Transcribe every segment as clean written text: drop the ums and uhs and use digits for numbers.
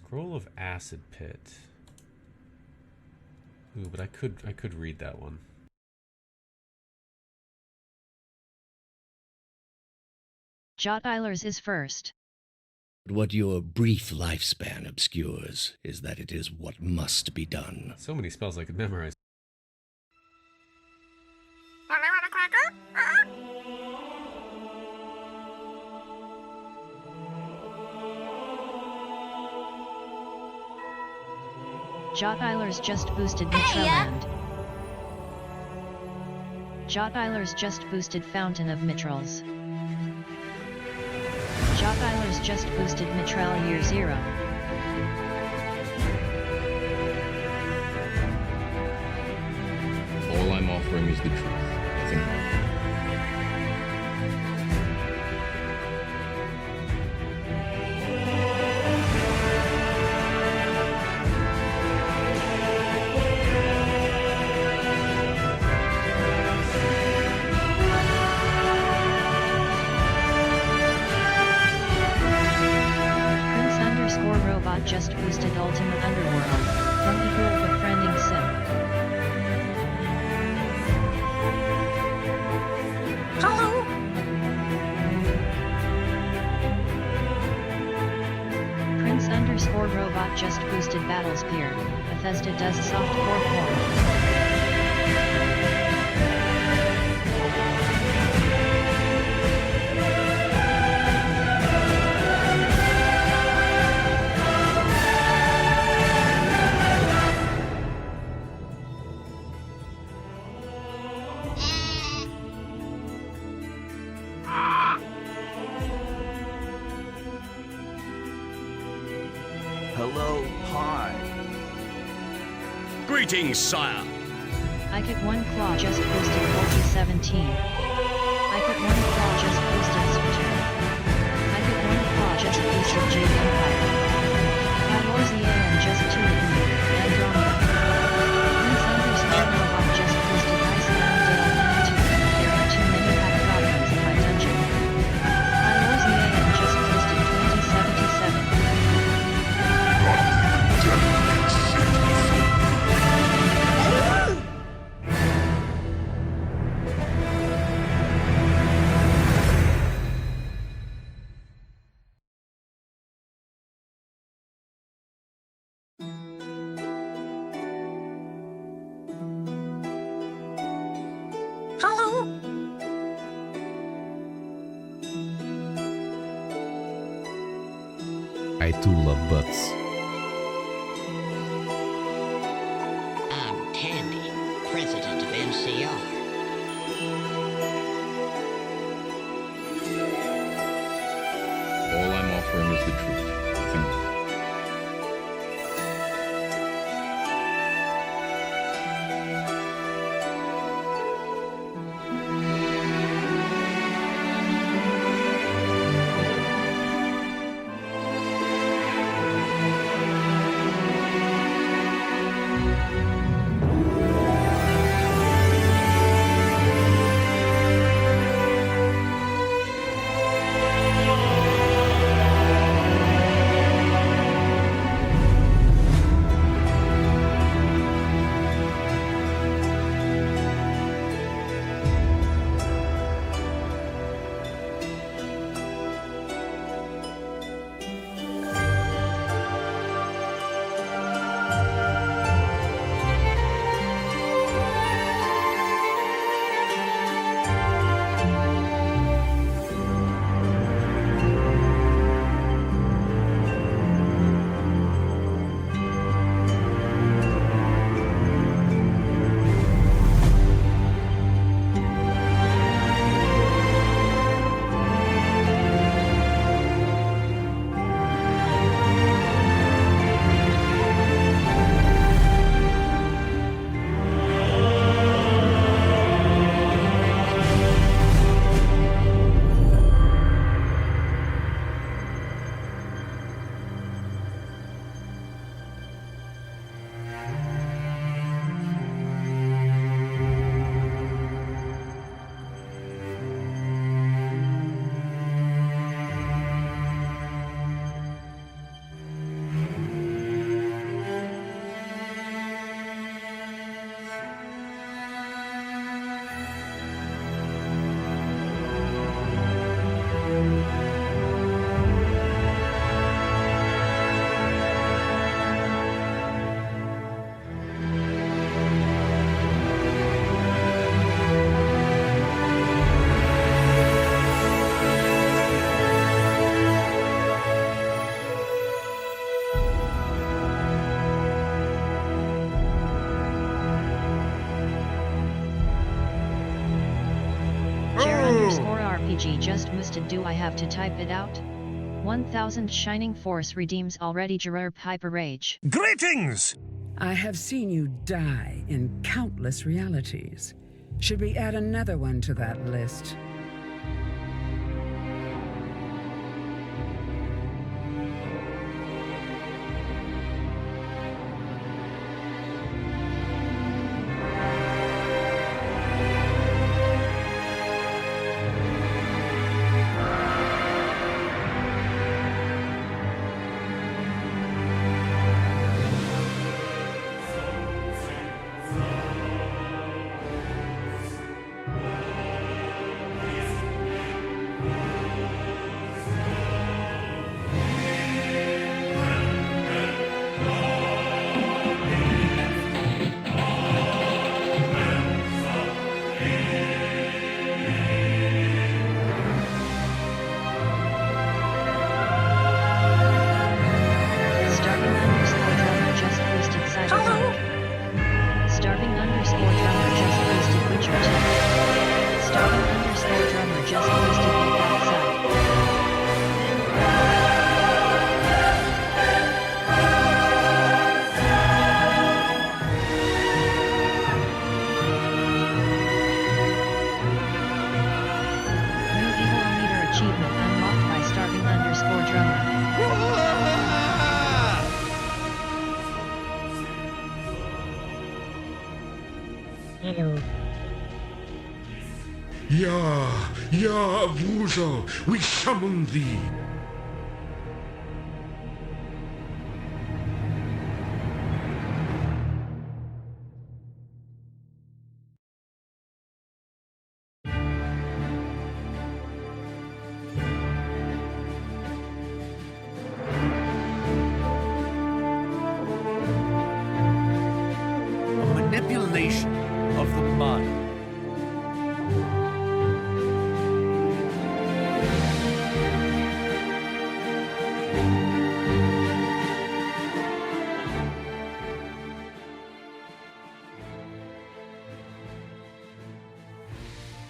Scroll of Acid Pit. Ooh, but I could read that one. Jot-Eilers is first. What your brief lifespan obscures is that it is what must be done. So many spells I could memorize. Jot-Eilers just boosted Mitraland. Jot-Eilers just boosted Fountain of Mitrals. Jot-Eilers just boosted Mitral Year 0. All I'm offering is the truth. Nothing more. Robot just boosted Ultimate Underworld, from Eagle Befriending Sim. Hello? Prince_Robot just boosted Battlespear, Bethesda does soft core form. Hello, hi. Greetings, sire. Ike 1 Claw just boosted Volty 17. Ike 1 Claw just boosted Switcher. Ike 1 Claw just boosted Jade Empire. Valorzian just 2 Andromeda. Prince_Robot just boosted Iceland Dale 2. There are too many hack problems in my dungeon. Valorzian just boosted 2077. Hello? I too love butts. I'm Tandy, president of NCR. All I'm offering is the truth. Nothing more. RPG just musted. Do I have to type it out? 1000 Shining Force redeems already. Gerard Piper Rage. Greetings! I have seen you die in countless realities. Should we add another one to that list? Starving underscore drummer just boosted Cyberpunk. Starving underscore drummer just boosted Witcher 2. Starving underscore drummer just boosted Get Outside. New Evil Meter achievement unlocked by Starving underscore drummer. Ya, Vuzo, we summon thee. A manipulation of the mind.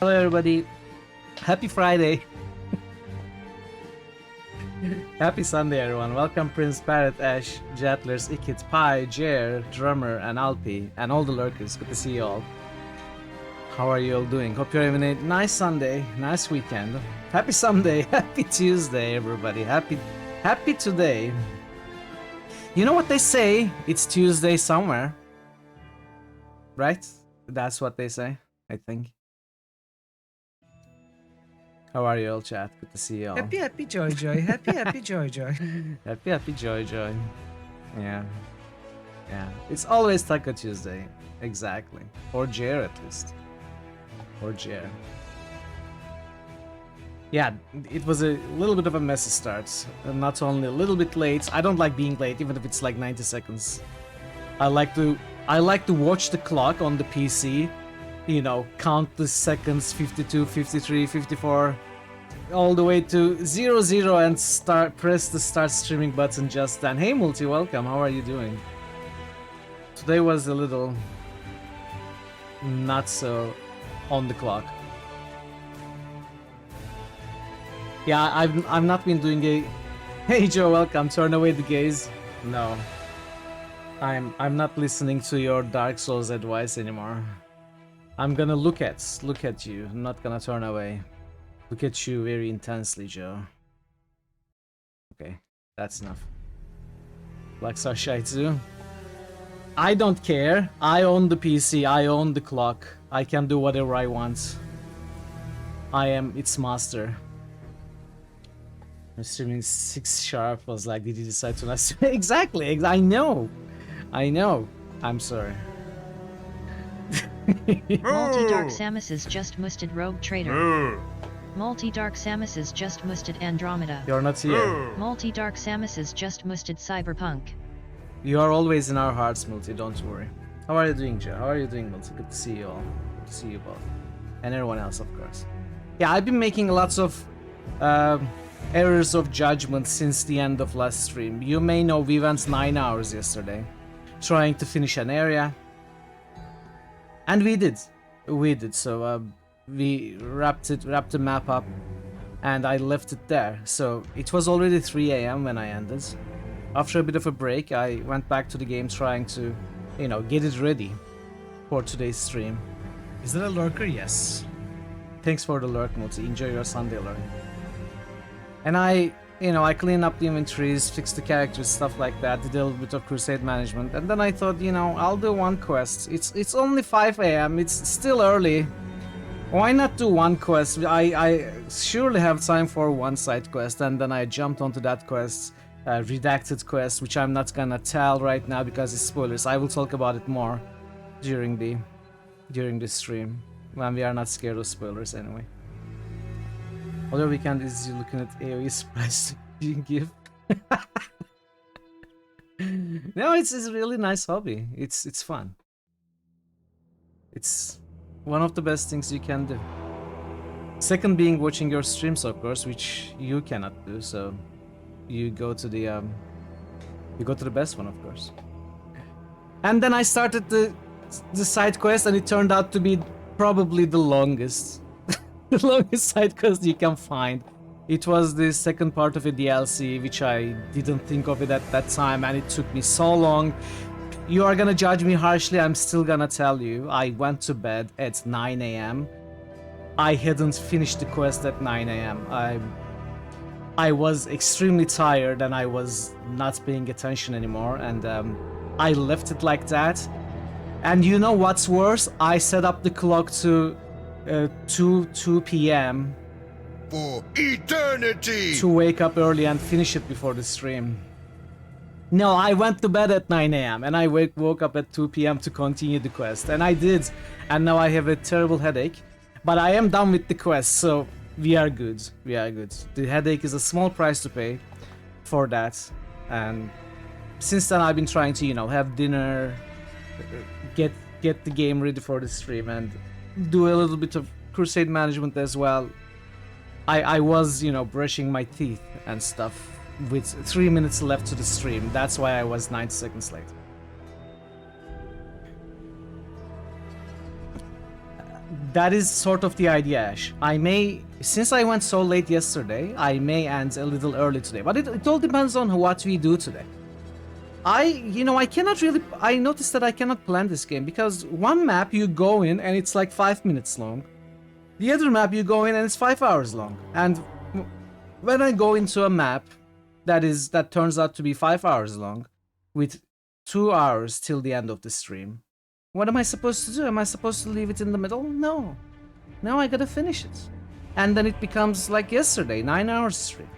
Hello everybody, happy Friday. Happy Sunday everyone. Welcome Prince, Parrot, Ash, Jettlers, Ikit, Pi, Jer, Drummer, and Alpi, and all the lurkers. Good to see you all. How are you all doing? Hope you're having a nice Sunday, nice weekend. Happy Sunday, happy Tuesday everybody. Happy today. You know what they say? It's Tuesday somewhere. Right? That's what they say, I think. How are you all, chat? Good to see you all. Happy joy joy. Happy joy joy. Happy joy. Yeah. It's always Taco Tuesday. Exactly. Or Jer at least. Or Jer. Yeah, it was a little bit of a messy start. Not only a little bit late. I don't like being late, even if it's like 90 seconds. I like to watch the clock on the PC. You know, count the seconds, 52, 53, 54, all the way to 00 and press the start streaming button just then. Hey Multi, welcome, how are you doing? Today was a little not so on the clock. Yeah, I've not been doing a hey Joe, welcome, turn away the gaze. No. I'm not listening to your Dark Souls advice anymore. I'm gonna look at you. I'm not gonna turn away. Look at you very intensely, Joe. Okay, that's enough. Blacks are shy too. I don't care. I own the PC. I own the clock. I can do whatever I want. I am its master. I'm streaming 6 sharp. Was like, did you decide to not? Exactly. I know. I'm sorry. Multi-Dark Samus's just musted Rogue Trader. Multi-Dark Samus's just musted Andromeda. You're not here. Multi-Dark Samus's just musted Cyberpunk. You are always in our hearts, Multi, don't worry. How are you doing, Joe? How are you doing, Multi? Good to see you all. Good to see you both. And everyone else, of course. Yeah, I've been making lots of errors of judgment since the end of last stream. You may know we went 9 hours yesterday trying to finish an area. And we did. So we wrapped the map up, and I left it there. So it was already 3 a.m. when I ended. After a bit of a break, I went back to the game trying to, you know, get it ready for today's stream. Is that a lurker? Yes. Thanks for the lurk, Muti. Enjoy your Sunday lurk. And I cleaned up the inventories, fixed the characters, stuff like that, did a little bit of crusade management, and then I thought, you know, I'll do one quest. It's only 5 a.m. It's still early. Why not do one quest? I surely have time for one side quest, and then I jumped onto that quest, redacted quest, which I'm not gonna tell right now because it's spoilers. I will talk about it more during the stream when we are not scared of spoilers anyway. Other weekend is you looking at AoE's price you give. No, it's a really nice hobby. It's fun. It's one of the best things you can do. Second being watching your streams, of course, which you cannot do. So you go to the best one, of course. And then I started the side quest, and it turned out to be probably the longest. The longest side quest you can find. It was the second part of a DLC, which I didn't think of it at that time, and it took me so long. You are gonna judge me harshly, I'm still gonna tell you. I went to bed at 9 a.m. I hadn't finished the quest at 9 a.m. I was extremely tired, and I was not paying attention anymore, and I left it like that. And you know what's worse? I set up the clock to 2 p.m. For eternity! To wake up early and finish it before the stream. No, I went to bed at 9 a.m. and I woke up at 2 p.m. to continue the quest. And I did. And now I have a terrible headache. But I am done with the quest, so we are good. We are good. The headache is a small price to pay for that. And since then I've been trying to, you know, have dinner, get the game ready for the stream, and do a little bit of crusade management as well. I was, you know, brushing my teeth and stuff with 3 minutes left to the stream. That's why I was 9 seconds late. That is sort of the idea, Ash. I may, since I went so late yesterday, I may end a little early today. But it all depends on what we do today. I cannot really, I noticed that I cannot plan this game because one map you go in and it's like 5 minutes long. The other map you go in and it's 5 hours long. And when I go into a map that turns out to be 5 hours long with 2 hours till the end of the stream, what am I supposed to do? Am I supposed to leave it in the middle? No. Now I gotta finish it. And then it becomes like yesterday, 9 hours stream.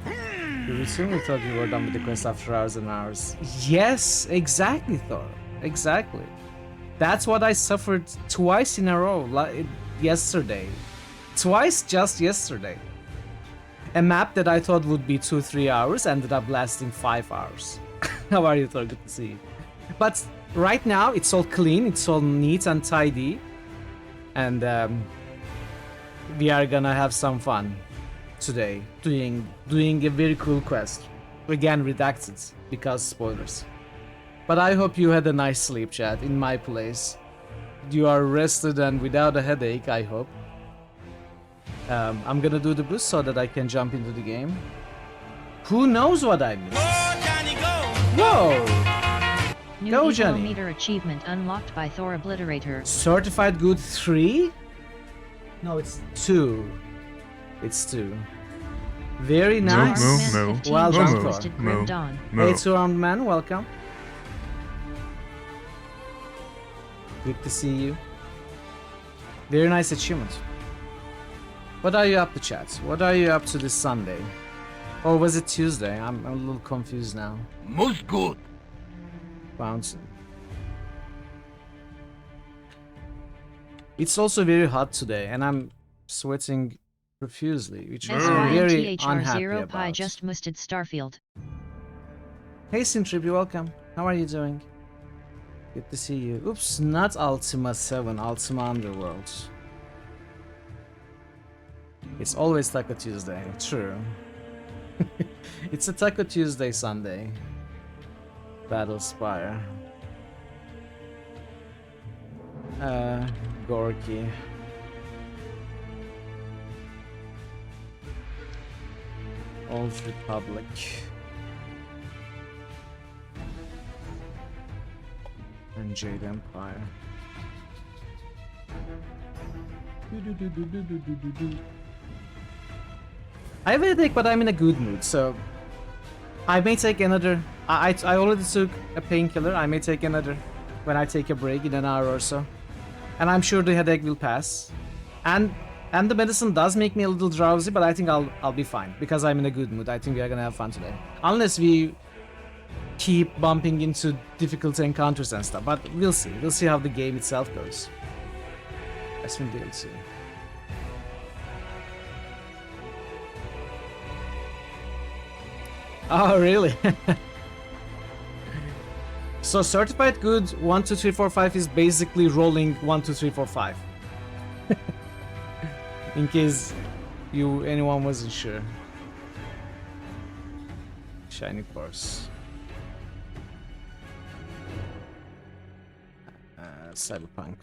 You certainly thought you were done with the quest after hours and hours. Yes, exactly, Thor. Exactly. That's what I suffered twice in a row yesterday. Twice just yesterday. A map that I thought would be 2-3 hours ended up lasting 5 hours. How are you, Thor? Good to see you. But right now, it's all clean, it's all neat and tidy. And we are gonna have some fun today doing a very cool quest. Again, redacted because spoilers. But I hope you had a nice sleep, chat, in my place. You are rested and without a headache, I hope. I'm gonna do the boost so that I can jump into the game. Who knows what I missed? Whoa! New Go, Evo Johnny. meter achievement unlocked by Thor Obliterator. Certified good 3? No, it's 2. It's 2. Very nice. no. Well No, done, no. Thor. Twisted Grim Dawn. No. Hey, two-armed man, welcome. Good to see you. Very nice achievement. What are you up to, chat? What are you up to this Sunday? Or was it Tuesday? I'm a little confused now. Most good. Bouncing. It's also very hot today, and I'm sweating profusely, which I'm very unhappy SYNTHR0 Pi about. just musted Starfield. Hey Syntrip, you're welcome. How are you doing? Good to see you. Oops, not Ultima 7, Ultima Underworld. It's always Taco Tuesday, true. It's a Taco Tuesday Sunday. Battle Spire. Gorky. Old Republic. And Jade Empire. I have a headache, but I'm in a good mood, so I may take another. I already took a painkiller. I may take another when I take a break in an hour or so, and I'm sure the headache will pass. And the medicine does make me a little drowsy, but I think I'll be fine because I'm in a good mood. I think we are gonna have fun today, unless we keep bumping into difficult encounters and stuff. But we'll see. We'll see how the game itself goes. That's from DLC. Oh, really? So certified good 1 2 3 4 5 is basically rolling 1 2 3 4 5. In case anyone wasn't sure. Shiny course. Cyberpunk.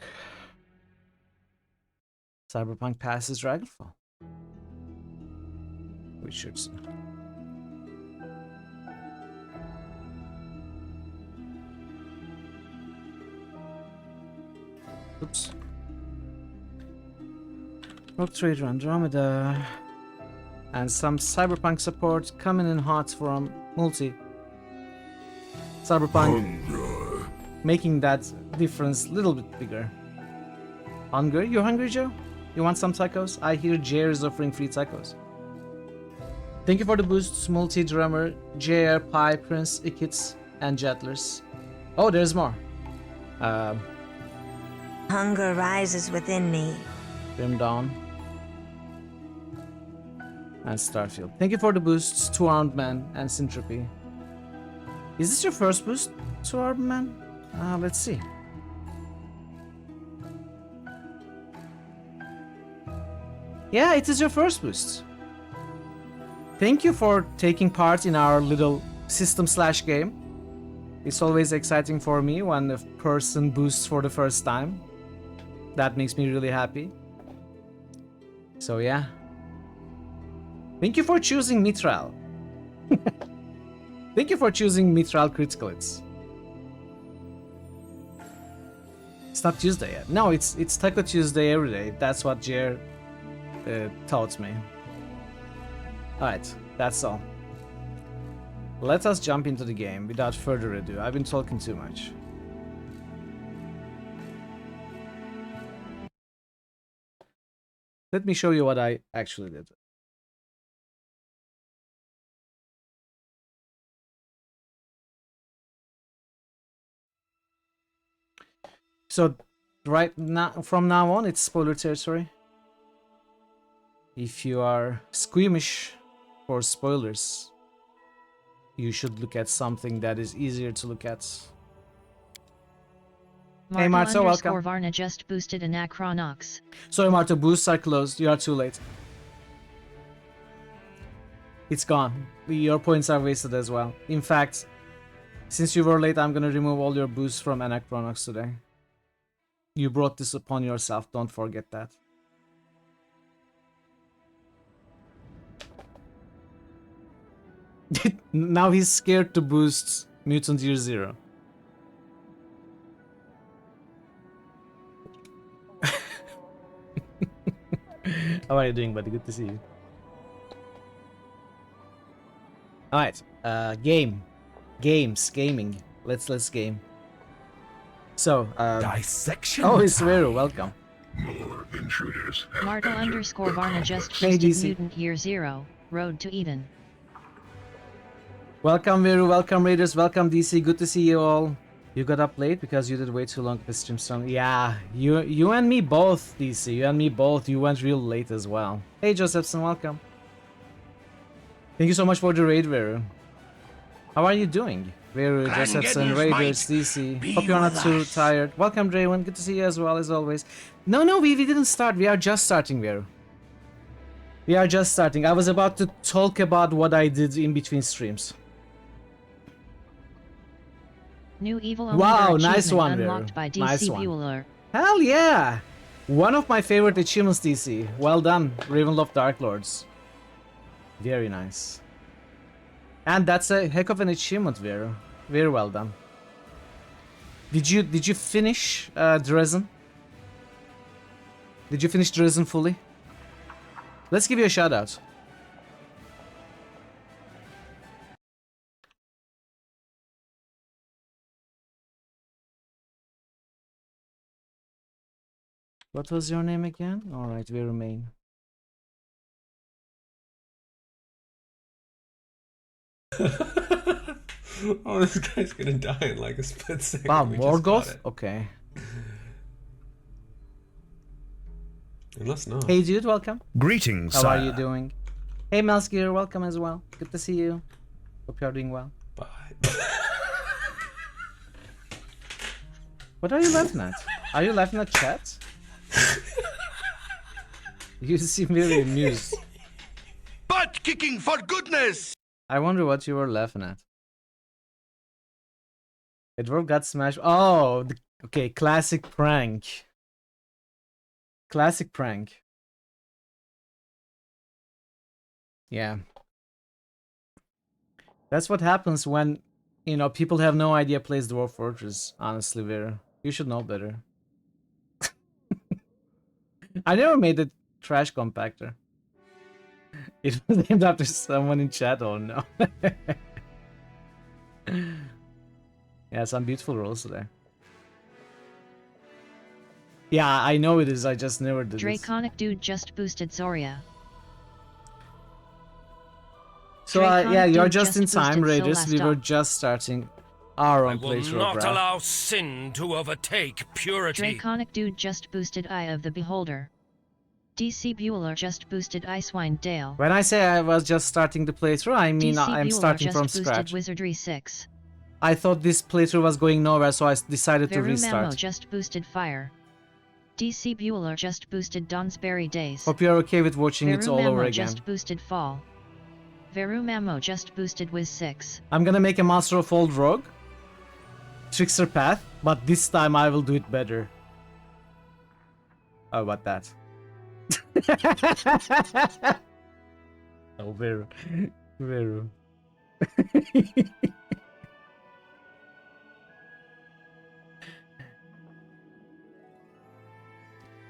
Cyberpunk passes Dragonfall. We should see. Oops. Rock Trader Andromeda. And some Cyberpunk support coming in hot from Multi. Cyberpunk making that difference a little bit bigger. Hunger? You hungry, Joe? You want some tacos? I hear JR is offering free tacos. Thank you for the boosts, Multi Drummer, JR, Pi, Prince, Ikits, and Jettlers. Oh, there's more. Hunger rises within me. Grim Dawn. And Starfield. Thank you for the boosts, Two Armed Man and Syntropy. Is this your first boost, Two Armed Man? Let's see. Yeah, it is your first boost. Thank you for taking part in our little system/game. It's always exciting for me when a person boosts for the first time. That makes me really happy. So yeah. Thank you for choosing Mitral. Thank you for choosing Mitral Critical Hits. It's not Tuesday yet. No, it's Taco Tuesday every day. That's what Jer taught me. Alright, that's all. Let us jump into the game without further ado. I've been talking too much. Let me show you what I actually did. So right now, from now on, it's spoiler territory. If you are squeamish for spoilers, you should look at something that is easier to look at. Hey Marta, welcome. Varna just boosted Anachronox. Sorry Marta, boosts are closed. You are too late. It's gone. Your points are wasted as well. In fact, since you were late, I'm gonna remove all your boosts from Anachronox today. You brought this upon yourself, don't forget that. Now he's scared to boost Mutant Year Zero. How are you doing, buddy? Good to see you. Alright, gaming. Let's game. So, Dissection. Oh, it's Veru, welcome. More intruders. Marta _ Varna just Hey, boosted DC. Mutant Year Zero, Road to Eden. Welcome Veru, welcome Raiders, welcome DC, good to see you all. You got up late because you did way too long with Streamstone. Yeah, you and me both, DC, you and me both. You went real late as well. Hey Josephson, welcome. Thank you so much for the raid, Veru. How are you doing? Veru, Josephson, Raiders, DC. Hope you're not too tired. Welcome Draven, good to see you as well as always. No, we didn't start, we are just starting, Veru. We are just starting. I was about to talk about what I did in between streams. New evil Wow, Omega nice achievement one, unlocked Veru. by DC Nice one. Bueller. Hell yeah! One of my favorite achievements, DC. Well done, Ravenloft Dark Lords. Very nice. And that's a heck of an achievement, Vero. Very well done. Did you finish Dresden? Did you finish Dresden fully? Let's give you a shout out. What was your name again? Alright, we remain. Oh, this guy's gonna die in like a split second. Wow, We just got Morgoth? it. Okay. Unless not. Hey dude, welcome. Greetings, How sire. are you doing? Hey Malskir, welcome as well. Good to see you. Hope you're doing well. Bye. What are you laughing at? Are you laughing at chat? You seem very amused. Butt kicking for goodness! I wonder what you were laughing at. Edward got smashed. Oh, okay, classic prank. Classic prank. Yeah. That's what happens when, you know, people have no idea plays Dwarf Fortress, honestly, Vera. You should know better. I never made the trash compactor. It was named after someone in chat, oh no. Yeah, some beautiful rolls there. Yeah, I know it is, I just never did it. Draconic Dude just boosted Zoria. So Draconic yeah, you're Dude just in time, boosted Raiders. We Solasta. were just starting our own I will playthrough. not Brad. allow sin to overtake purity. Draconic Dude just boosted Eye of the Beholder. DC Bueller just boosted Icewind Dale. When I say I was just starting the playthrough, I mean DC I'm Bueller starting just from boosted scratch. Wizardry 6. I thought this playthrough was going nowhere, so I decided to Veru restart. Mamo just boosted Fire. DC Bueller just boosted Donsbury Days. Hope you're okay with watching it Veru all over Mamo again. just boosted Fall. Veru Mamo just boosted Wiz 6. I'm gonna make a Master of Old Rogue. Trickster Path, but this time I will do it better. How about that? Oh, Veru. Veru.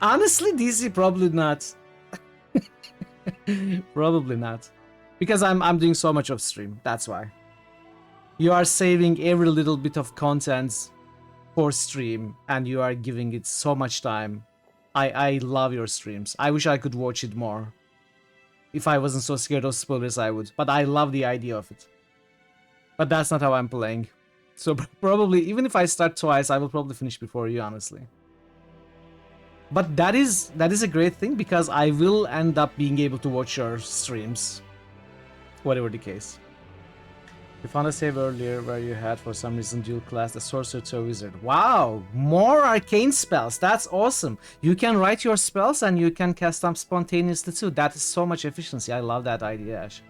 Honestly, DC probably not. Probably not. Because I'm doing so much off stream, that's why. You are saving every little bit of content for stream and you are giving it so much time. I love your streams. I wish I could watch it more. If I wasn't so scared of spoilers, I would. But I love the idea of it. But that's not how I'm playing. So probably, even if I start twice, I will probably finish before you, honestly. But that is a great thing because I will end up being able to watch your streams. Whatever the case. You found a save earlier where you had for some reason dual class a sorcerer to a wizard. Wow! More arcane spells. That's awesome. You can write your spells and you can cast them spontaneously too. That is so much efficiency. I love that idea, Ash.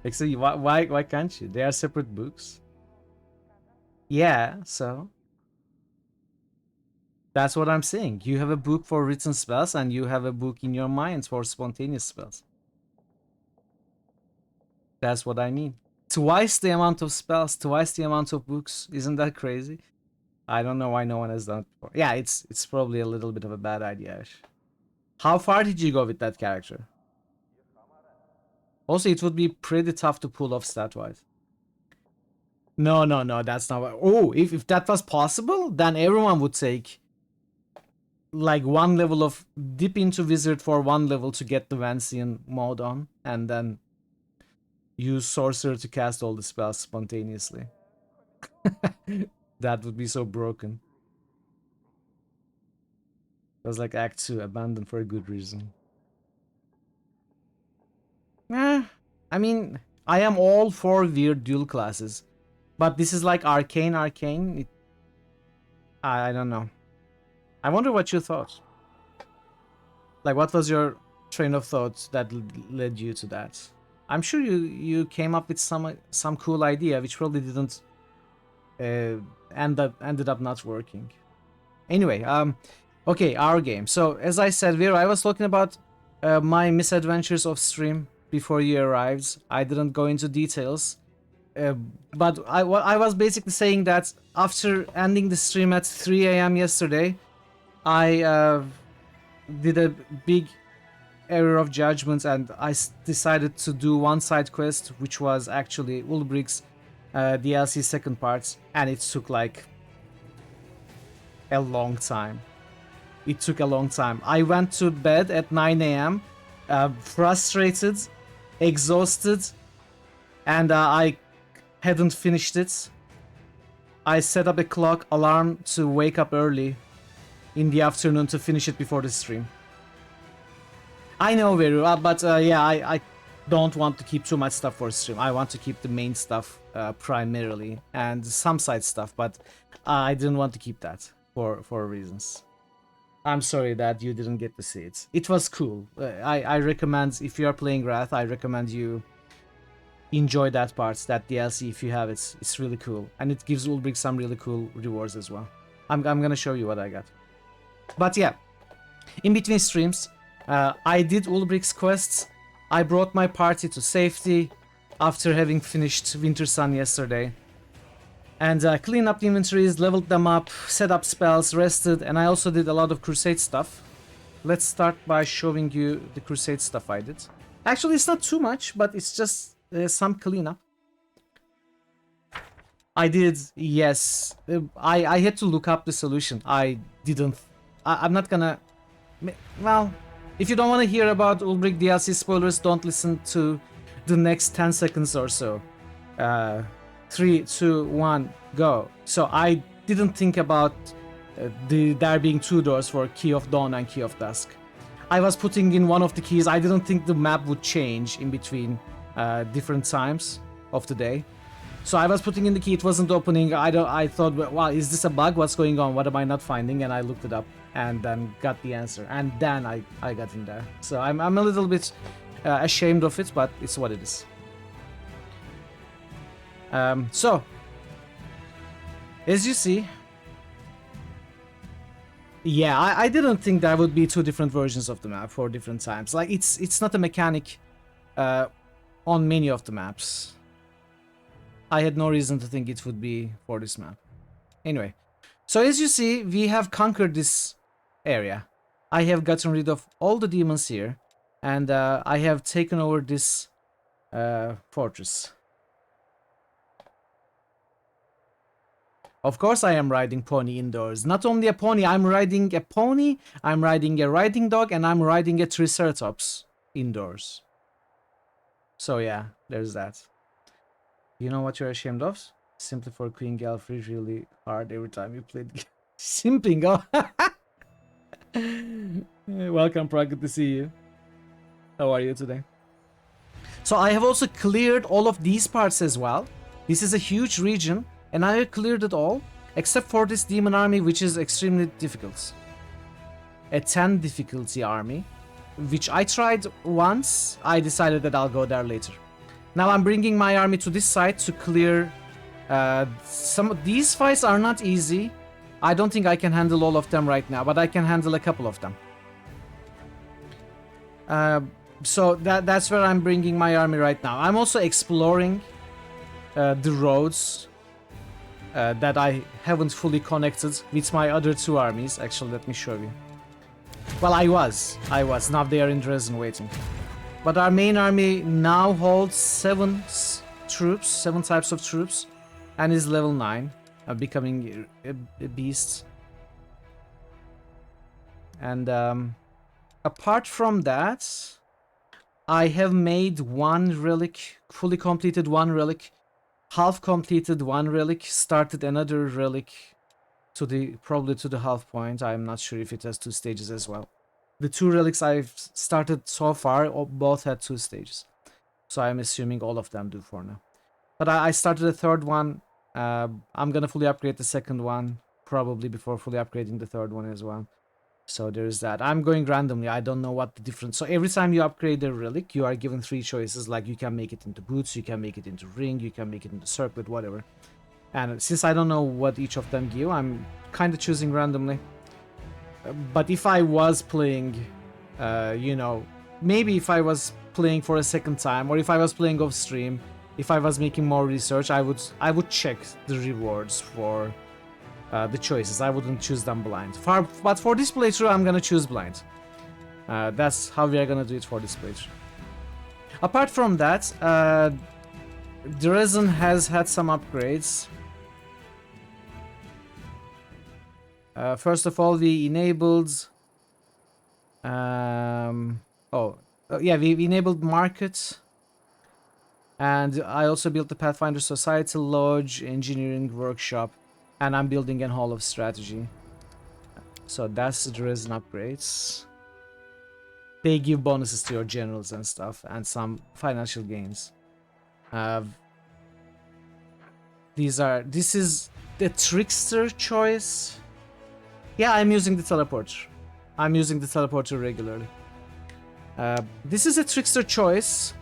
Actually, why can't you? They are separate books. Yeah, so that's what I'm saying. You have a book for written spells and you have a book in your mind for spontaneous spells. That's what I mean. Twice the amount of spells, twice the amount of books. Isn't that crazy? I don't know why no one has done it before. Yeah, it's probably a little bit of a bad idea, Ash. How far did you go with that character? Also, it would be pretty tough to pull off stat-wise. No, that's not what... Oh, if that was possible, then everyone would take like one level of dip into wizard for one level to get the Vancian mode on, and then use sorcerer to cast all the spells spontaneously. That would be so broken. It was like Act 2, abandoned for a good reason. I mean, I am all for weird dual classes. But this is like arcane. I don't know. I wonder what you thought. Like, what was your train of thought that led you to that? I'm sure you came up with some cool idea which probably didn't ended up not working. Anyway, okay, our game. So as I said, I was talking about my misadventures off stream before you arrived. I didn't go into details, but I was basically saying that after ending the stream at 3 a.m. yesterday, I did a big error of judgment and I decided to do one side quest, which was actually Ulbricht's DLC second part, and it took like a long time. It took a long time. I went to bed at 9 a.m. Frustrated, exhausted, and I hadn't finished it. I set up a clock alarm to wake up early in the afternoon to finish it before the stream. I know very well, but yeah, I don't want to keep too much stuff for stream. I want to keep the main stuff primarily and some side stuff, but I didn't want to keep that for reasons. I'm sorry that you didn't get to see it. It was cool. I recommend, if you are playing Wrath, I recommend you enjoy that part, that DLC if you have it. It's really cool, and it gives Ulbricht some really cool rewards as well. I'm gonna show you what I got. But yeah, in between streams, I did Ulbricht's quests. I brought my party to safety after having finished Winter Sun yesterday. And cleaned up the inventories, leveled them up, set up spells, rested, and I also did a lot of Crusade stuff. Let's start by showing you the Crusade stuff I did. Actually, it's not too much, but it's just some cleanup. I did, yes. I had to look up the solution. I didn't. I'm not gonna... Well, if you don't want to hear about Ulbricht DLC spoilers, don't listen to the next 10 seconds or so. 3, 2, 1, go. So I didn't think about there being two doors for Key of Dawn and Key of Dusk. I was putting in one of the keys. I didn't think the map would change in between different times of the day. So I was putting in the key, it wasn't opening. I thought, wow, is this a bug? What's going on? What am I not finding? And I looked it up and then got the answer. And then I got in there. So I'm a little bit ashamed of it, but it's what it is. So, as you see, yeah, I didn't think there would be two different versions of the map for different times. Like, it's not a mechanic on many of the maps. I had no reason to think it would be for this map. Anyway, so as you see, we have conquered this area. I have gotten rid of all the demons here, and I have taken over this fortress. Of course I am riding pony indoors. Not only a pony, I'm riding a pony, I'm riding a riding dog, and I'm riding a triceratops indoors. So yeah, there's that. You know what you're ashamed of? Simply for Queen Galfrey really hard every time you played. Simping, oh. Welcome, Prague, good to see you. How are you today? So I have also cleared all of these parts as well. This is a huge region. And I cleared it all, except for this demon army, which is extremely difficult. A 10 difficulty army, which I tried once. I decided that I'll go there later. Now I'm bringing my army to this side to clear... some of these fights are not easy. I don't think I can handle all of them right now, but I can handle a couple of them. So that's where I'm bringing my army right now. I'm also exploring the roads that I haven't fully connected with my other two armies. Actually, let me show you. Well, I was. Now they are in Dresden waiting. But our main army now holds 7 types of troops, and is level 9, becoming a beast. And apart from that, I have made one relic, fully completed one relic, half completed one relic, started another relic to the probably to the half point. I'm not sure if it has 2 stages as well. The 2 relics I've started so far both had 2 stages, so I'm assuming all of them do for now. But I started a third one. I'm gonna fully upgrade the second one probably before fully upgrading the third one as well. So there's that. I'm going randomly. I don't know what the difference. So every time you upgrade a relic, you are given 3 choices. Like you can make it into boots, you can make it into ring, you can make it into circlet, whatever. And since I don't know what each of them give, I'm kind of choosing randomly. But if I was playing, you know, maybe if I was playing for a second time, or if I was playing off stream, if I was making more research, I would check the rewards for the choices. I wouldn't choose them blind. But for this playthrough, I'm gonna choose blind. That's how we are gonna do it for this playthrough. Apart from that, the resin has had some upgrades. First of all, we enabled. We enabled market, and I also built the Pathfinder Society Lodge, Engineering Workshop, and I'm building a Hall of Strategy. So that's the resin upgrades. They give bonuses to your generals and stuff, and some financial gains. This is the trickster choice. Yeah, I'm using the teleporter. I'm using the teleporter regularly. This is a trickster choice.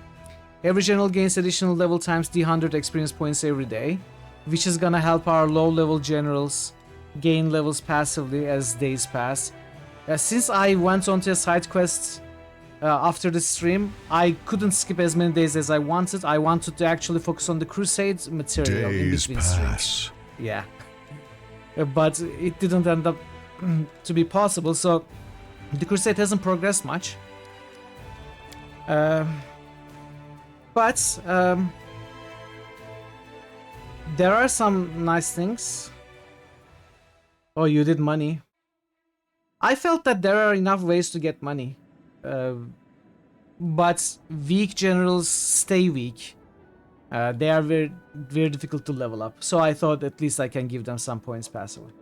Every general gains additional level times D100 experience points every day, which is gonna help our low-level generals gain levels passively as days pass. Since I went onto a side quest after the stream, I couldn't skip as many days as I wanted. I wanted to actually focus on the crusade material in between streams. Yeah. But it didn't end up to be possible, so the crusade hasn't progressed much. But there are some nice things. Oh, you did money. I felt that there are enough ways to get money. But weak generals stay weak. They are very, very difficult to level up. So I thought at least I can give them some points passively.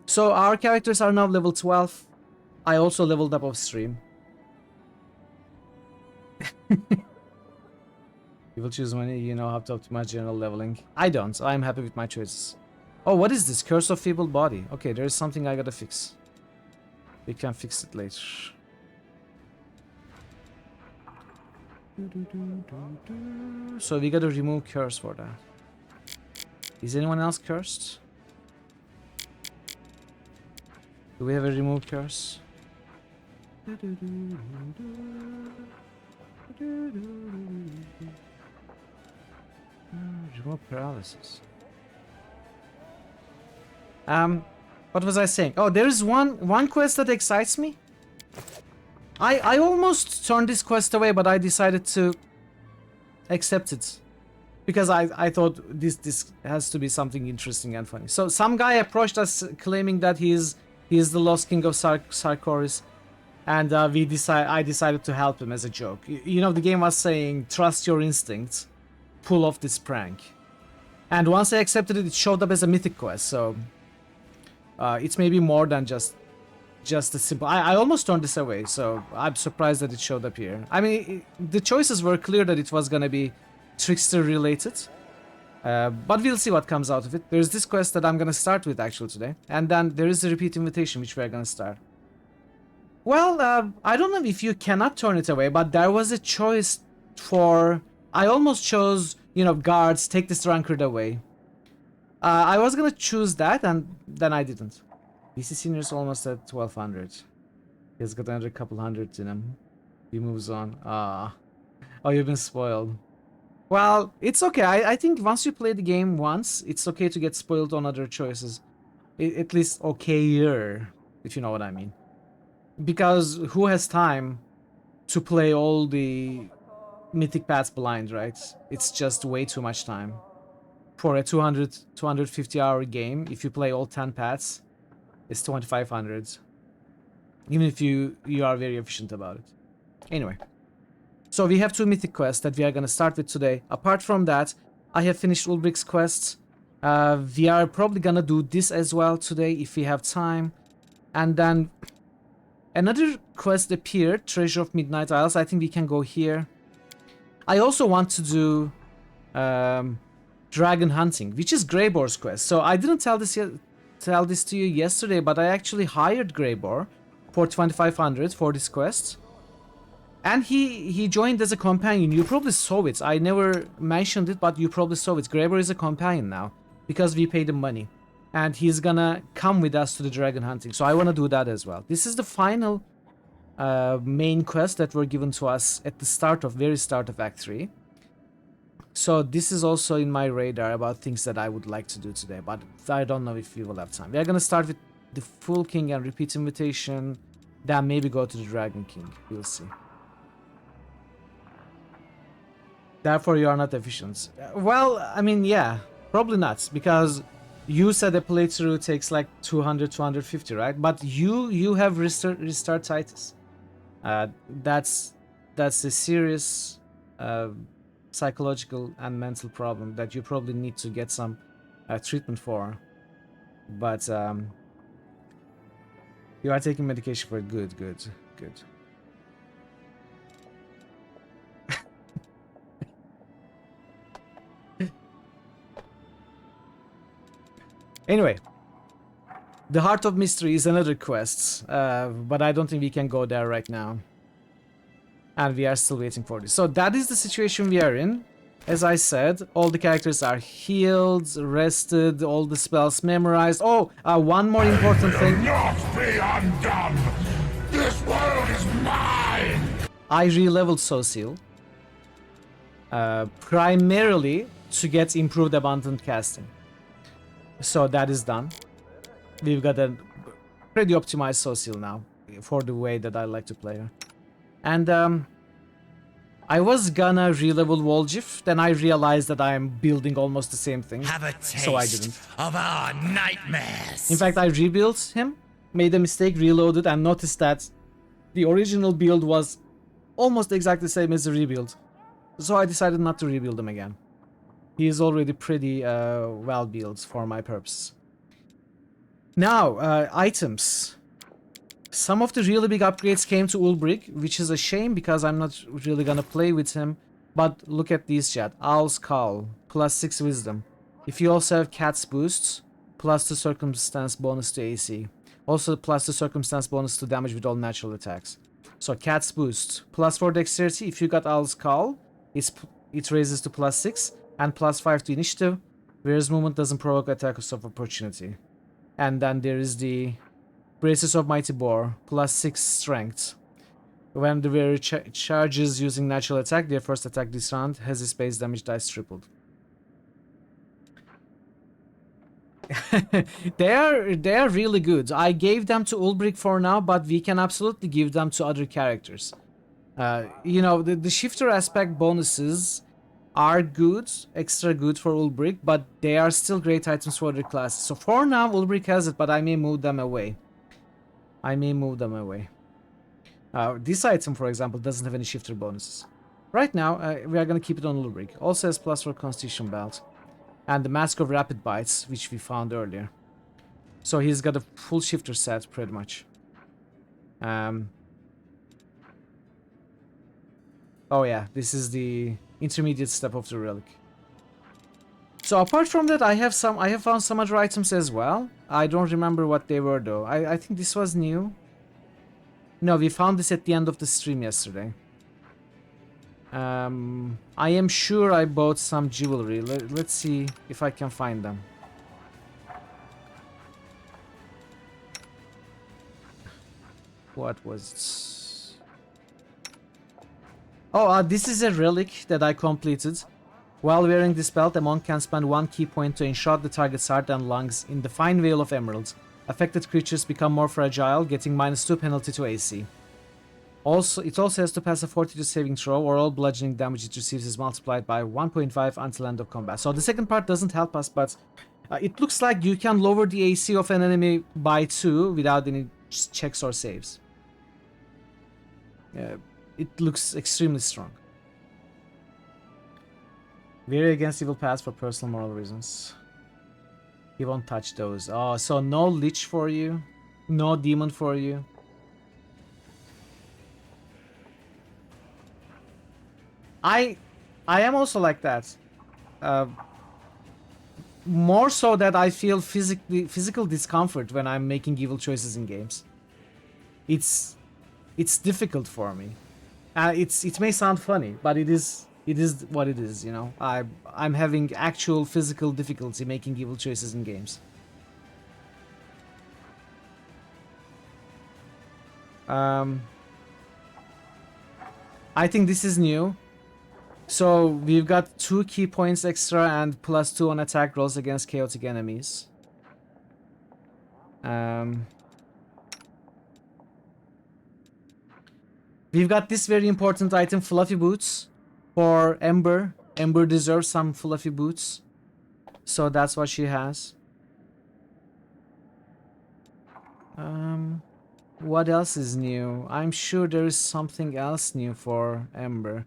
So our characters are now level 12. I also leveled up off stream. You will choose money, you know how to optimize general leveling. I don't, I'm happy with my choices. Oh, what is this? Curse of Feeble Body. Okay, there is something I gotta fix. We can fix it later. So we gotta remove curse for that. Is anyone else cursed? Do we have a remove curse? Remove paralysis. What was I saying? Oh, there is one quest that excites me. I almost turned this quest away, but I decided to accept it because I thought this has to be something interesting and funny. So some guy approached us claiming that he is the lost king of Sarkoris, and I decided to help him as a joke. You know, the game was saying trust your instincts, pull off this prank, and once I accepted it, it showed up as a mythic quest. So it's maybe more than just a simple. I almost turned this away, so I'm surprised that it showed up here. I mean, the choices were clear that it was gonna be trickster related, but we'll see what comes out of it. There's this quest that I'm gonna start with actually today, and then there is a repeat invitation which we're gonna start. Well, I don't know if you cannot turn it away, but there was a choice for. I almost chose, you know, guards, take this drunkard away. I was gonna choose that, and then I didn't. DC Senior's almost at 1200. He's got another couple hundred in him. He moves on. Oh, you've been spoiled. Well, it's okay. I think once you play the game once, it's okay to get spoiled on other choices. At least okayer, if you know what I mean. Because who has time to play all the mythic paths blind, right? It's just way too much time. For a 250 hour game, if you play all 10 paths, it's 2500. Even if you are very efficient about it. Anyway. So we have 2 mythic quests that we are gonna start with today. Apart from that, I have finished Ulbrich's quests. We are probably gonna do this as well today if we have time. And then another quest appeared, Treasure of Midnight Isles. I think we can go here. I also want to do dragon hunting, which is Greyboar's quest. So I didn't tell tell this to you yesterday, but I actually hired Greybor for 2500 for this quest. And he joined as a companion. You probably saw it. I never mentioned it, but you probably saw it. Greybor is a companion now because we paid him money. And he's gonna come with us to the dragon hunting. So I want to do that as well. This is the final main quest that were given to us at the very start of Act 3. So this is also in my radar about things that I would like to do today, but I don't know if we will have time. We are gonna start with the full king and repeat invitation, then maybe go to the dragon king. We'll see. Therefore, you are not efficient. Well, I mean, yeah, probably not, because you said a playthrough takes like 200, 250, right? But you have restart Titus. That's a serious psychological and mental problem that you probably need to get some treatment for. But you are taking medication for it. Good, good, good. Anyway, the Heart of Mystery is another quest, but I don't think we can go there right now. And we are still waiting for this. So that is the situation we are in. As I said, all the characters are healed, rested, all the spells memorized. Oh, one more important thing. Not be undone! This world is mine! I re-leveled Social. Primarily to get improved abundant casting. So that is done. We've got a pretty optimized Social now for the way that I like to play her. And I was gonna re-level Volgif, then I realized that I am building almost the same thing. Have a taste so I didn't. of our nightmares. In fact, I rebuilt him, made a mistake, reloaded, and noticed that the original build was almost exactly the same as the rebuild. So I decided not to rebuild him again. He is already pretty well built for my purpose. Now, items. Some of the really big upgrades came to Ulbrich, which is a shame because I'm not really gonna play with him. But look at these, chat. Owl's Call, plus 6 wisdom. If you also have Cat's Boosts, plus 2 circumstance bonus to AC. Also plus 2 circumstance bonus to damage with all natural attacks. So Cat's Boost, plus 4 dexterity. If you got Owl's Call, it raises to plus 6. And plus 5 to initiative, whereas movement doesn't provoke attacks of opportunity. And then there is the Braces of Mighty Boar, plus 6 strength. When the wearer charges using natural attack, their first attack this round has its base damage dice tripled. they are really good. I gave them to Ulbrich for now, but we can absolutely give them to other characters. You know, the shifter aspect bonuses are good, extra good for Ulbrich, but they are still great items for other classes. So for now, Ulbrich has it, but I may move them away. This item, for example, doesn't have any shifter bonuses. Right now, we are going to keep it on Ulbrich. Also has plus 4 Constitution Belt. And the Mask of Rapid Bites, which we found earlier. So he's got a full shifter set, pretty much. Oh yeah, this is the intermediate step of the relic. So apart from that, I have found some other items as well. I don't remember what they were though. I think this was new. No, we found this at the end of the stream yesterday. I am sure I bought some jewelry. Let's see if I can find them. What was it? Oh, this is a relic that I completed. While wearing this belt, a monk can spend 1 key point to enshroud the target's heart and lungs in the fine veil of emeralds. Affected creatures become more fragile, getting -2 penalty to AC. It also has to pass a fortitude saving throw, or all bludgeoning damage it receives is multiplied by 1.5 until end of combat. So the second part doesn't help us, but it looks like you can lower the AC of an enemy by 2 without any checks or saves. It looks extremely strong. Vary against evil paths for personal moral reasons. He won't touch those. Oh, so no lich for you, no demon for you. I am also like that. more so that I feel physical discomfort when I'm making evil choices in games. It's difficult for me. It may sound funny, but it is what it is, you know. I'm having actual physical difficulty making evil choices in games. I think this is new. So we've got 2 key points extra and +2 on attack rolls against chaotic enemies. We've got this very important item, fluffy boots, for Ember. Ember deserves some fluffy boots, so that's what she has. What else is new? I'm sure there is something else new for Ember.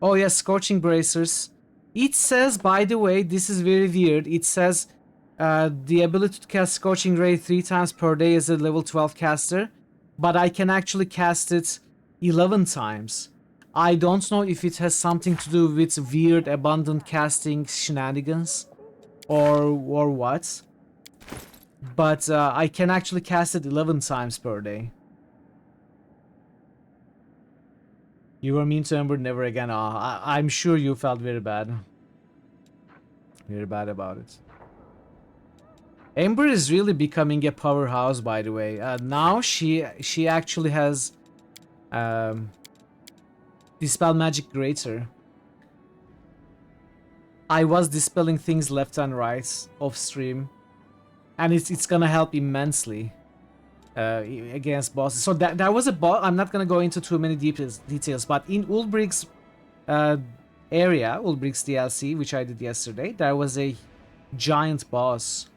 Oh yeah, Scorching Bracers. It says, by the way, this is very weird. It says the ability to cast Scorching Ray 3 times per day as a level 12 caster, but I can actually cast it 11 times. I don't know if it has something to do with weird abundant casting shenanigans or what. But I can actually cast it 11 times per day. You were mean to Ember, never again. I'm sure you felt very bad. Very bad about it. Ember is really becoming a powerhouse, by the way. Now she actually has Dispel Magic Greater. I was dispelling things left and right off stream, and it's gonna help immensely against bosses. So that was a boss. I'm not gonna go into too many details, but in Ulbricht's area, Ulbricht's DLC, which I did yesterday, there was a giant boss,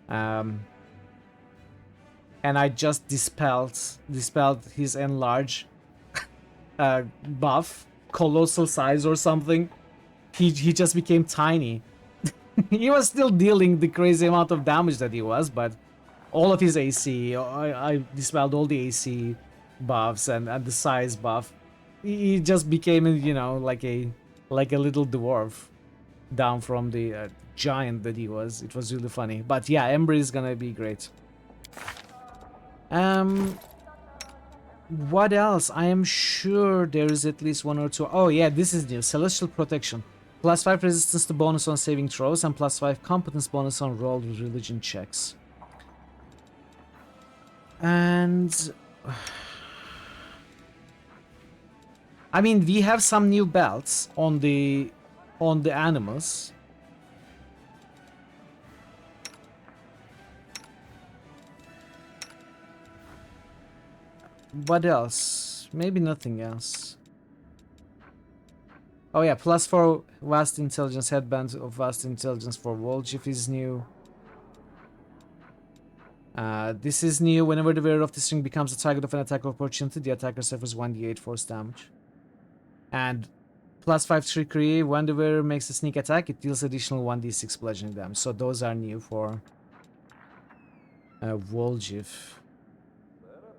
and I just dispelled his enlarge buff, colossal size or something. He just became tiny. He was still dealing the crazy amount of damage that he was, but all of his AC, I dispelled all the AC buffs and the size buff. He just became, you know, like a little dwarf down from the giant that he was. It was really funny. But yeah, Ember is gonna be great. What else? I am sure there is at least 1 or 2. Oh yeah, this is new. Celestial Protection. +5 resistance to bonus on saving throws and +5 competence bonus on rolled religion checks. And I mean, we have some new belts on the animals. What else? Maybe nothing else. Oh yeah, +4 Vast Intelligence, Headband of Vast Intelligence for Volgif is new. This is new. Whenever the wearer of this ring becomes the target of an attack of opportunity, the attacker suffers 1d8 force damage. And +5 Trickery, when the wearer makes a sneak attack, it deals additional 1d6 bludgeoning damage. So those are new for Volgif.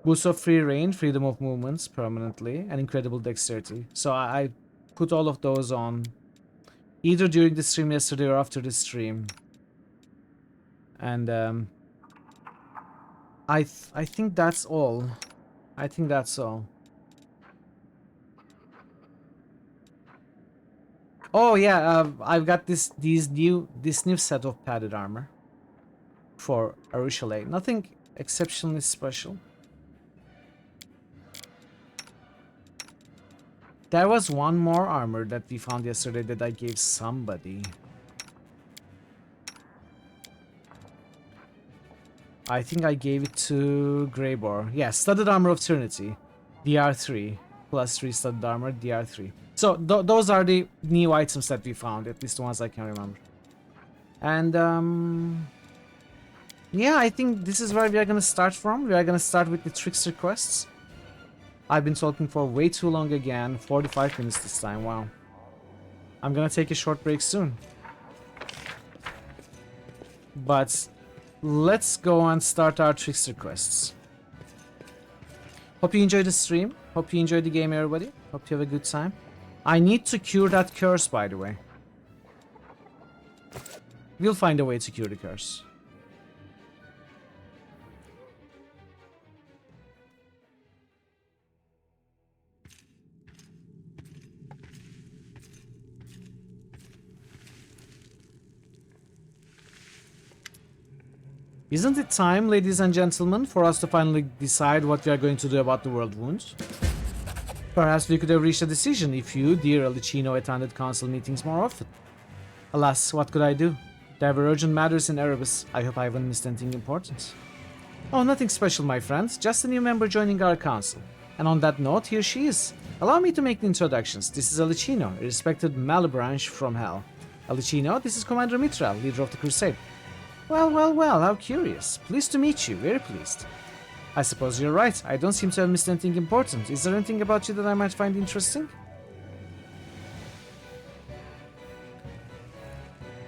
Boost of free reign, freedom of movements permanently, and incredible dexterity. So I put all of those on either during the stream yesterday or after the stream. And I think that's all. I think that's all. Oh yeah, I've got this new set of padded armor for Arushale. Nothing exceptionally special. There was one more armor that we found yesterday that I gave somebody. I think I gave it to Greybor. Yeah, Studded Armor of Trinity. DR3. +3 Studded Armor, DR3. So those are the new items that we found, at least the ones I can remember. And yeah, I think this is where we are gonna start from. We are gonna start with the Trickster quests. I've been talking for way too long again. 45 minutes this time, wow. I'm gonna take a short break soon. But let's go and start our Trickster quests. Hope you enjoyed the stream. Hope you enjoyed the game, everybody. Hope you have a good time. I need to cure that curse, by the way. We'll find a way to cure the curse. Isn't it time, ladies and gentlemen, for us to finally decide what we are going to do about the world wounds? Perhaps we could have reached a decision if you, dear Alicino, attended council meetings more often. Alas, what could I do? There were urgent matters in Erebus. I hope I haven't missed anything important. Oh, nothing special, my friends. Just a new member joining our council. And on that note, here she is. Allow me to make the introductions. This is Alicino, a respected Malebranche from Hell. Alicino, this is Commander Mitral, leader of the Crusade. Well, how curious. Pleased to meet you, very pleased. I suppose you're right, I don't seem to have missed anything important. Is there anything about you that I might find interesting?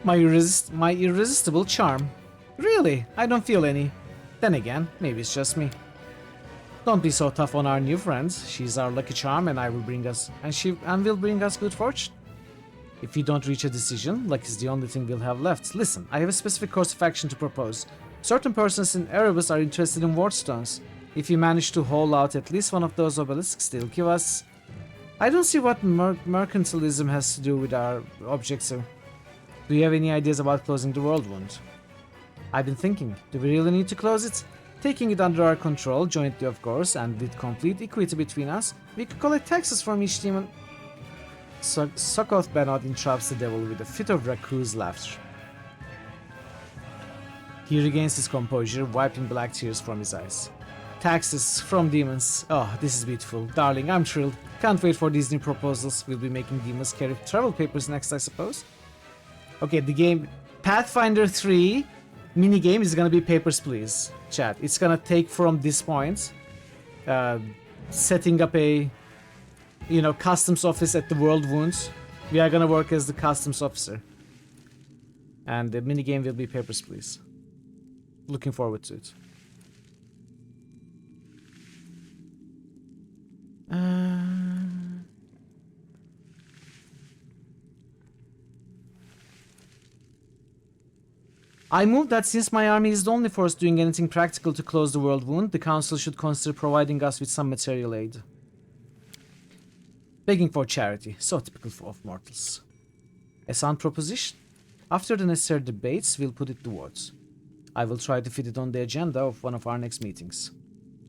My irresistible charm. Really? I don't feel any. Then again, maybe it's just me. Don't be so tough on our new friends. She's our lucky charm and will bring us good fortune. If we don't reach a decision, luck is the only thing we'll have left. Listen, I have a specific course of action to propose. Certain persons in Erebus are interested in wardstones. If you manage to haul out at least one of those obelisks, they'll give us... I don't see what mercantilism has to do with our objective. Do you have any ideas about closing the world wound? I've been thinking, do we really need to close it? Taking it under our control, jointly of course, and with complete equity between us, we could collect taxes from each demon. Sokoth Benod interrupts the devil with a fit of raccoon's laughter. He regains his composure, wiping black tears from his eyes. Taxes from demons. Oh, this is beautiful. Darling, I'm thrilled. Can't wait for these new proposals. We'll be making demons carry travel papers next, I suppose. Okay, the game Pathfinder 3 minigame is gonna be Papers, Please. Chat. It's gonna take from this point, setting up a customs office at the World Wounds. We are gonna work as the customs officer. And the minigame will be Papers, Please. Looking forward to it. I move that since my army is the only force doing anything practical to close the world wound, the council should consider providing us with some material aid. Begging for charity, so typical of mortals. A sound proposition. After the necessary debates, we'll put it to words. I will try to fit it on the agenda of one of our next meetings.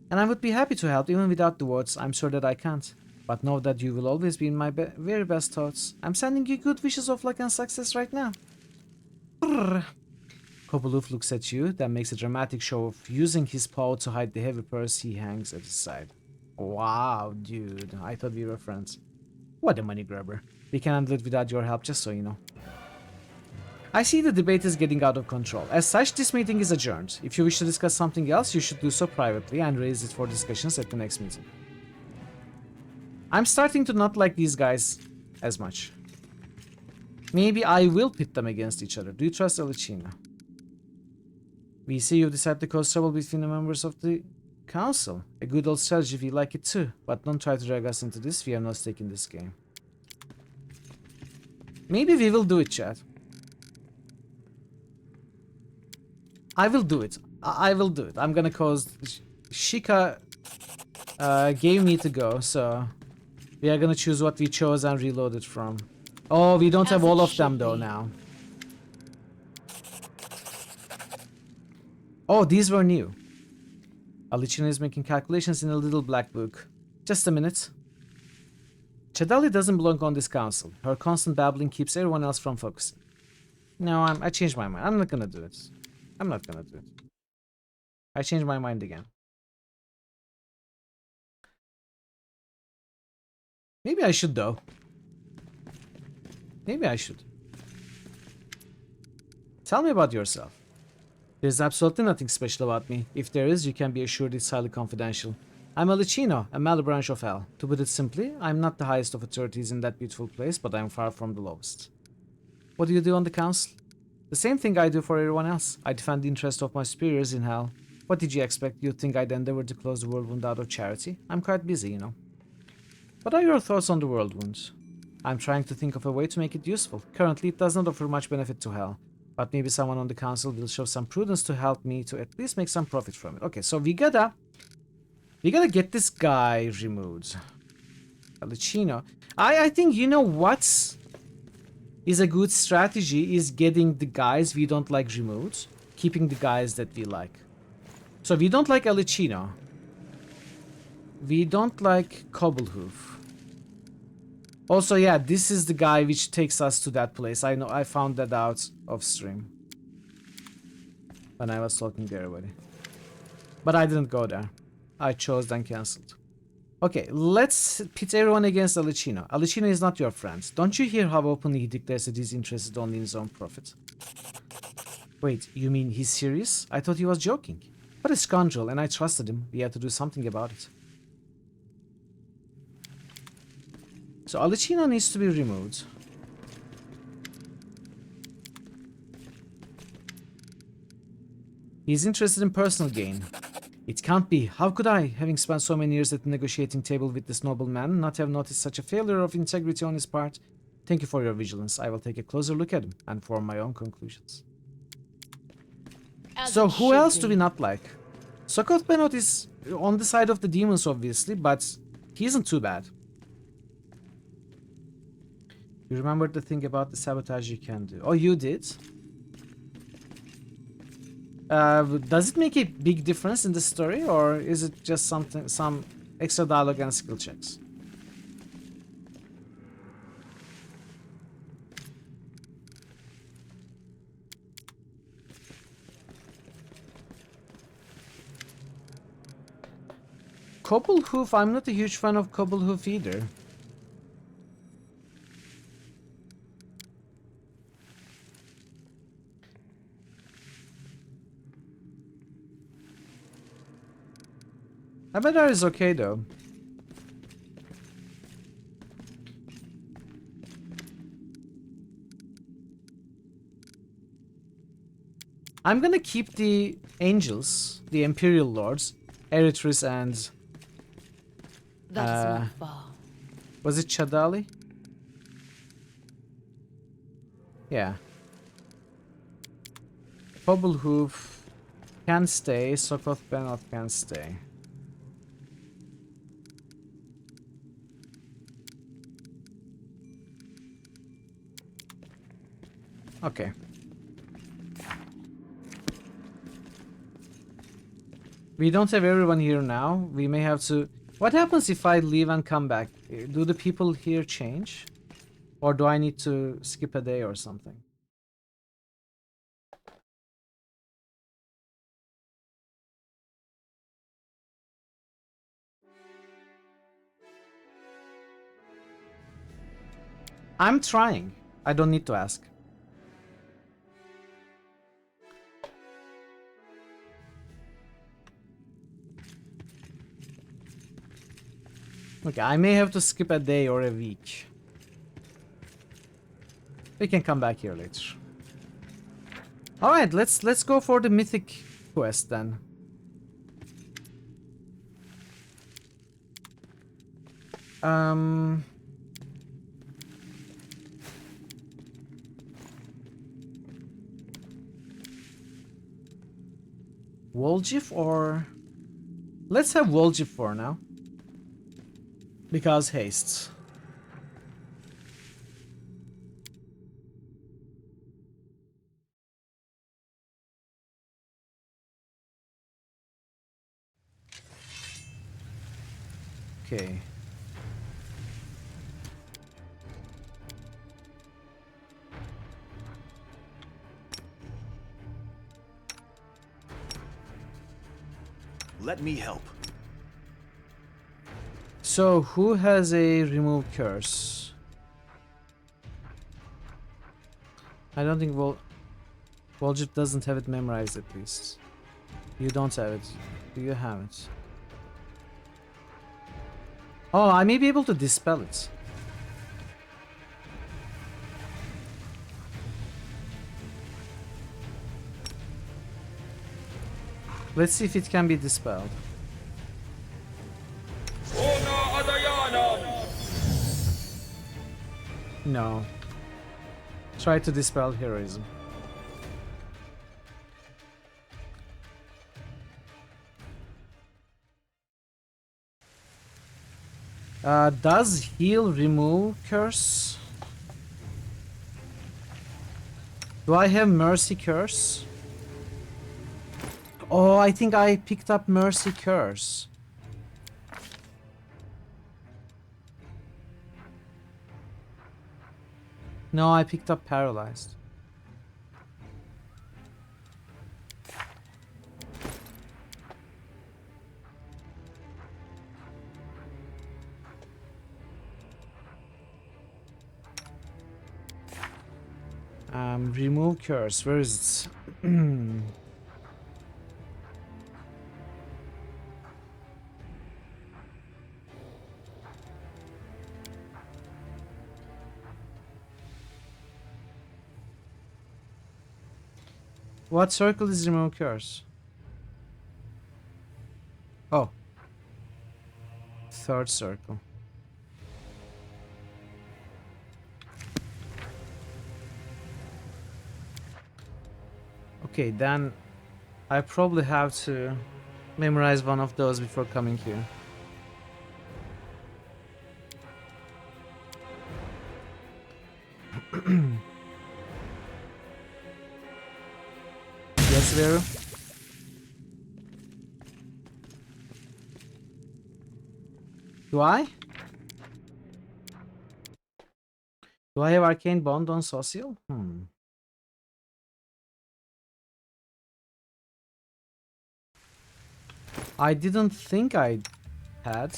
And I would be happy to help even without the words. I'm sure that I can't. But know that you will always be in my very best thoughts. I'm sending you good wishes of luck and success right now. Brrr. Kopolov looks at you, then makes a dramatic show of using his paw to hide the heavy purse he hangs at his side. Wow, dude. I thought we were friends. What a money grabber. We can handle it without your help, just so you know. I see the debate is getting out of control. As such, this meeting is adjourned. If you wish to discuss something else, you should do so privately and raise it for discussions at the next meeting. I'm starting to not like these guys as much. Maybe I will pit them against each other. Do you trust Alicina? We see you decide to cause trouble between the members of the council. A good old strategy, we like it too. But don't try to drag us into this, we have no stake in this game. Maybe we will do it, chat. I will do it. I will do it. I'm gonna cause... Shika gave me to go, so... We are gonna choose what we chose and reload it from. Oh, we don't have all of them though now. Oh, these were new. Alicina is making calculations in a little black book. Just a minute. Chadali doesn't belong on this council. Her constant babbling keeps everyone else from focusing. No, I changed my mind. I'm not gonna do it. I'm not gonna do it. I changed my mind again. Maybe I should though. Maybe I should. Tell me about yourself. There's absolutely nothing special about me. If there is, you can be assured it's highly confidential. I'm Alicino, a Malebranche of Hell. To put it simply, I'm not the highest of authorities in that beautiful place, but I'm far from the lowest. What do you do on the council? The same thing I do for everyone else. I defend the interest of my superiors in Hell. What did you expect? You'd think I'd endeavor to close the world wound out of charity? I'm quite busy, you know. What are your thoughts on the world wound? I'm trying to think of a way to make it useful. Currently, it does not offer much benefit to Hell. But maybe someone on the council will show some prudence to help me to at least make some profit from it. Okay, so we gotta get this guy removed. Alicino. I think, you know what is a good strategy is getting the guys we don't like removed, keeping the guys that we like. So we don't like Alicino. We don't like Cobblepoof. Also, yeah, this is the guy which takes us to that place. I know, I found that out off stream when I was talking to everybody. But I didn't go there. I chose then cancelled. Okay, let's pit everyone against Alicino. Alicino is not your friend. Don't you hear how openly he declares that he's interested only in his own profit? Wait, you mean he's serious? I thought he was joking. What a scoundrel, and I trusted him. We had to do something about it. So Alicino needs to be removed. He's interested in personal gain. It can't be. How could I, having spent so many years at the negotiating table with this noble man, not have noticed such a failure of integrity on his part? Thank you for your vigilance. I will take a closer look at him and form my own conclusions. So who else do we not like? Sokoth Benot is on the side of the demons, obviously, but he isn't too bad. You remember the thing about the sabotage you can do? Oh, you did? Does it make a big difference in the story, or is it just some extra dialogue and skill checks? Cobblepoof, I'm not a huge fan of Cobblepoof either. Abadar is okay though. I'm gonna keep the angels, the Imperial Lords, Eritris and That's not far. was it Chadali? Yeah. Cobblepoof can stay, Sokoth Benot can stay. Okay. We don't have everyone here now. We may have to... What happens if I leave and come back? Do the people here change? Or do I need to skip a day or something? I'm trying. I don't need to ask. Okay, I may have to skip a day or a week. We can come back here later. Alright, let's go for the mythic quest then. Woljif or... Let's have Woljif for now. Because hastes. Okay. Let me help. So, who has a remove curse? I don't think Woljip doesn't have it memorized at least. You don't have it. Do you have it? Oh, I may be able to dispel it. Let's see if it can be dispelled. No. Try to dispel heroism. Does heal remove curse? Do I have mercy curse? Oh, I think I picked up mercy curse. No, I picked up paralyzed. Remove curse. Where is it? What circle is remove curse? Oh. Third circle. Okay, then I probably have to memorize one of those before coming here. Yes, Vero? Do I? Do I have Arcane Bond on Social? I didn't think I had.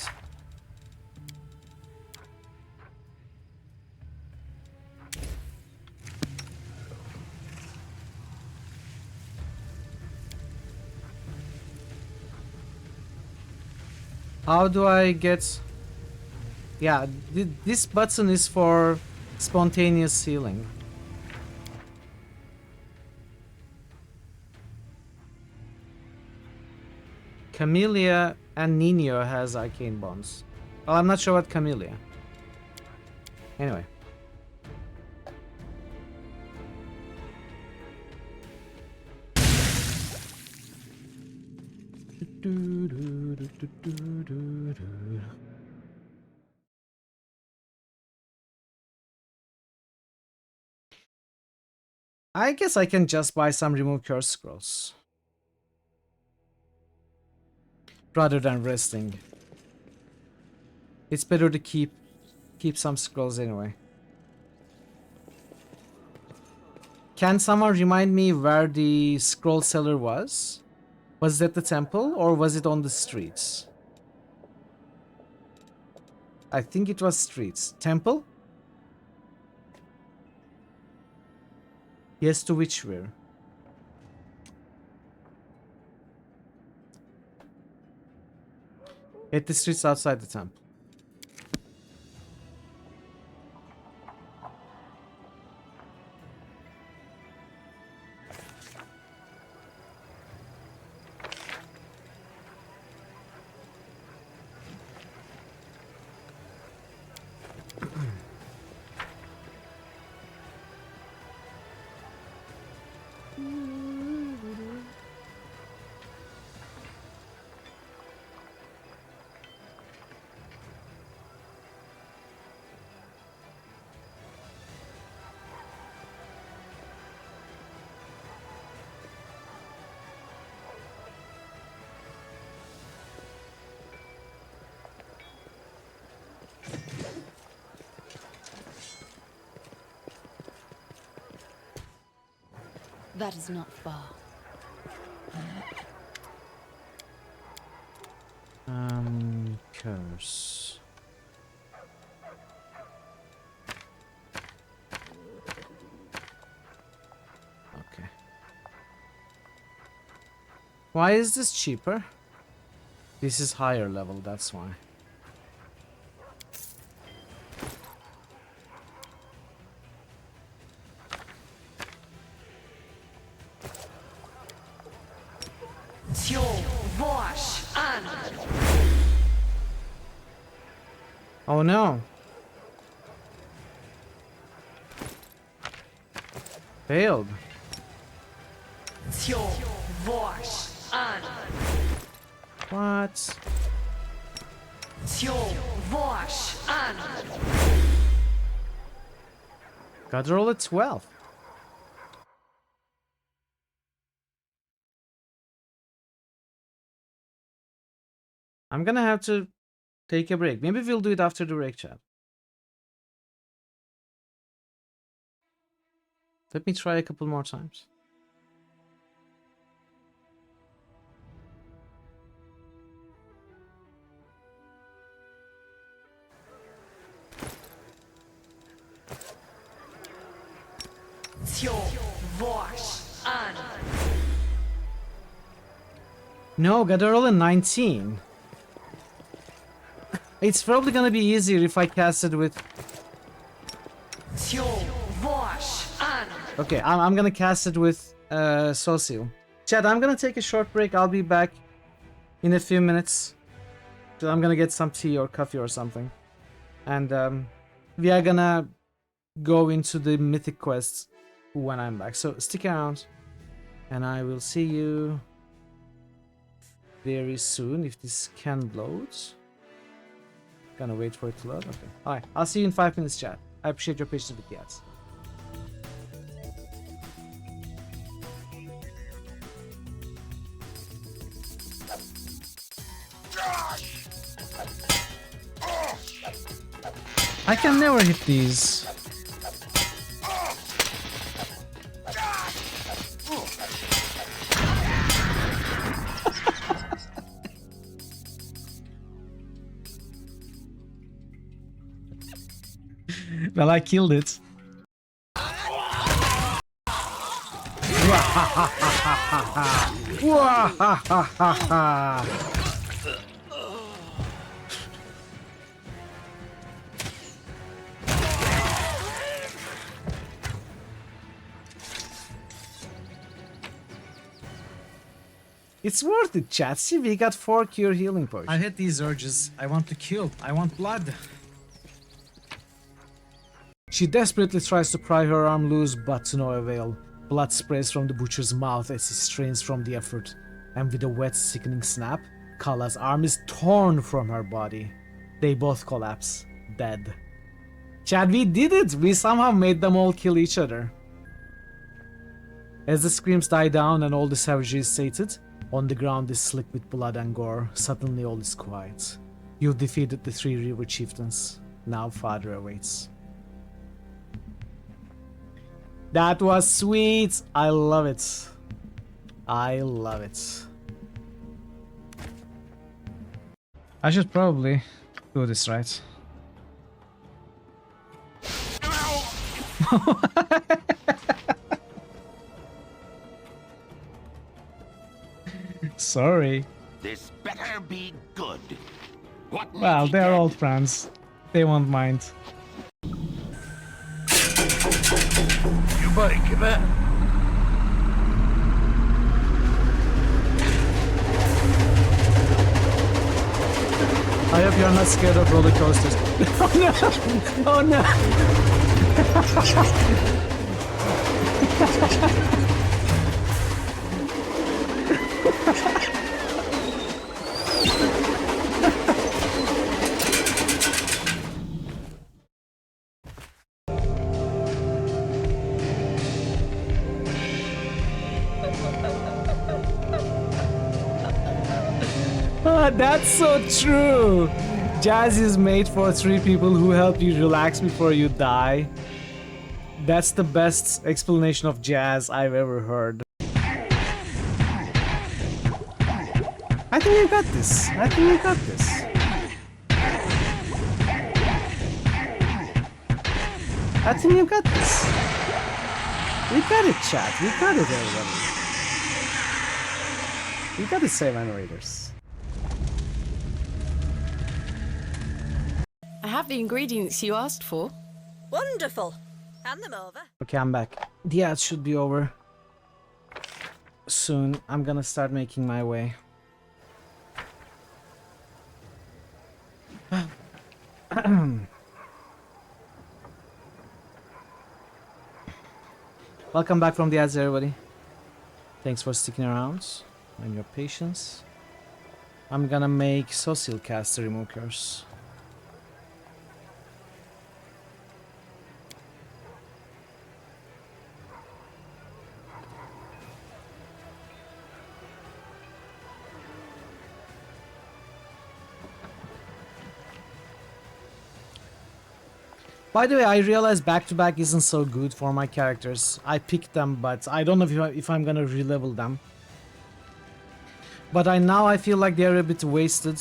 How do I get... Yeah, this button is for spontaneous healing. Camellia and Nino has arcane bonds. Well, I'm not sure what Camellia. Anyway. I guess I can just buy some remove curse scrolls rather than resting. It's better to keep some scrolls anyway. Can someone remind me where the scroll seller was? Was it at the temple or was it on the streets? I think it was streets. Temple? Yes to Witchwear. At the streets outside the temple. That is not far. Curse. Okay. Why is this cheaper? This is higher level, that's why. Oh no. Failed. What? Got roll at 12. I'm gonna have to take a break. Maybe we'll do it after the break, chat. Let me try a couple more times. No, got a roll in 19. It's probably gonna be easier if I cast it with... Okay, I'm gonna cast it with Social. Chat, I'm gonna take a short break. I'll be back in a few minutes. So I'm gonna get some tea or coffee or something. And we are gonna go into the mythic quests when I'm back. So stick around. And I will see you very soon if this can load. Gonna wait for it to load. Okay. Alright, I'll see you in 5 minutes, chat. I appreciate your patience with the ads. I can never hit these. Well, I killed it. It's worth it, chat. See, we got 4 cure healing potions. I hate these urges. I want to kill. I want blood. She desperately tries to pry her arm loose, but to no avail. Blood sprays from the butcher's mouth as he strains from the effort, and with a wet, sickening snap, Kala's arm is torn from her body. They both collapse, dead. Chad, we did it! We somehow made them all kill each other. As the screams die down and all the savagery is sated, on the ground is slick with blood and gore. Suddenly all is quiet. You've defeated the 3 river chieftains. Now father awaits. That was sweet! I love it. I love it. I should probably do this right. Sorry. This better be good. What Well, they're old friends. They won't mind. You buddy, come back. I hope you're not scared of roller coasters. Oh no! Oh no! That's so true! Jazz is made for 3 people who help you relax before you die. That's the best explanation of jazz I've ever heard. I think we got this. I think we got this. I think we got this. We got it, chat. We got it, everybody. We got it, save animators. I have the ingredients you asked for. Wonderful. Hand them over. Okay, I'm back. The ads should be over soon. I'm gonna start making my way. Welcome back from the ads, everybody. Thanks for sticking around and your patience. I'm gonna make Social Caster remove curse. By the way, I realize back-to-back isn't so good for my characters. I picked them, but I don't know if I'm gonna re-level them. But now I feel like they're a bit wasted.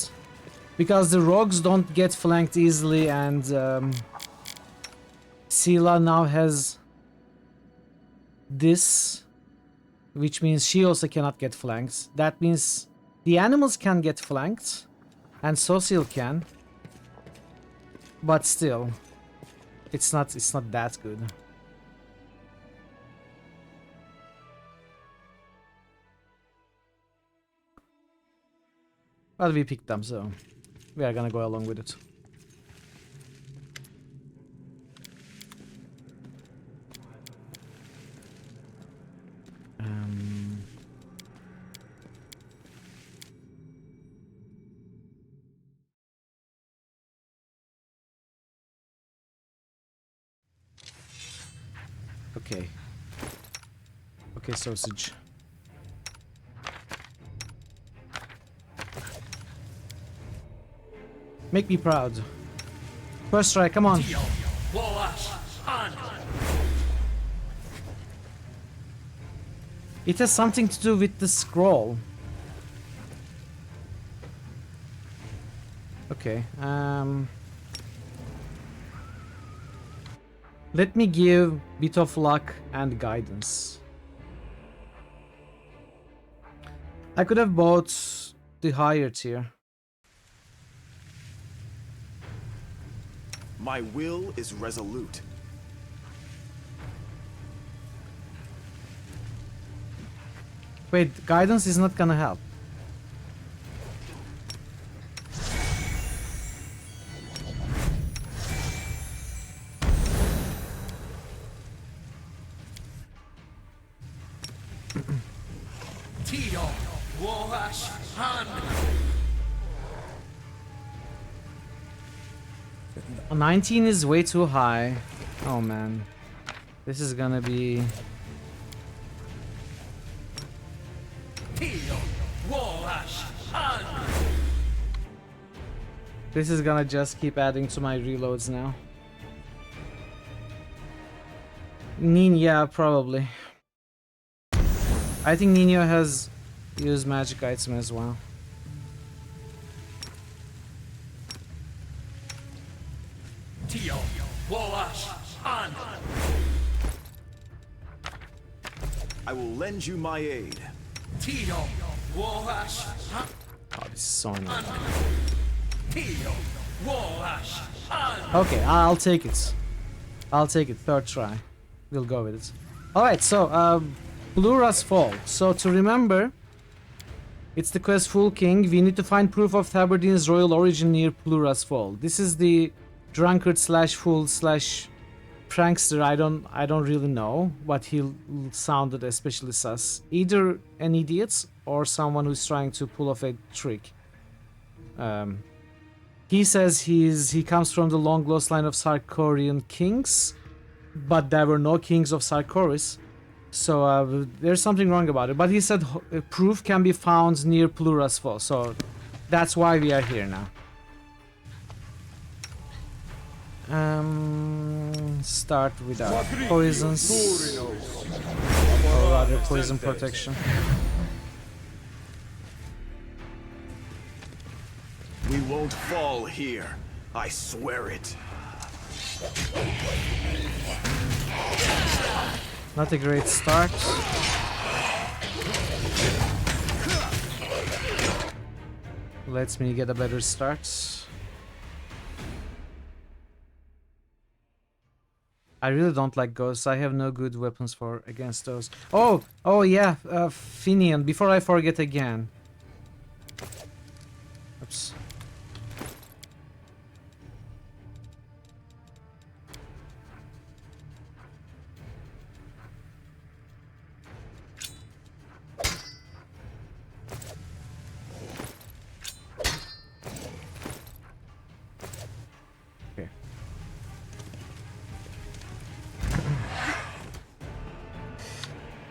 Because the rogues don't get flanked easily, and Sela now has this, which means she also cannot get flanked. That means the animals can get flanked, and Social can. But still, it's not that good. But we picked them, so we are gonna go along with it. Okay. Okay, sausage. Make me proud. First try, come on. It has something to do with the scroll. Okay, let me give bit of luck and guidance. I could have bought the higher tier. My will is resolute. Wait, guidance is not gonna help. A 19 is way too high. Oh man. This is gonna be... This is gonna just keep adding to my reloads now. Nina, probably. I think Nina has used magic item as well. I will lend you my aid. Oh, this is so annoying. Okay, I'll take it. I'll take it. Third try. We'll go with it. Alright, so, Plura's Fall. So, to remember, it's the quest Fool King. We need to find proof of Tabardine's royal origin near Plura's Fall. This is the drunkard slash fool slash prankster. I don't really know, but he sounded especially sus. Either an idiot or someone who's trying to pull off a trick. He says he comes from the long lost line of Sarkorian kings, but there were no kings of Sarkoris, so there's something wrong about it. But he said proof can be found near Plura's Fall, so that's why we are here now. Start with our poisons, or rather poison protection. We won't fall here. I swear it. Not a great start. Lets me get a better start. I really don't like ghosts. I have no good weapons for against those. Oh yeah, Finian, before I forget again. Oops.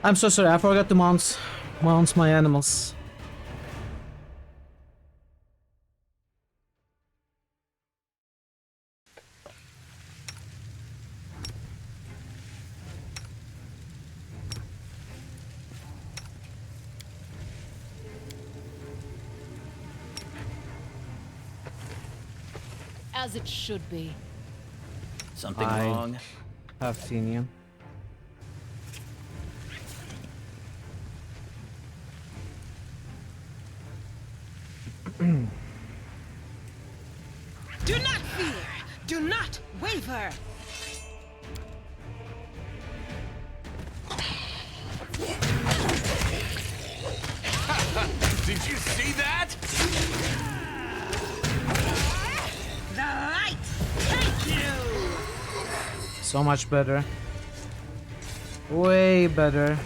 I'm so sorry, I forgot to mount my animals. As it should be. Something I wrong? have seen you. Do not fear! Do not waver! Did you see that? The light! Take you! So much better. Way better.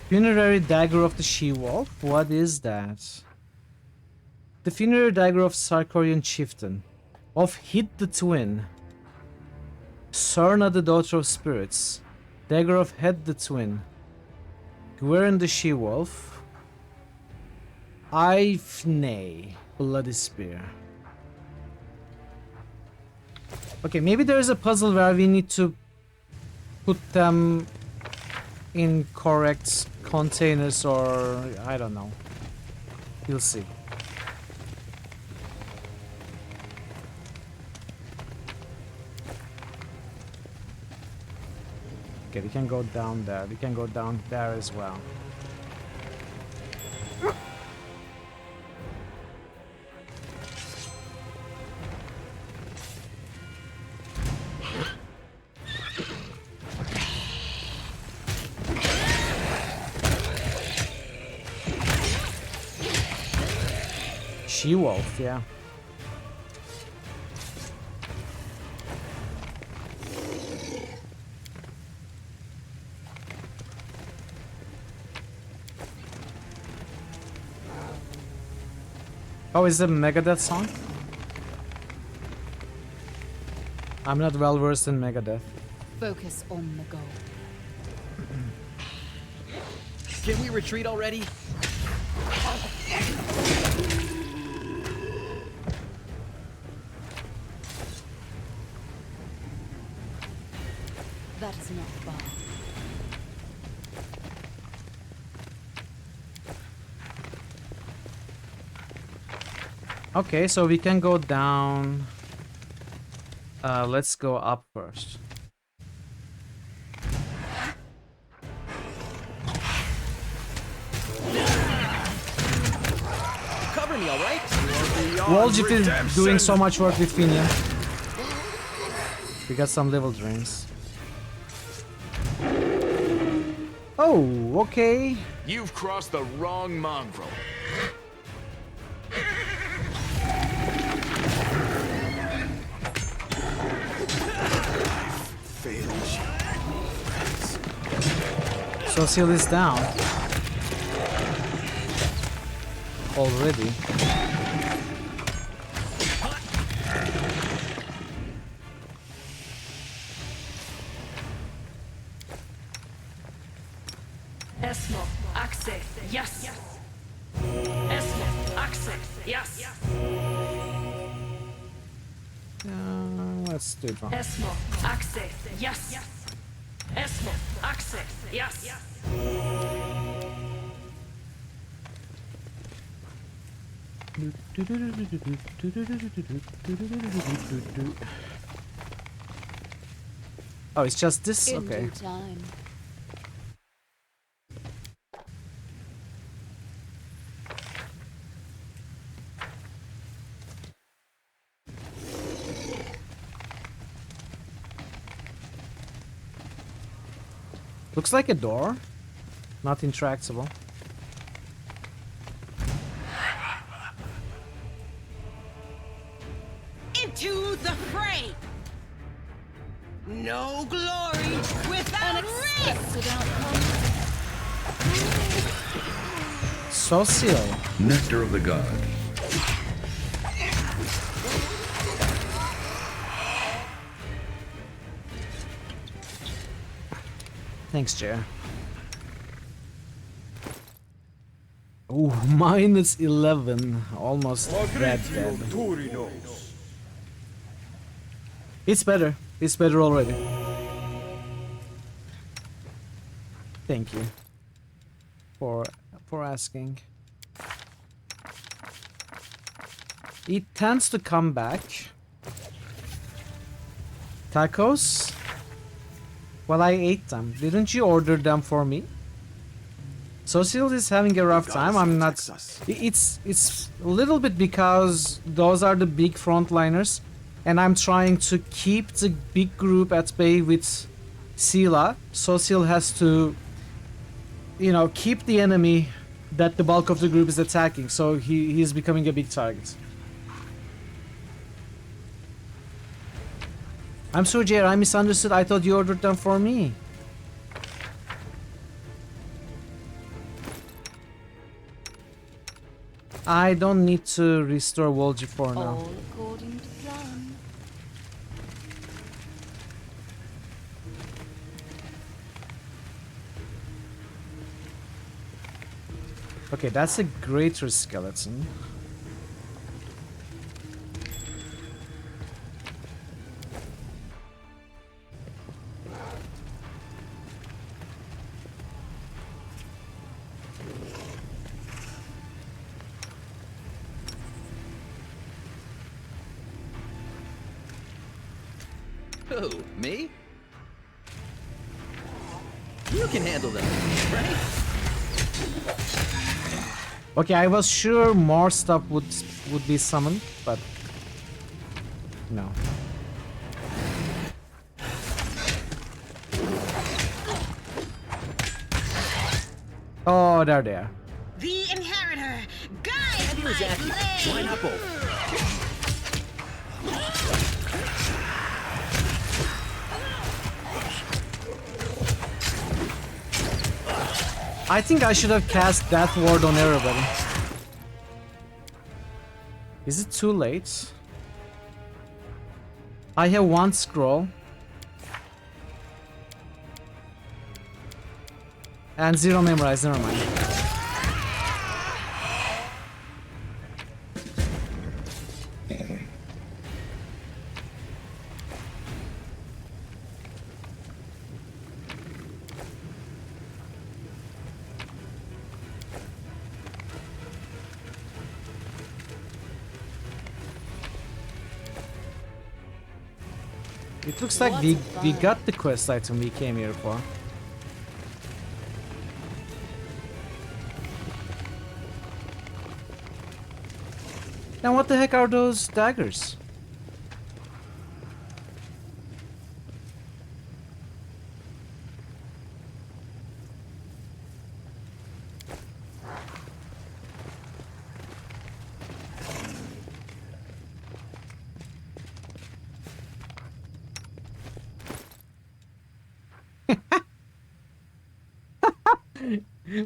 Funerary Dagger of the She-Wolf? What is that? The Funerary Dagger of Sarkorian Chieftain. Of Hid the Twin. Sorna the Daughter of Spirits. Dagger of Head the Twin. Gweren the She-Wolf. Ifnay. Bloody Spear. Okay, maybe there is a puzzle where we need to put them in correct containers, or I don't know. You'll see. Okay, we can go down there. We can go down there as well. She-Wolf, yeah. Oh, is it a Megadeth song? I'm not well versed in Megadeth. Focus on the goal. Can we retreat already? That is not far. Okay, so we can go down. Let's go up first. Cover me, all right? Woljit is doing so much work with Finian. We got some level drains. Oh, okay. You've crossed the wrong mongrel. Failed you. So seal is down. Already. Esmo, access, yes. Esmo, access, yes. Let's do it wrong. Esmo, access, yes. Esmo, access, yes. Oh, it's just this? In Okay. due time. Looks like a door. Not intractable. Into the fray! No glory without risk! Unexpected outcome. So seal. Nectar of the God. Thanks, Jer. Oh, minus 11. Almost dead. It's better. It's better already. Thank you for asking. It tends to come back. Tacos? Well, I ate them. Didn't you order them for me? Social is having a rough time. I'm not. It's a little bit because those are the big frontliners, and I'm trying to keep the big group at bay with Sila. Social has to, you know, keep the enemy that the bulk of the group is attacking. So he's becoming a big target. I'm sorry, Jer, I misunderstood. I thought you ordered them for me. I don't need to restore Wolji for now. All according to plan. Okay, that's a greater skeleton. Who? Me? You can handle them, right? Okay, I was sure more stuff would be summoned, but no. Oh, there they are. The inheritor, guide my blade. Why not both? I think I should have cast Death Ward on everybody. Is it too late? I have one scroll. And 0 memorized, never mind. It looks like we got the quest item we came here for. And what the heck are those daggers?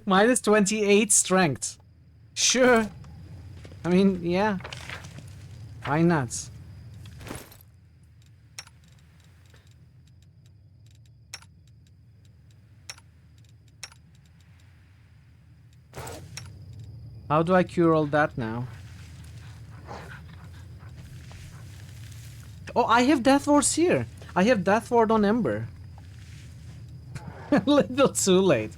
Minus 28 strength. Sure. I mean, yeah. Why not? How do I cure all that now? Oh, I have Death Wards here. I have Death Ward on Ember. A little too late.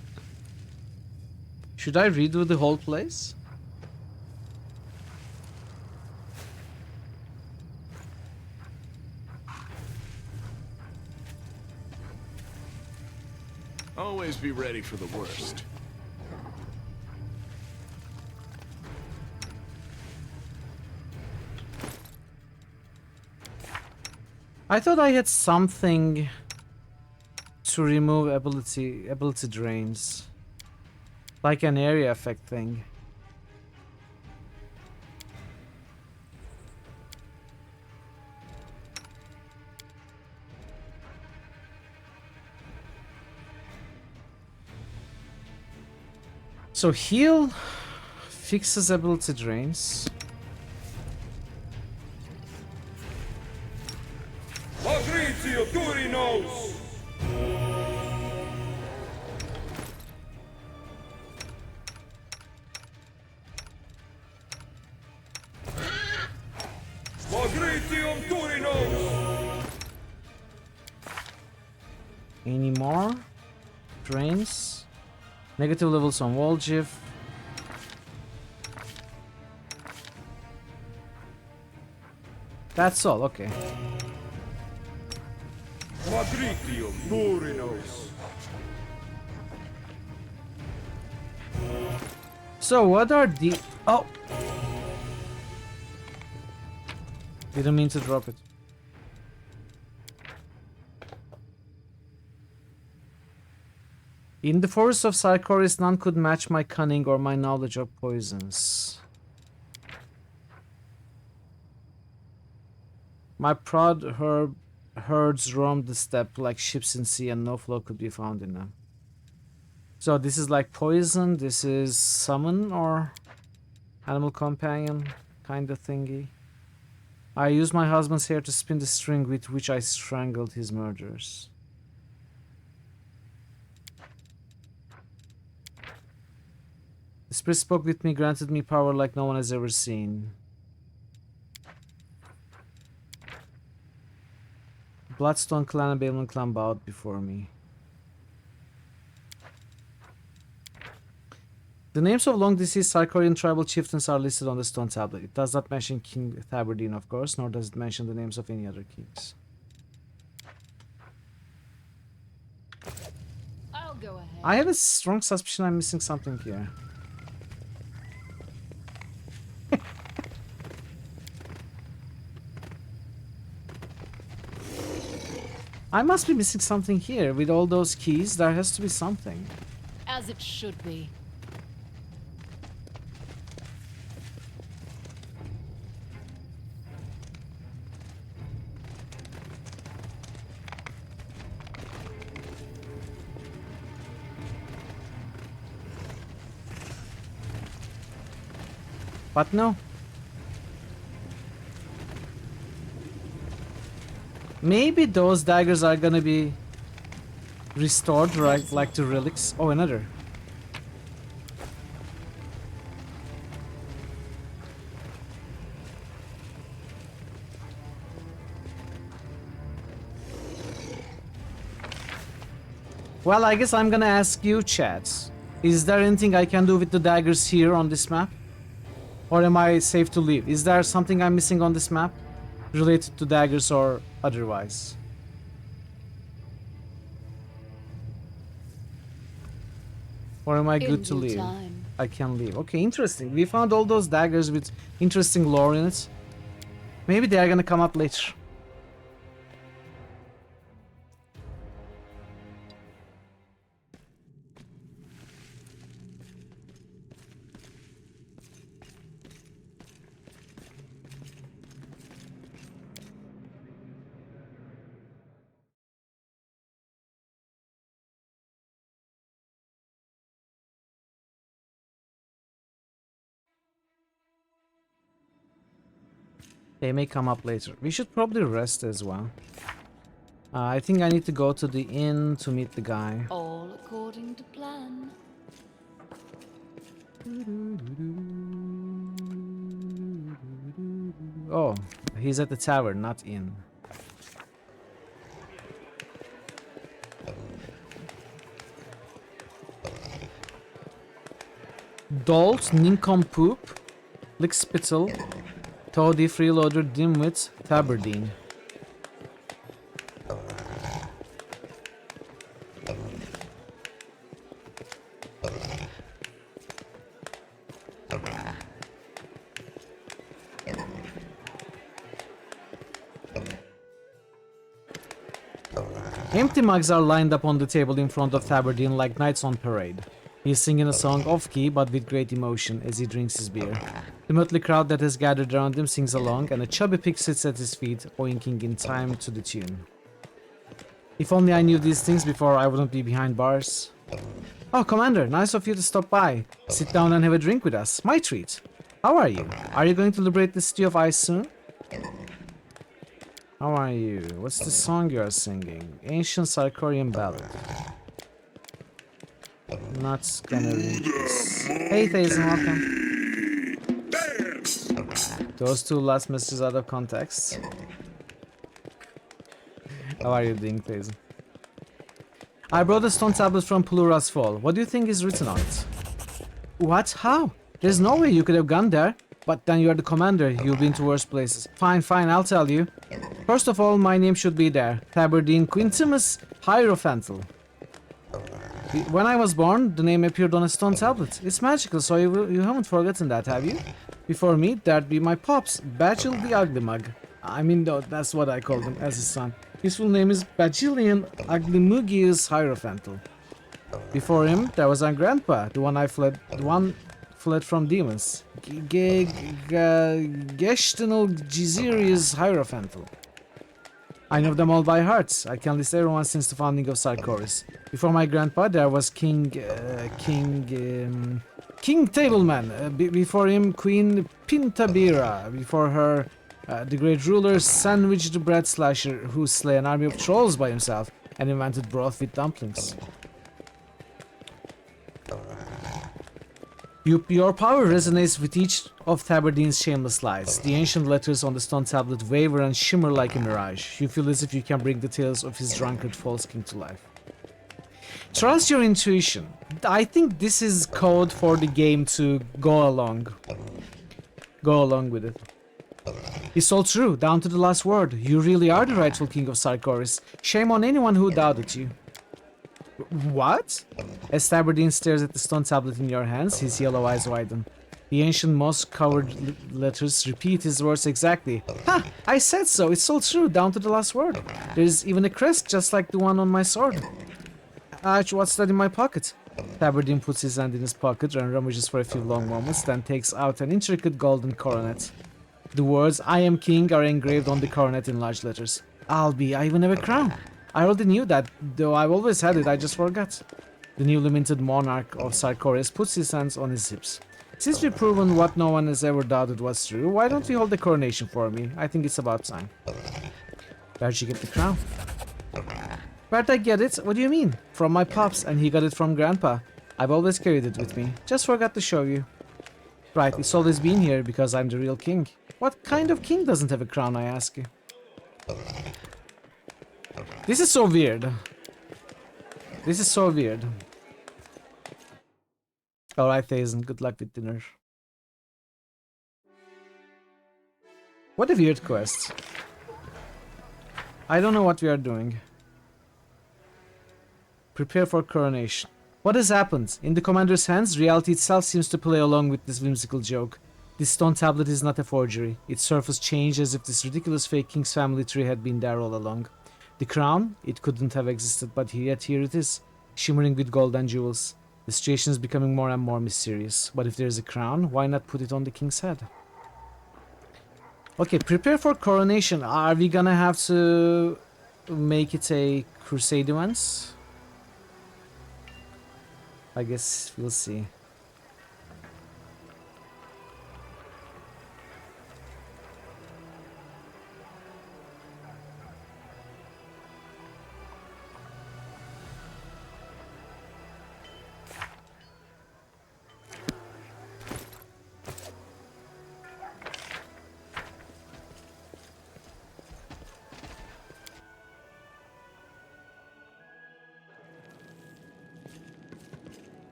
Should I redo the whole place? Always be ready for the worst. I thought I had something to remove ability drains. Like an area effect thing. So heal fixes ability drains. Any more? Drains. Negative levels on wall GIF. That's all, okay. So what are the... Oh! Didn't mean to drop it. In the forest of Sarkoris, none could match my cunning or my knowledge of poisons. My proud herds roamed the steppe like ships in sea, and no flaw could be found in them. So this is like poison, this is summon or animal companion kind of thingy. I used my husband's hair to spin the string with which I strangled his murderers. The spirit spoke with me, granted me power like no one has ever seen. Bloodstone clan and Balin clan bowed before me. The names of long deceased Sarkorian tribal chieftains are listed on the stone tablet. It does not mention King Tabardine, of course, nor does it mention the names of any other kings. I'll go ahead. I have a strong suspicion I'm missing something here. I must be missing something here. With all those keys, there has to be something. As it should be. But no. Maybe those daggers are gonna be restored, right? Like the relics. Oh, another. Well, I guess I'm gonna ask you, chat. Is there anything I can do with the daggers here on this map? Or am I safe to leave? Is there something I'm missing on this map related to daggers or otherwise? Or am I good to leave? I can leave. Okay, interesting. We found all those daggers with interesting lore in it. Maybe they are gonna come up later. They may come up later. We should probably rest as well. I think I need to go to the inn to meet the guy. All according to plan. Oh, he's at the tavern, not inn. Dolt, Nincompoop, Lickspittle, Toady, Freeloader, Dimwit, Tabardine. Empty mugs are lined up on the table in front of Tabardine like knights on parade. He is singing a song off-key but with great emotion as he drinks his beer. The motley crowd that has gathered around him sings along, and a chubby pig sits at his feet, oinking in time to the tune. If only I knew these things before, I wouldn't be behind bars. Oh, Commander, nice of you to stop by. Sit down and have a drink with us. My treat. How are you? Are you going to liberate the city of ice soon? How are you? What's the song you are singing? Ancient Sarkorian ballad. Not gonna read this. Hey, Thazen, welcome. Those two last messages out of context. How are you doing, Faison? I brought a stone tablet from Plura's Fall. What do you think is written on it? What? How? There's no way you could have gone there. But then you're the commander. You've been to worse places. Fine, fine, I'll tell you. First of all, my name should be there. Tabardine Quintimus Hierophantal. When I was born, the name appeared on a stone tablet. It's magical, so you haven't forgotten that, have you? Before me, that'd be my pops, Bajil the Ugly Mug. I mean, though, that's what I called him as his son. His full name is Bajilian Uglimugius Hierophantal. Before him, there was our grandpa, the one fled from demons. Gestinal Gizirius Hierophantal. I know them all by heart. I can list everyone since the founding of Sarkoris. Before my grandpa, there was King Tableman. Before him, Queen Pintabira. Before her, the great ruler Sandwich the Bread Slasher, who slay an army of trolls by himself and invented broth with dumplings. Your power resonates with each of Tabardine's shameless lies. The ancient letters on the stone tablet waver and shimmer like a mirage. You feel as if you can bring the tales of his drunkard false king to life. Trust your intuition. I think this is code for the game to go along. Go along with it. It's all true, down to the last word. You really are the rightful king of Sarkoris. Shame on anyone who doubted you. What? As Tabardine stares at the stone tablet in your hands, his yellow eyes widen. The ancient moss-covered letters repeat his words exactly. Ha! I said so, it's all true, down to the last word. There's even a crest just like the one on my sword. What's that in my pocket? Tabardine puts his hand in his pocket and rummages for a few long moments, then takes out an intricate golden coronet. The words, I am king, are engraved on the coronet in large letters. I even have a crown. I already knew that, though I've always had it, I just forgot. The newly minted monarch of Sarkoris puts his hands on his hips. Since we've proven what no one has ever doubted was true, why don't we hold the coronation for me? I think it's about time. Where'd you get the crown? Where'd I get it? What do you mean? From my pops, and he got it from Grandpa. I've always carried it with me. Just forgot to show you. Right, it's always been here because I'm the real king. What kind of king doesn't have a crown, I ask you? This is so weird. This is so weird. Alright, Thazen, good luck with dinner. What a weird quest. I don't know what we are doing. Prepare for coronation. What has happened? In the commander's hands, reality itself seems to play along with this whimsical joke. This stone tablet is not a forgery. Its surface changed as if this ridiculous fake king's family tree had been there all along. The crown? It couldn't have existed, but yet here it is, shimmering with gold and jewels. The situation is becoming more and more mysterious. But if there's a crown, why not put it on the king's head? Okay, prepare for coronation. Are we gonna have to make it a crusade event? I guess we'll see.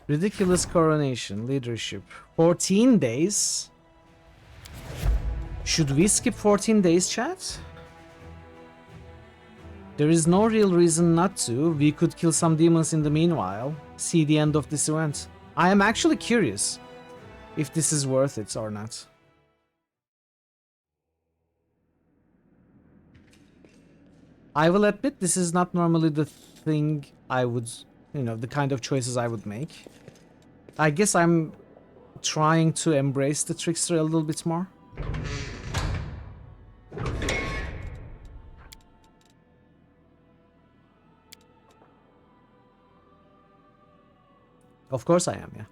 Ridiculous coronation, leadership. 14 days? Should we skip 14 days, chat? There is no real reason not to. We could kill some demons in the meanwhile. See the end of this event. I am actually curious if this is worth it or not. I will admit this is not normally the thing I would, the kind of choices I would make. I guess I'm trying to embrace the trickster a little bit more. Of course I am, yeah.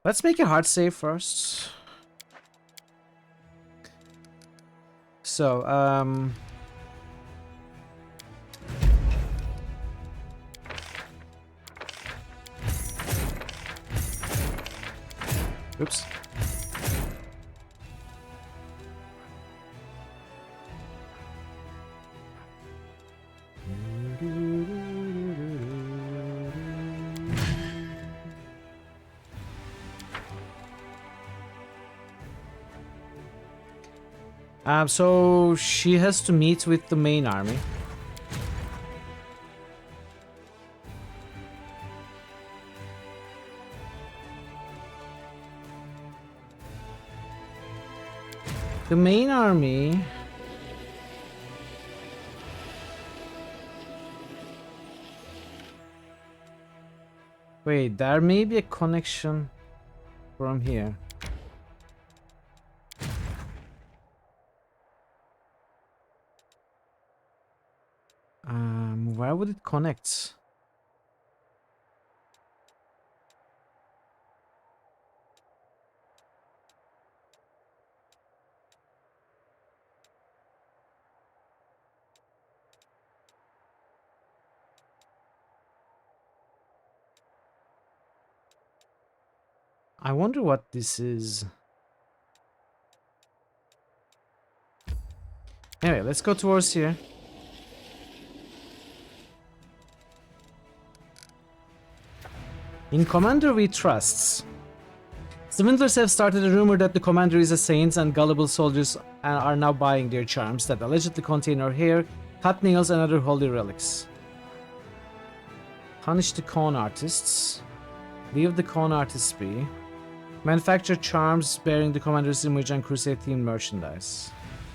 Let's make a hard save first. So, oops. So she has to meet with the main army. The main army... Wait, there may be a connection from here. Where would it connect? I wonder what this is. Anyway, let's go towards here. In Commander we trust. Swindlers have started a rumor that the commander is a saint and gullible soldiers are now buying their charms that allegedly contain her hair, cut nails and other holy relics. Punish the con artists. Leave the con artists be. Manufacture charms bearing the commander's image and crusade themed merchandise.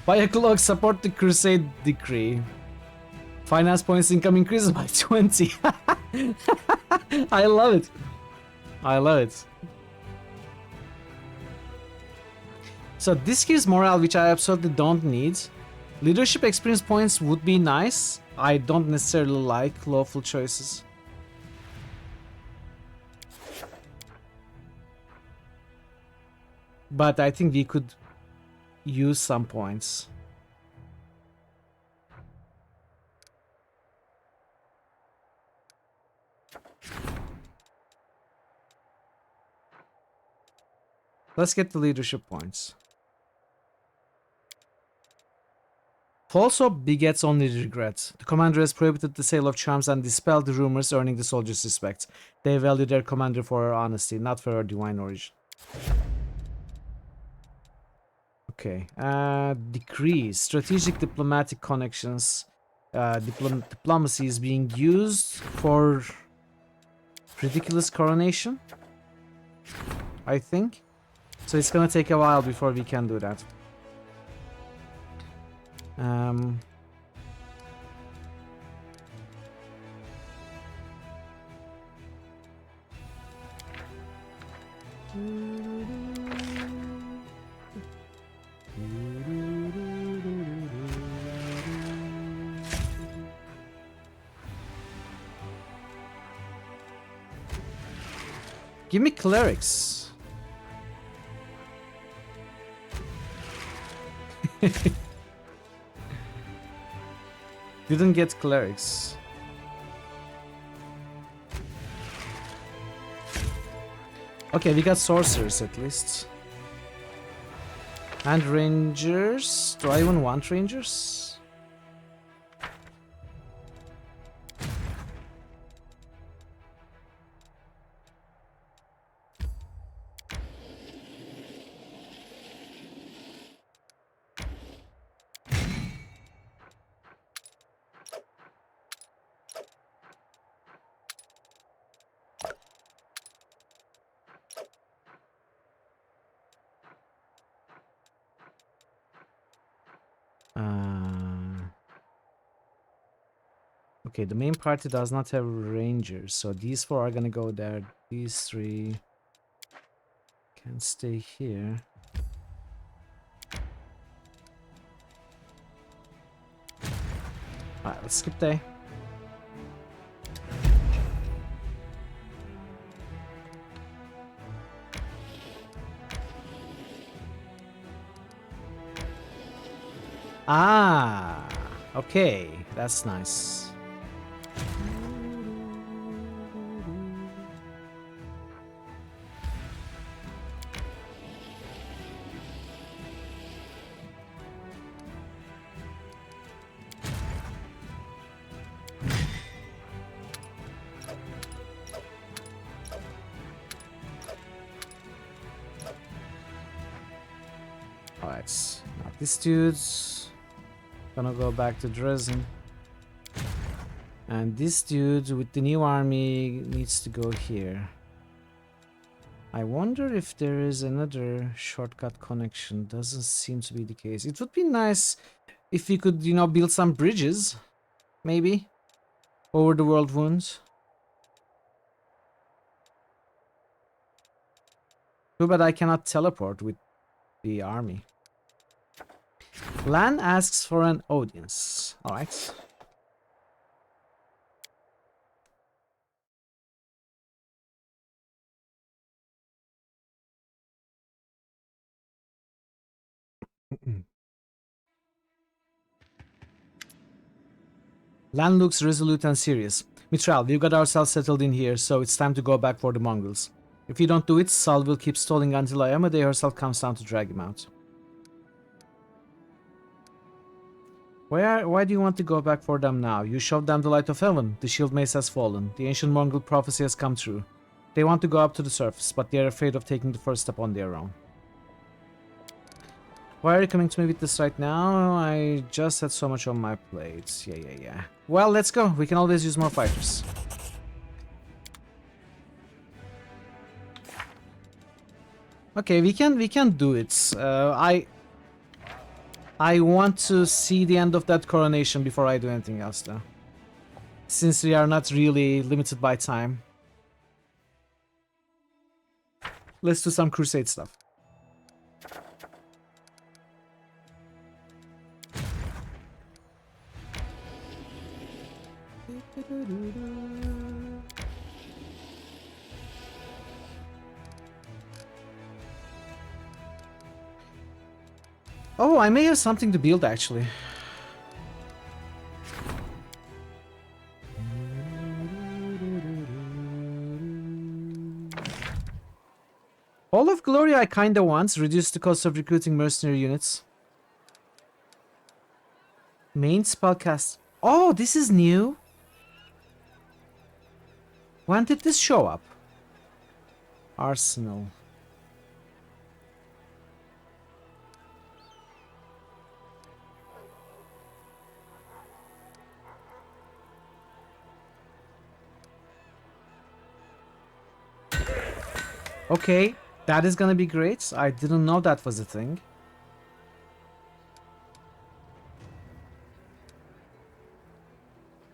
Buy a cloak, support the crusade decree. Finance points income increases by 20. I love it. I love it. So this gives morale, which I absolutely don't need. Leadership experience points would be nice. I don't necessarily like lawful choices. But I think we could use some points. Let's get the leadership points. False hope begets only regret. The commander has prohibited the sale of charms and dispelled the rumors, earning the soldiers' respect. They value their commander for her honesty, not for her divine origin. Okay. Decrees. Strategic diplomatic connections. Diplomacy is being used for ridiculous coronation, I think. So it's gonna take a while before we can do that. Give me clerics. Didn't get clerics. Okay, we got sorcerers at least. And rangers. Do I even want rangers? Okay, the main party does not have rangers, so these 4 are gonna go there. These 3 can stay here. Alright, let's skip day. Ah, okay, that's nice. Alright, now this dude's gonna go back to Dresden. And this dude with the new army needs to go here. I wonder if there is another shortcut connection. Doesn't seem to be the case. It would be nice if we could, you know, build some bridges. Maybe. Over the world wounds. Too bad I cannot teleport with the army. Lan asks for an audience. Alright. Lan looks resolute and serious. Mitral, we've got ourselves settled in here, so it's time to go back for the Mongols. If you don't do it, Sal will keep stalling until Ayamade herself comes down to drag him out. Why do you want to go back for them now? You showed them the light of heaven. The shield mace has fallen. The ancient Mongol prophecy has come true. They want to go up to the surface, but they are afraid of taking the first step on their own. Why are you coming to me with this right now? I just had so much on my plate. Yeah. Well, let's go. We can always use more fighters. Okay, we can do it. I want to see the end of that coronation before I do anything else, though. Since we are not really limited by time. Let's do some crusade stuff. Oh, I may have something to build, actually. Hall of Glory I kinda want. Reduce the cost of recruiting mercenary units. Main spellcast. Oh, this is new. When did this show up? Arsenal. Okay, that is gonna be great. I didn't know that was a thing.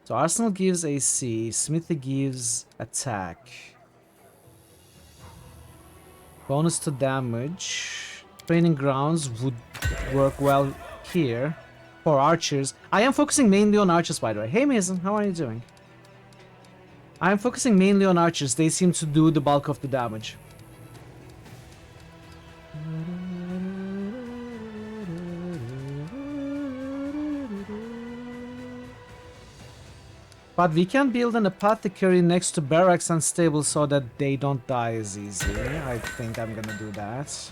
So Arsenal gives AC, Smithy gives attack. Bonus to damage. Training grounds would work well here. For archers. I am focusing mainly on archers, by the way. Hey Mason, how are you doing? I am focusing mainly on archers. They seem to do the bulk of the damage. But we can build an apothecary next to barracks and stables so that they don't die as easily. I think I'm gonna do that.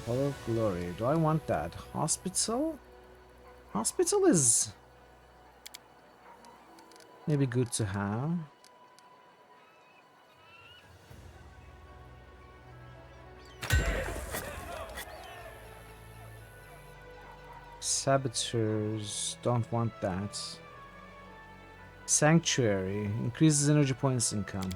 Hall of Glory. Do I want that? Hospital? Hospital is maybe good to have. Saboteurs, don't want that. Sanctuary, increases energy points income.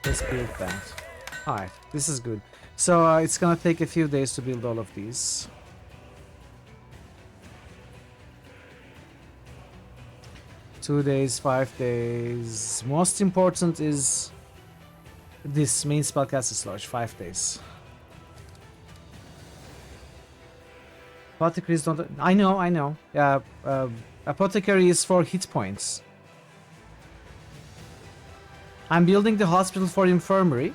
Let's build that. Alright, this is good. So it's gonna take a few days to build all of these. Two days, 5 days. Most important is this main spellcaster sludge, 5 days. Apothecaries don't. I know. Yeah, apothecary is for hit points. I'm building the hospital for infirmary.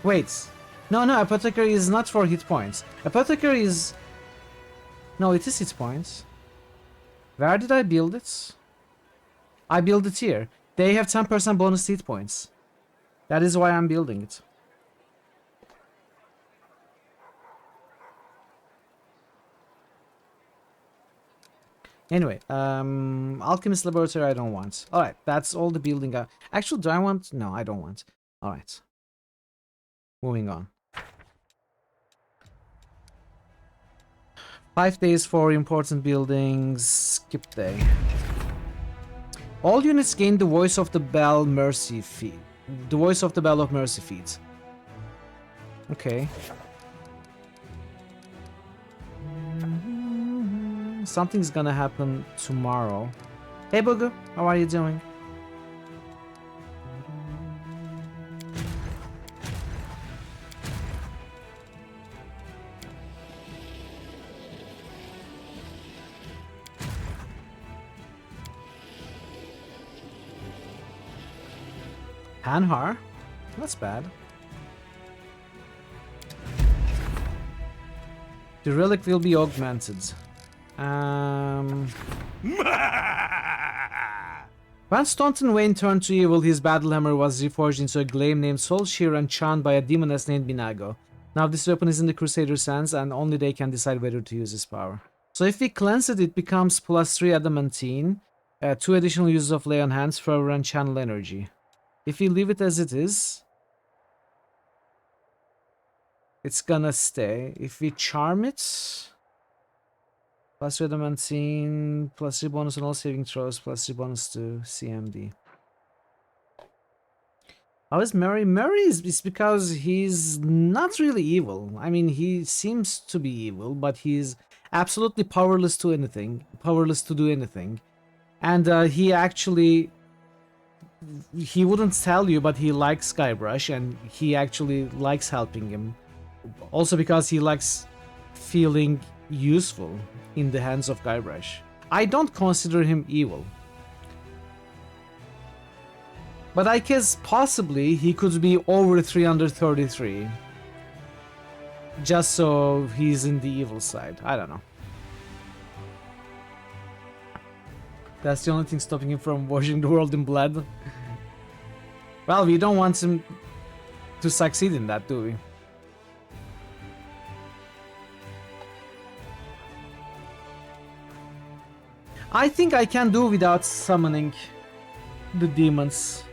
Wait. No, apothecary is not for hit points. Apothecary is... No, it is hit points. Where did I build it? I build it here. They have 10% bonus hit points. That is why I'm building it. Anyway, Alchemist Laboratory I don't want. Alright, that's all the building. Actually, do I want? No, I don't want. Alright. Moving on. 5 days for important buildings. Skip day. All units gain the Voice of the Bell Mercy feed. The Voice of the Bell of Mercy feeds. Okay. Something's gonna happen tomorrow. Hey Booger, how are you doing? Hanhar? That's bad. The relic will be augmented. When Staunton Wayne turned to evil, his battle hammer was reforged into a glaive named Soulshear and charmed by a demoness named Minago. Now this weapon is in the Crusader's hands and only they can decide whether to use his power. So if we cleanse it, it becomes +3 adamantine, 2 additional uses of lay on hands, fervor and channel energy. If we leave it as it is, it's gonna stay. If we charm it, +3 adamantine, +3 bonus on all saving throws, +3 bonus to CMD. How is Murray? Murray is because he's not really evil. I mean, he seems to be evil, but he's absolutely powerless to anything, powerless to do anything. And he actually... He wouldn't tell you, but he likes Skybrush, and he actually likes helping him. Also because he likes feeling useful in the hands of Guybrush. I don't consider him evil. But I guess possibly he could be over 333. Just so he's in the evil side. I don't know. That's the only thing stopping him from washing the world in blood. Well, we don't want him to succeed in that, do we? I think I can do without summoning the demons.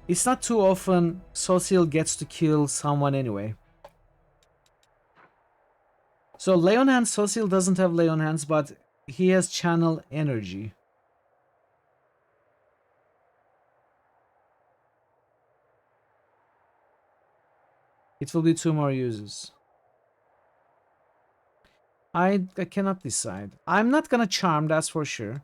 It's not too often Social gets to kill someone anyway. So Lay on Hands, Social doesn't have Lay on Hands, but he has Channel Energy. It will be 2 more uses. I cannot decide. I'm not gonna charm, that's for sure.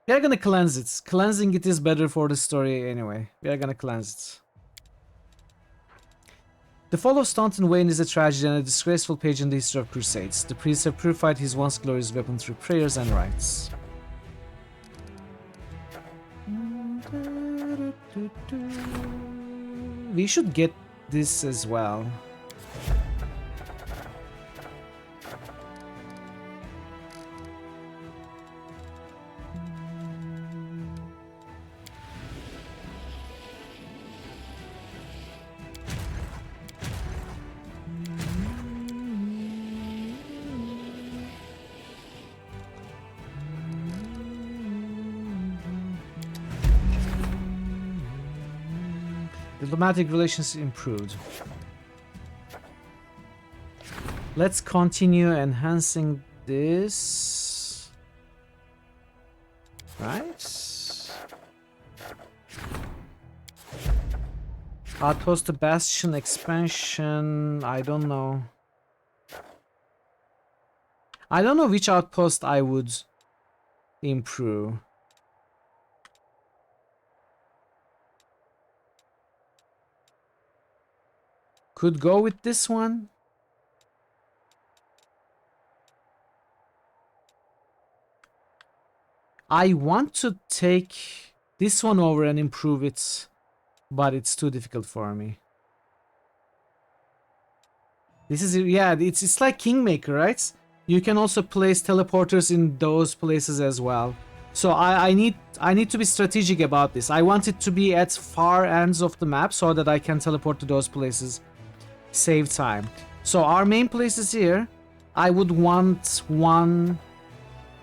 We are gonna cleanse it. Cleansing it is better for the story anyway. We are gonna cleanse it. The fall of Staunton Wayne is a tragedy and a disgraceful page in the history of Crusades. The priests have purified his once glorious weapon through prayers and rites. We should get this as well. The Diplomatic relations improved. Let's continue enhancing this. Right? Outpost to Bastion expansion. I don't know. I don't know which outpost I would improve. Could go with this one. I want to take this one over and improve it, but it's too difficult for me. This is, yeah, it's like Kingmaker, right? You can also place teleporters in those places as well. So I need to be strategic about this. I want it to be at far ends of the map so that I can teleport to those places. Save time. So our main place is here. I would want one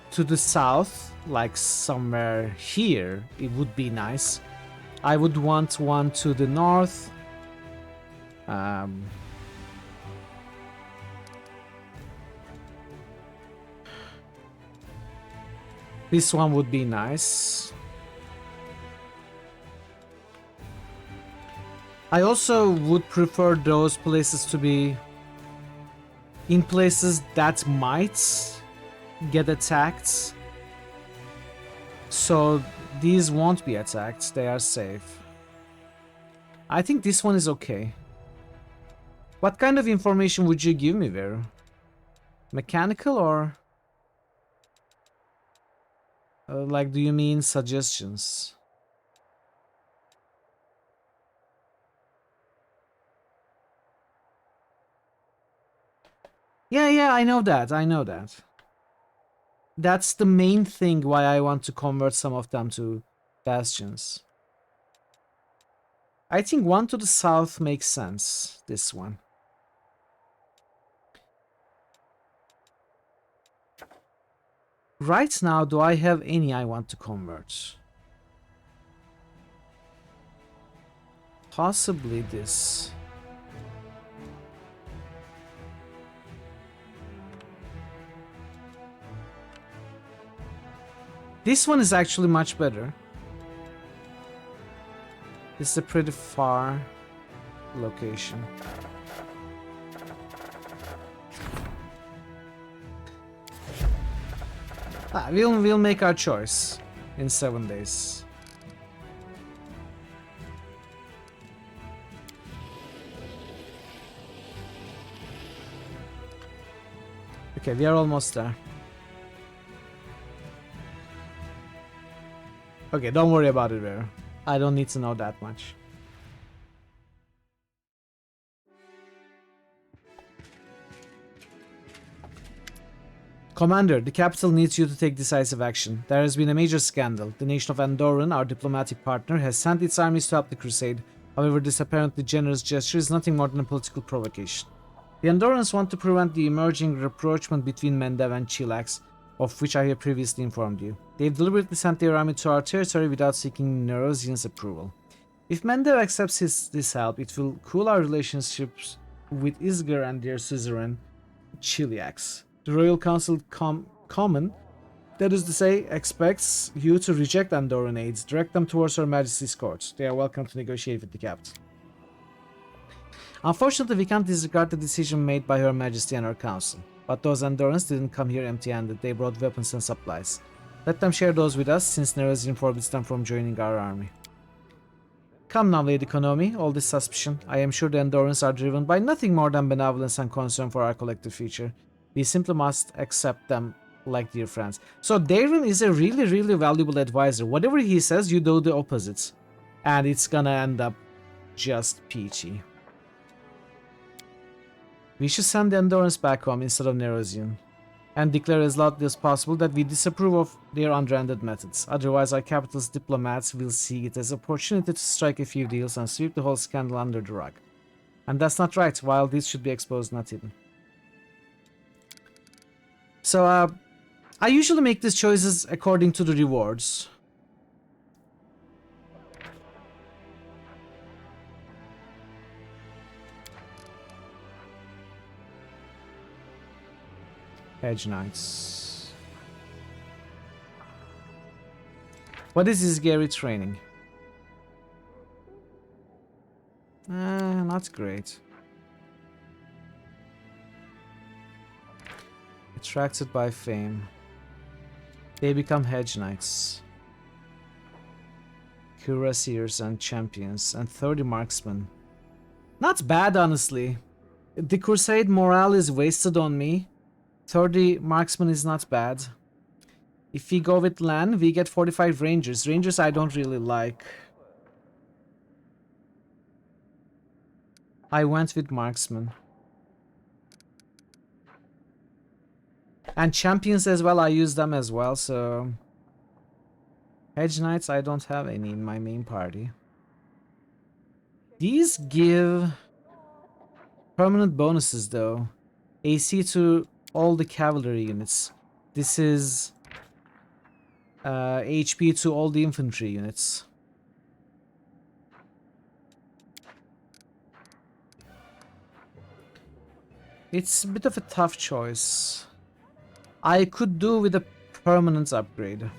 to the south, like somewhere here. It would be nice. I would want one to the north. This one would be nice. I also would prefer those places to be in places that might get attacked. So these won't be attacked, they are safe. I think this one is okay. What kind of information would you give me, Vero? Mechanical or... like, do you mean suggestions? Yeah, I know that, That's the main thing why I want to convert some of them to bastions. I think one to the south makes sense, this one. Right now, do I have any I want to convert? Possibly this. This one is actually much better. This is a pretty far location. We'll make our choice in 7 days. Okay, we are almost there. Okay, don't worry about it, Vero. I don't need to know that much. Commander, the capital needs you to take decisive action. There has been a major scandal. The nation of Andorran, our diplomatic partner, has sent its armies to help the crusade. However, this apparently generous gesture is nothing more than a political provocation. The Andorrans want to prevent the emerging rapprochement between Mendev and Chilax, of which I have previously informed you. They've deliberately sent their army to our territory without seeking Nerosian's approval. If Mendev accepts this help, it will cool our relationships with Isgar and their suzerain, Chiliax. The Royal Council Common, that is to say, expects you to reject Andorran aids, direct them towards Her Majesty's courts. They are welcome to negotiate with the capital. Unfortunately, we can't disregard the decision made by Her Majesty and her council. But those Andorrans didn't come here empty-handed, they brought weapons and supplies. Let them share those with us, since Nerosian forbids them from joining our army. Come now, Lady Konomi, all this suspicion. I am sure the Andorrans are driven by nothing more than benevolence and concern for our collective future. We simply must accept them like dear friends. So Darren is a really, really valuable advisor. Whatever he says, you do the opposite. And it's gonna end up just peachy. We should send the Andorrans back home instead of Nerosian, and declare as loudly as possible that we disapprove of their underhanded methods. Otherwise, our capital's diplomats will see it as an opportunity to strike a few deals and sweep the whole scandal under the rug. And that's not right, while this should be exposed, not hidden. So, I usually make these choices according to the rewards. Hedge Knights. What is this Gary training? Not great. Attracted by fame. They become Hedge Knights. Cuirassiers and champions and 30 marksmen. Not bad, honestly. The crusade morale is wasted on me. 30 marksmen is not bad. If we go with Lan, we get 45 rangers. Rangers I don't really like. I went with marksmen. And champions as well, I use them as well, so... Hedge Knights, I don't have any in my main party. These give permanent bonuses though. AC to all the cavalry units. This is HP to all the infantry units. It's a bit of a tough choice. I could do with a permanent upgrade.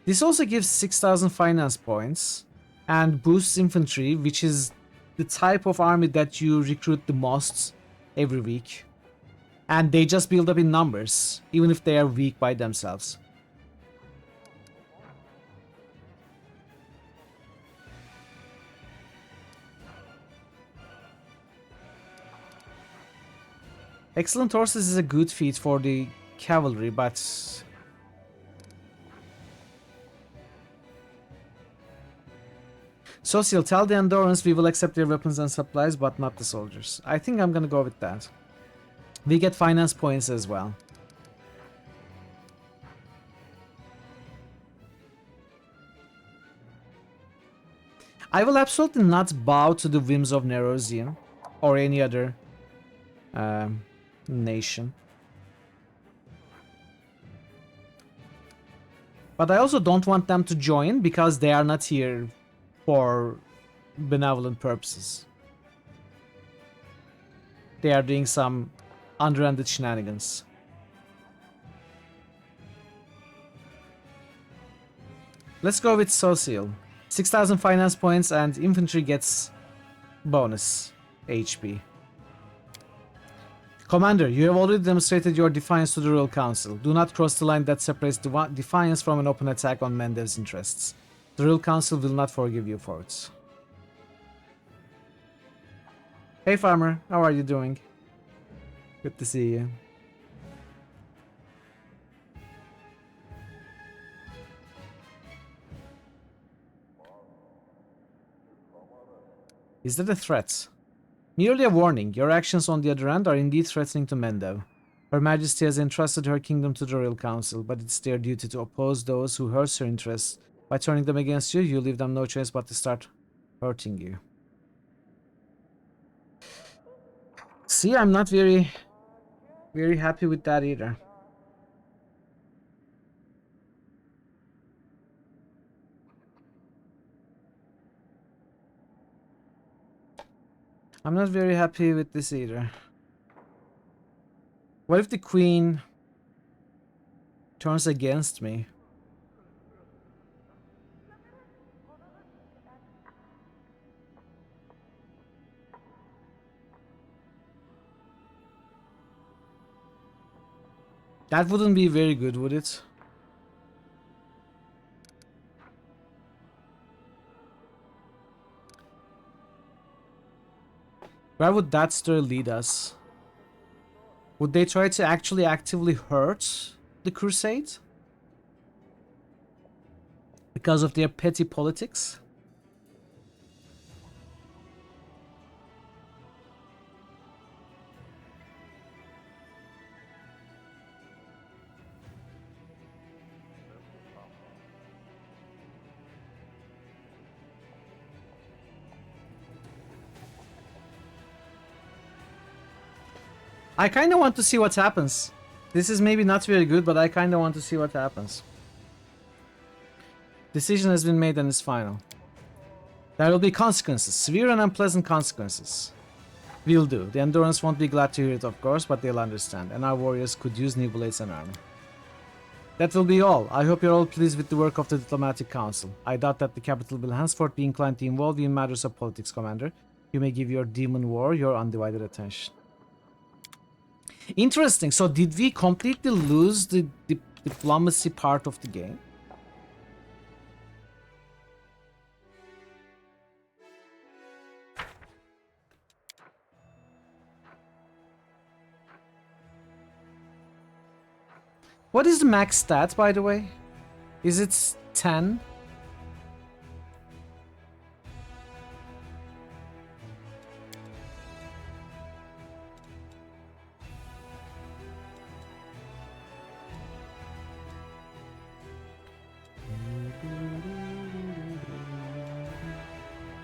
This also gives 6,000 finance points and boosts infantry, which is the type of army that you recruit the most every week. And they just build up in numbers, even if they are weak by themselves. Excellent horses is a good feat for the cavalry, but Social, tell the Endurance we will accept their weapons and supplies, but not the soldiers. I think I'm gonna go with that. We get finance points as well. I will absolutely not bow to the whims of Nerosian or any other nation. But I also don't want them to join because they are not here for benevolent purposes. They are doing some underhanded shenanigans. Let's go with Social. 6,000 finance points and infantry gets bonus HP. Commander, you have already demonstrated your defiance to the Royal Council. Do not cross the line that separates defiance from an open attack on Mendev's interests. The Royal Council will not forgive you for it. Hey farmer, how are you doing? Good to see you. Is that a threat? Merely a warning. Your actions on the other end are indeed threatening to Mendev. Her Majesty has entrusted her kingdom to the Royal Council, but it's their duty to oppose those who hurt her interests. By turning them against you, you leave them no choice but to start hurting you. See, I'm not very happy with that either. I'm not very happy with this either. What if the Queen turns against me? That wouldn't be very good, would it? Where would that story lead us? Would they try to actually actively hurt the Crusade? Because of their petty politics? I kind of want to see what happens. This is maybe not very good, but I kind of want to see what happens. Decision has been made and is final. There will be consequences, severe and unpleasant consequences. Will do. The Endurance won't be glad to hear it, of course, but they'll understand. And our warriors could use new blades and armor. That will be all. I hope you're all pleased with the work of the Diplomatic Council. I doubt that the capital will henceforth be inclined to involve you in matters of politics, Commander. You may give your demon war your undivided attention. Interesting. So did we completely lose the diplomacy part of the game? What is the max stat, by the way? Is it 10?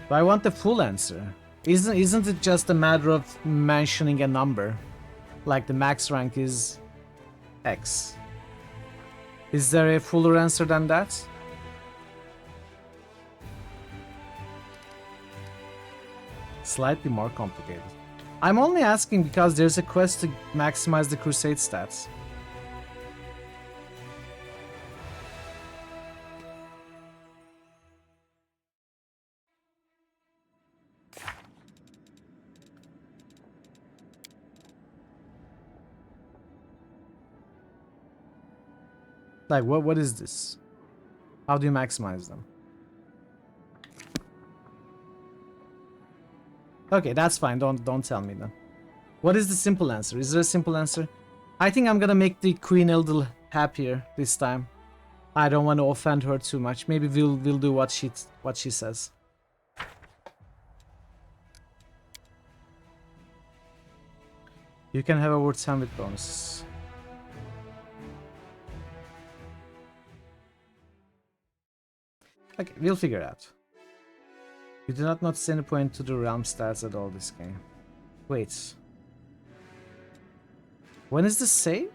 But I want the full answer. Isn't it just a matter of mentioning a number? Like the max rank is X. Is there a fuller answer than that? Slightly more complicated. I'm only asking because there's a quest to maximize the crusade stats. Like, what is this? How do you maximize them? Okay, that's fine. Don't tell me then. What is the simple answer? Is there a simple answer? I think I'm gonna make the queen a little happier this time. I don't want to offend her too much. Maybe we'll do what she says. You can have a word 10 with bonuses. Okay, we'll figure it out. You do not notice any point to the realm stats at all this game. Wait. When is the save?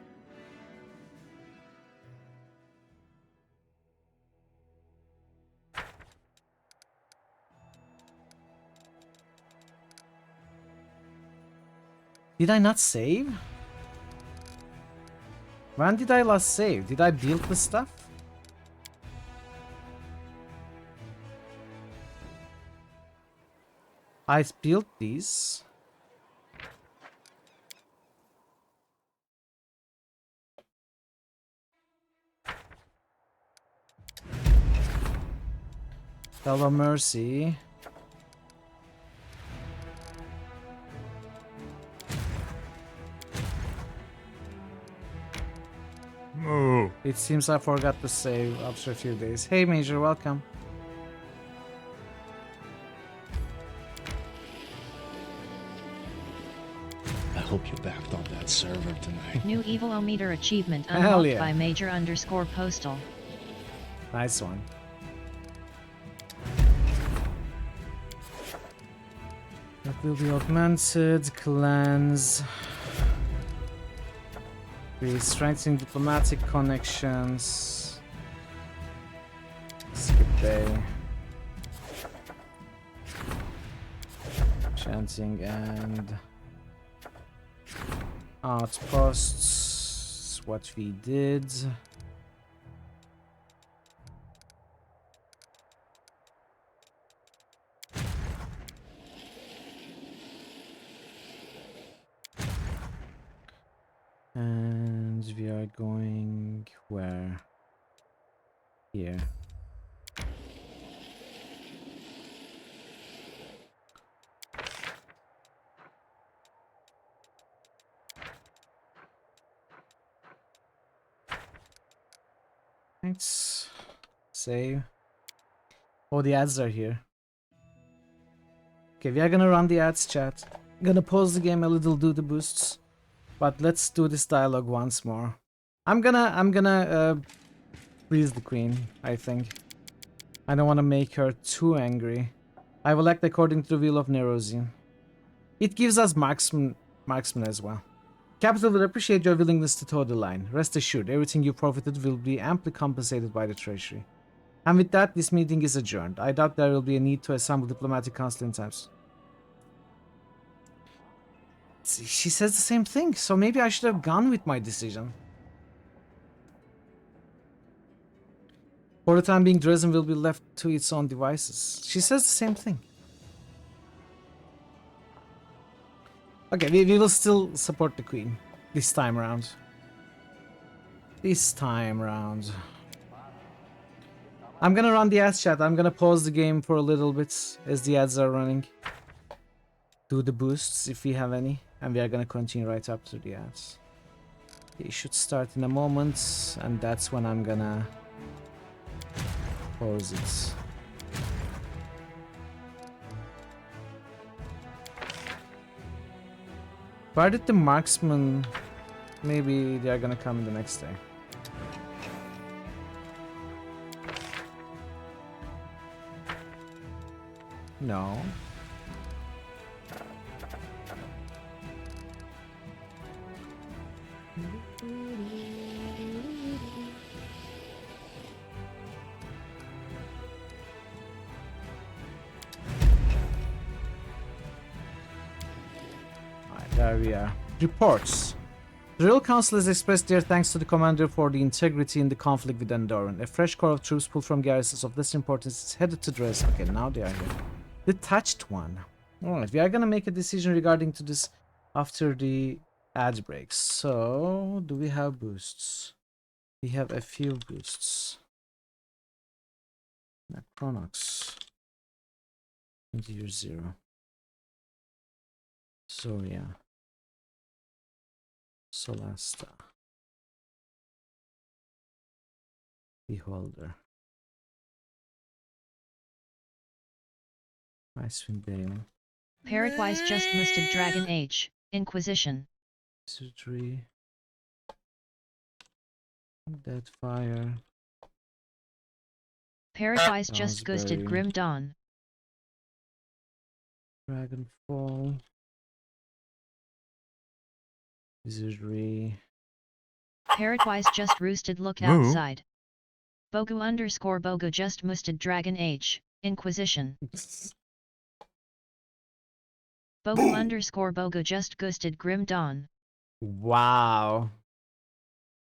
Did I not save? When did I last save? Did I build the stuff? I built these. Fellow Mercy. Moo. It seems I forgot to save after a few days. Hey Major, welcome. I hope you backed on that server tonight. New Evil-O-Meter achievement Hell unlocked yeah. by Major_Postal. Nice one. That will be augmented, cleanse. We strengthen diplomatic connections. Skip day. Chanting and outposts. What we did. And we are going where? Here. Thanks. Save. Oh, the ads are here. Okay, we are gonna run the ads, chat. Gonna pause the game a little, do the boosts. But let's do this dialogue once more. I'm gonna please the queen, I think. I don't want to make her too angry. I will act according to the will of Nerozin. It gives us marksman as well. Capital will appreciate your willingness to toe the line. Rest assured, everything you profited will be amply compensated by the treasury. And with that, this meeting is adjourned. I doubt there will be a need to assemble diplomatic council in times. She says the same thing, so maybe I should have gone with my decision. For the time being, Dresden will be left to its own devices. She says the same thing. Okay, we will still support the queen. This time round. This time round. I'm gonna run the ads chat. I'm gonna pause the game for a little bit as the ads are running. Do the boosts if we have any. And we are gonna continue right up to the ads. They should start in a moment. And that's when I'm gonna pause it. Where did the marksman... Maybe they are gonna come the next day. No. Alright, there we are. Reports. The Royal Council has expressed their thanks to the commander for the integrity in the conflict with Andorran. A fresh corps of troops pulled from garrisons of less importance is headed to Dresden. Okay, now they are here. Detached one. Alright, we are gonna make a decision regarding to this after the ad breaks. So, do we have boosts? We have a few boosts. Chronox. Year 0. Zoria. Solasta. Beholder. Icewind Dale. Parrotwise just listed Dragon Age, Inquisition. Surgery. Deadfire. Parrotwise just ghosted Grim Dawn. Dragonfall. Wizardry. Parrotwise just roosted look outside. Bogu _ Bogu just musted Dragon Age, Inquisition. Bogu _ Bogu just ghosted Grim Dawn. Wow.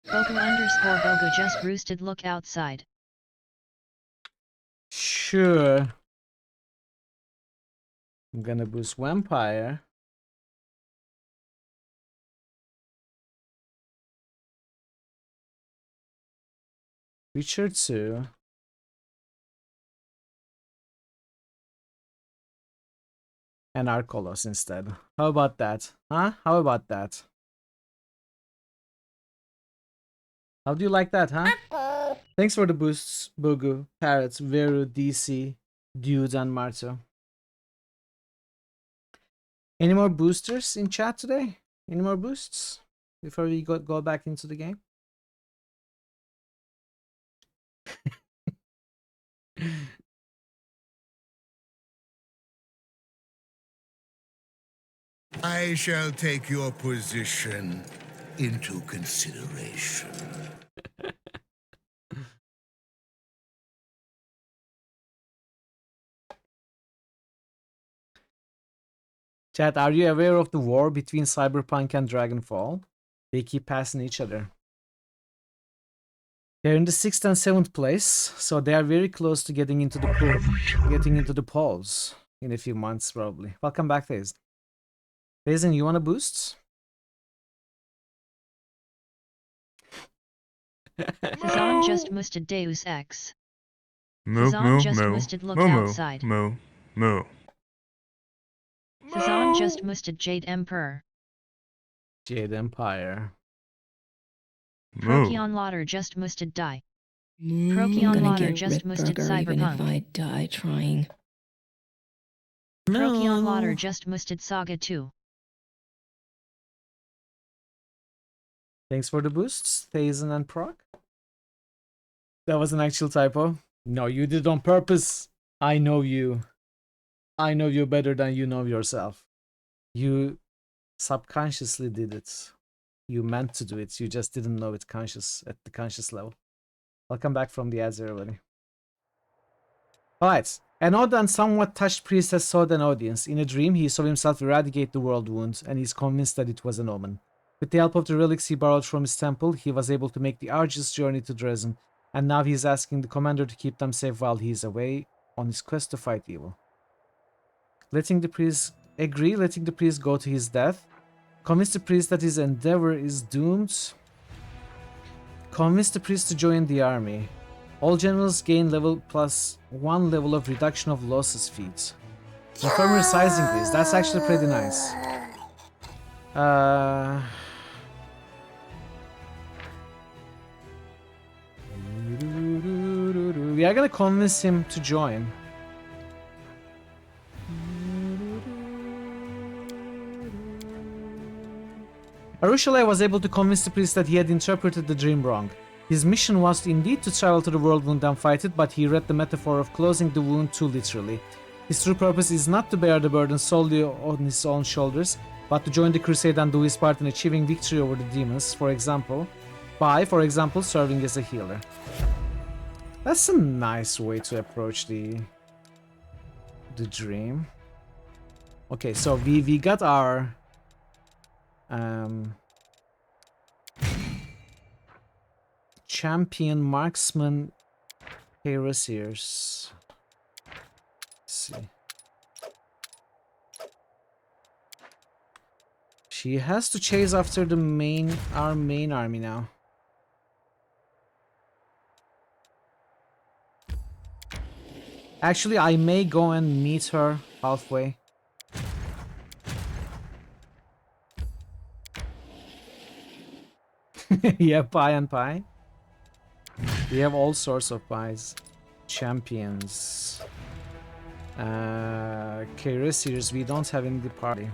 Bogu _ Bogu just roosted look outside. Sure. I'm gonna boost Vampire. Richard 2. And Arcolos instead. How about that? Huh? How about that? How do you like that, huh? Thanks for the boosts, Bogu, Parrots, Veru, DC, Dudes, and Marto. Any more boosters in chat today? Any more boosts before we go back into the game? I shall take your position into consideration. Chat, are you aware of the war between Cyberpunk and Dragonfall? They keep passing each other. They're in the 6th and 7th place, so they are very close to getting into the polls in a few months, probably. Welcome back, Faze. Fazen, you want a boost? Fazan just musted Deus Ex. Moo, Fazan moo, just moo. musted look Moo, moo, outside. moo, moo. Fazan just musted Jade Emperor. Jade Empire. Procyon Lauder just musted die. I'm Procyon gonna Lauder get just musted Ripburger even if Cyberpunk. I die trying. Procyon Lauder just musted Saga 2. Thanks for the boosts, Thazen and Proc. That was an actual typo. No, you did it on purpose. I know you. I know you better than you know yourself. You subconsciously did it. You meant to do it. You just didn't know it at the conscious level. Welcome back from the ads, everybody. Alright. An odd and somewhat touched priest has sought an audience. In a dream, he saw himself eradicate the world wound, and he's convinced that it was an omen. With the help of the relics he borrowed from his temple, he was able to make the arduous journey to Dresden, and now he's asking the commander to keep them safe while he's away on his quest to fight evil. Letting the priest go to his death. Convince the priest that his endeavor is doomed. Convince the priest to join the army. All generals gain level plus 1 level of reduction of losses feats. Infirmary size increase. That's actually pretty nice. We are gonna convince him to join. Arushale was able to convince the priest that he had interpreted the dream wrong. His mission was indeed to travel to the world wound and fight it, but he read the metaphor of closing the wound too literally. His true purpose is not to bear the burden solely on his own shoulders, but to join the crusade and do his part in achieving victory over the demons, for example, serving as a healer. That's a nice way to approach the dream. Okay, so we got our champion marksman heresiers. Let's see. She has to chase after our main army now. Actually, I may go and meet her halfway. Yeah, pie and pie. We have all sorts of pies. Champions. Heresiers, we don't have in the party.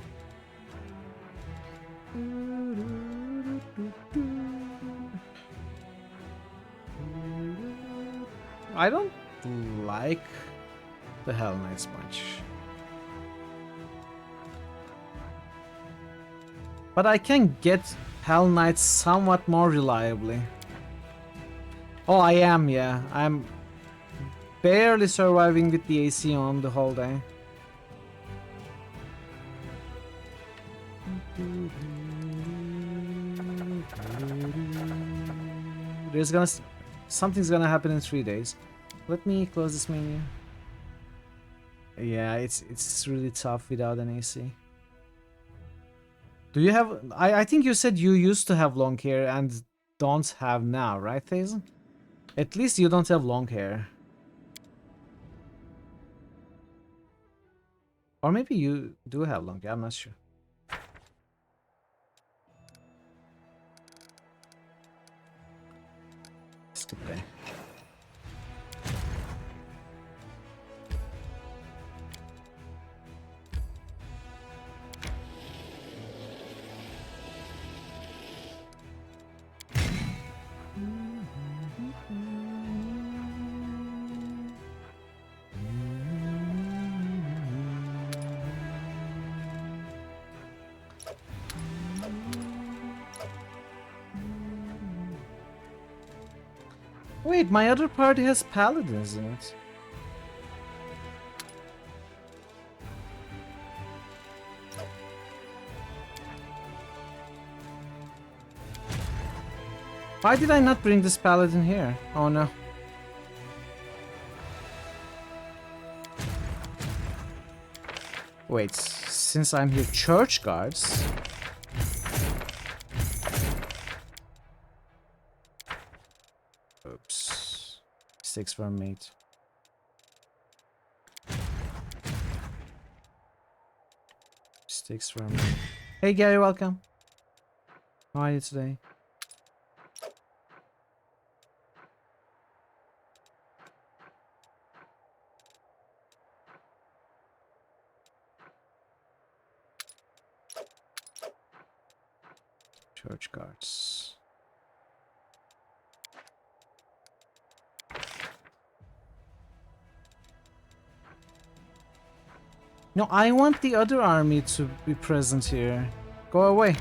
I don't like the Hell Knights much. But I can get Hell Knights somewhat more reliably. Oh, I am, yeah. I'm barely surviving with the AC on the whole day. Something's gonna happen in 3 days. Let me close this menu. Yeah, it's really tough without an AC. Do you have... I think you said you used to have long hair and don't have now, right, Thazen? At least you don't have long hair. Or maybe you do have long hair, I'm not sure. Skip day. Wait, my other party has paladins in it. Why did I not bring this paladin here? Oh no. Wait, since I'm here, church guards? Oops. Mistakes were made. Mistakes were made. Hey Gary, welcome. How are you today? Church guards. No, I want the other army to be present here. Go away.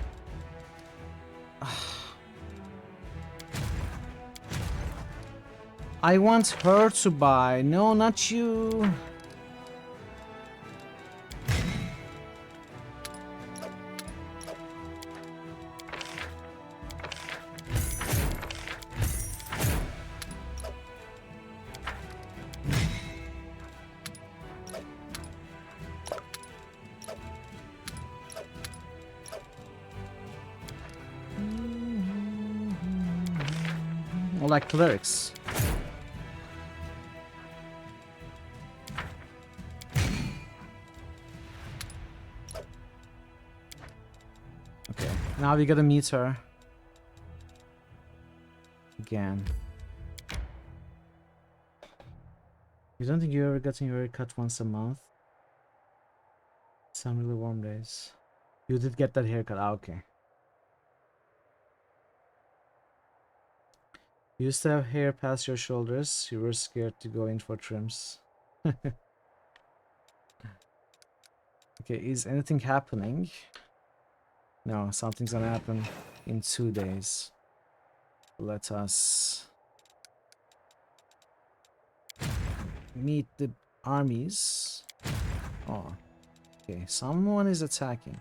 I want her to buy. No, not you. Or like clerics. Okay, now we gotta meet her. Again. You don't think you're ever getting your hair cut once a month? Some really warm days. You did get that haircut, okay. You used to have hair past your shoulders. You were scared to go in for trims. Okay, is anything happening? No, something's gonna happen in 2 days. Let us meet the armies. Oh, okay, someone is attacking.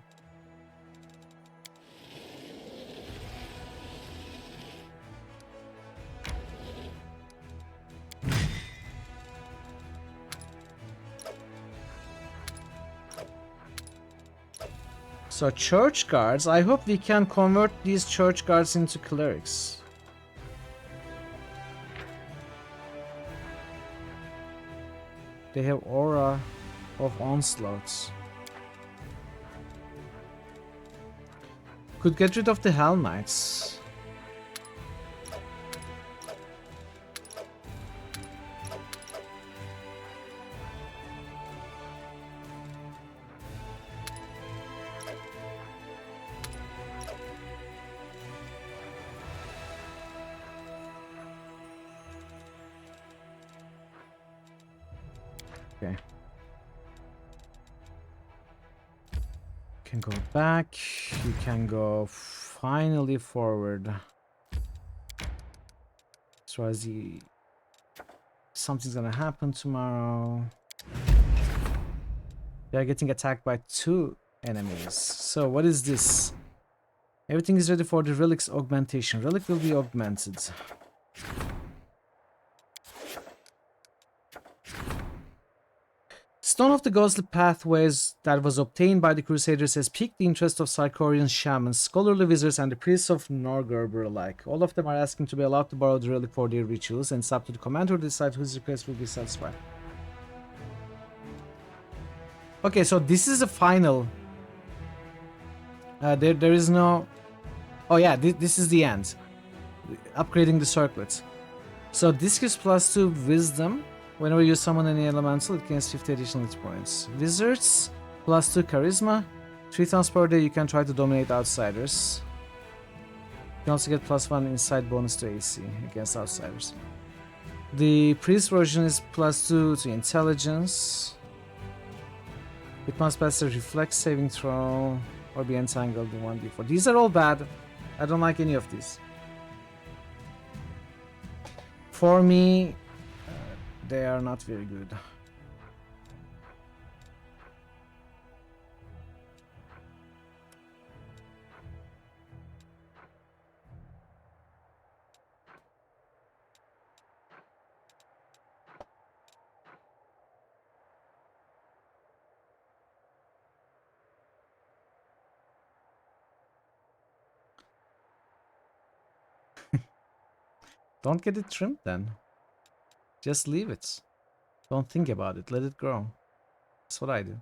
So church guards, I hope we can convert these church guards into clerics. They have aura of onslaughts. Could get rid of the Hell Knights. Okay. Can go back. You can go finally forward. So as something's gonna happen tomorrow. They are getting attacked by 2 enemies. So what is this? Everything is ready for the relic's augmentation. Relic will be augmented. Stone of the Ghostly Pathways that was obtained by the Crusaders has piqued the interest of Sarkorian shamans, scholarly wizards, and the priests of Norgerber alike. All of them are asking to be allowed to borrow the relic for their rituals, and it's up to the commander to decide whose request will be satisfied. Okay, so this is a final. There is no... Oh yeah, this is the end. Upgrading the circlet. So this gives +2 wisdom. Whenever you summon any elemental, it gains 50 additional hit points. Wizards, +2 charisma. 3 times per day you can try to dominate outsiders. You can also get +1 inside bonus to AC against outsiders. The priest version is +2 to intelligence. It must pass a reflex saving throw or be entangled in 1d4. These are all bad. I don't like any of these. For me, they are not very good. Don't get it trimmed then. Just leave it. Don't think about it. Let it grow. That's what I do.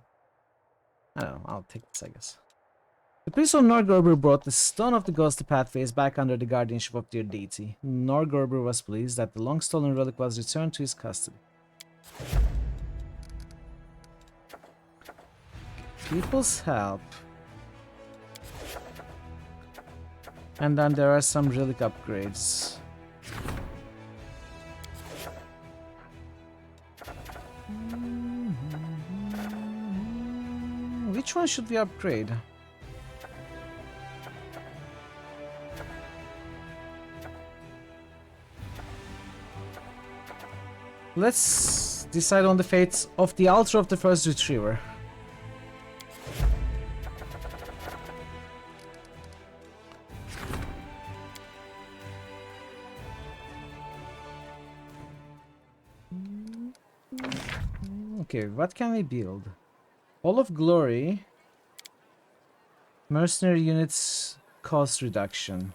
I don't know. I'll take this, I guess. The priests of Norgerber brought the Stone of the Ghostly Pathways back under the guardianship of their deity. Norgerber was pleased that the long-stolen relic was returned to his custody. People's help. And then there are some relic upgrades. Which one should we upgrade? Let's decide on the fate of the altar of the first retriever. Okay, what can we build? Hall of Glory. Mercenary units cost reduction.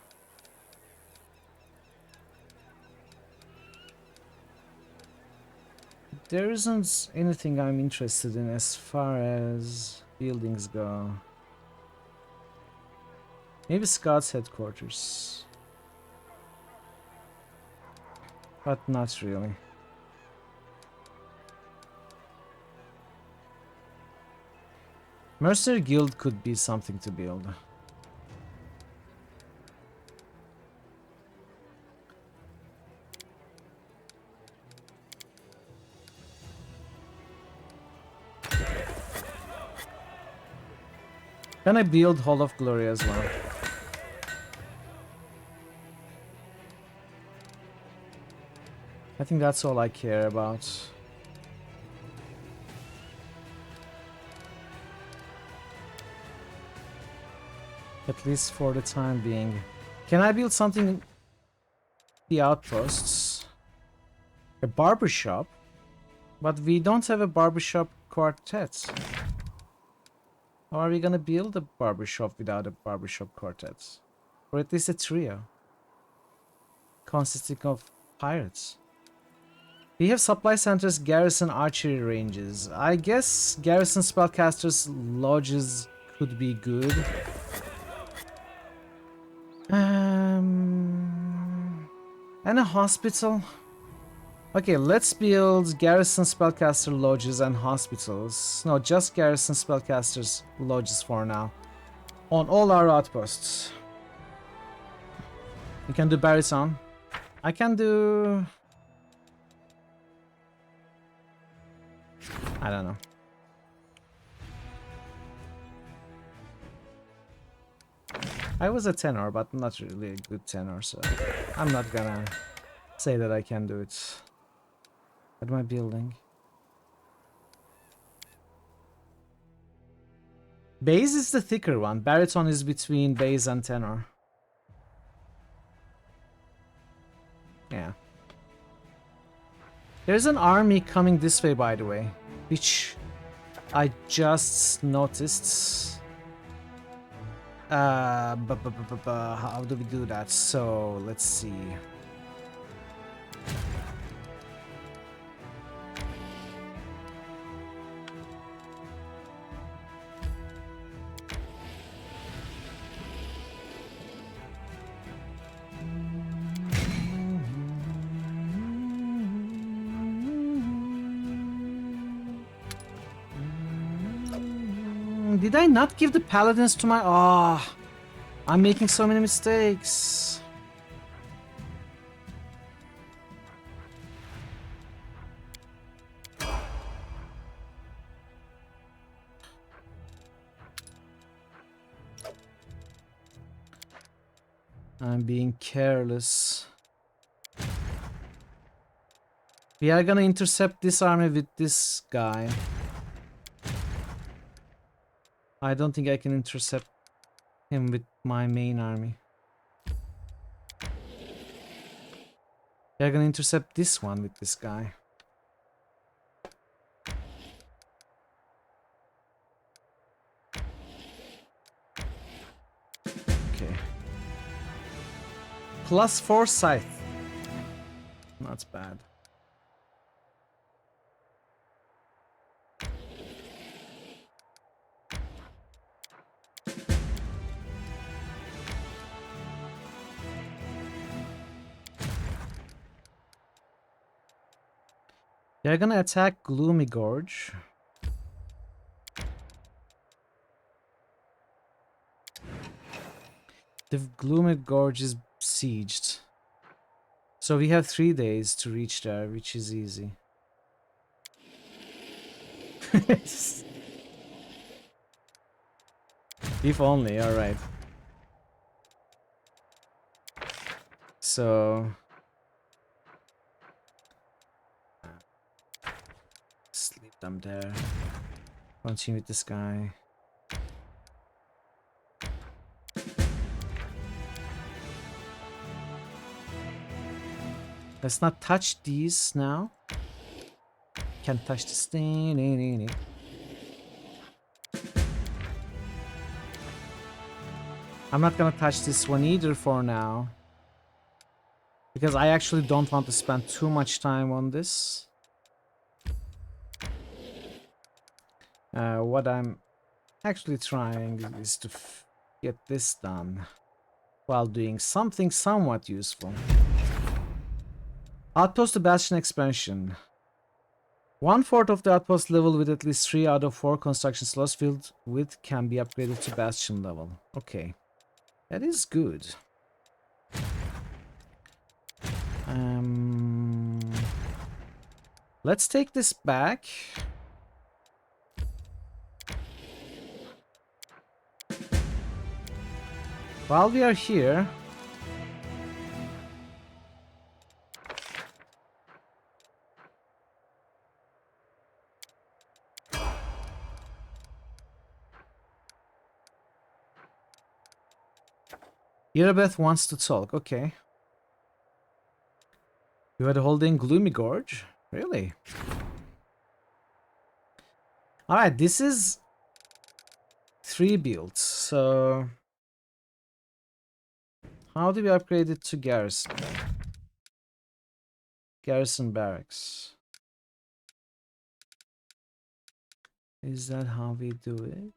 There isn't anything I'm interested in as far as buildings go. Maybe Scout's headquarters. But not really. Mercenary Guild could be something to build. Can I build Hall of Glory as well? I think that's all I care about. At least for the time being. Can I build something in the outposts? A barbershop? But we don't have a barbershop quartet. How are we gonna build a barbershop without a barbershop quartet? Or at least a trio. Consisting of pirates. We have supply centers, garrison, archery ranges. I guess garrison spellcasters lodges could be good. And a hospital. Okay, let's build garrison spellcaster lodges and hospitals. No, just garrison spellcasters lodges for now. On all our outposts. You can do Bariton. I can do... I don't know. I was a tenor, but not really a good tenor, so I'm not gonna say that I can do it. At my building. Bass is the thicker one. Baritone is between bass and tenor. Yeah. There's an army coming this way, by the way, which I just noticed. How do we do that? So let's see. Did I not give the paladins to my... Ah, I'm making so many mistakes. I'm being careless. We are gonna intercept this army with this guy. I don't think I can intercept him with my main army. We are gonna intercept this one with this guy. Okay. +4 scythe. Not bad. They're gonna attack Gloomy Gorge. The Gloomy Gorge is besieged. So we have 3 days to reach there, which is easy. If only, alright. So... put them there. Continue with this guy. Let's not touch these now. Can't touch this thing. I'm not gonna touch this one either for now. Because I actually don't want to spend too much time on this. What I'm actually trying is to get this done while doing something somewhat useful. Outpost to Bastion expansion. 1/4 of the outpost level with at least 3 out of 4 construction slots filled with can be upgraded to Bastion level. Okay. That is good. Let's take this back. While we are here, Irabeth wants to talk. Okay. You had a holding Gloomy Gorge? Really? Alright, this is 3 builds, so how do we upgrade it to Garrison? Garrison Barracks. Is that how we do it?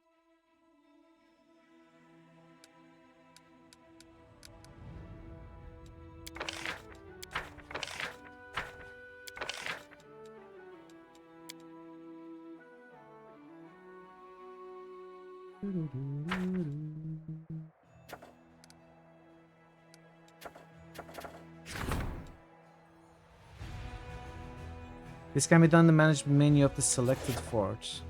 This can be done in the management menu of the selected fort.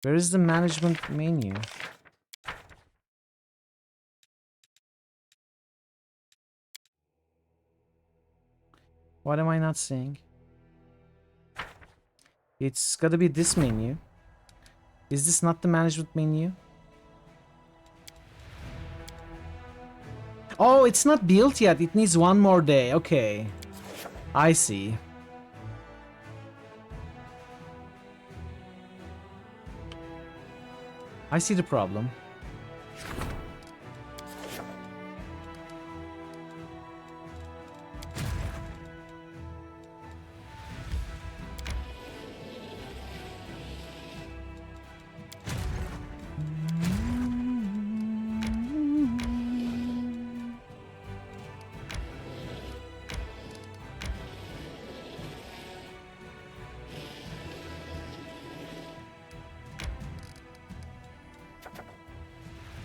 Where is the management menu? What am I not seeing? It's gotta be this menu. Is this not the management menu? Oh, it's not built yet. It needs one more day. Okay. I see. I see the problem.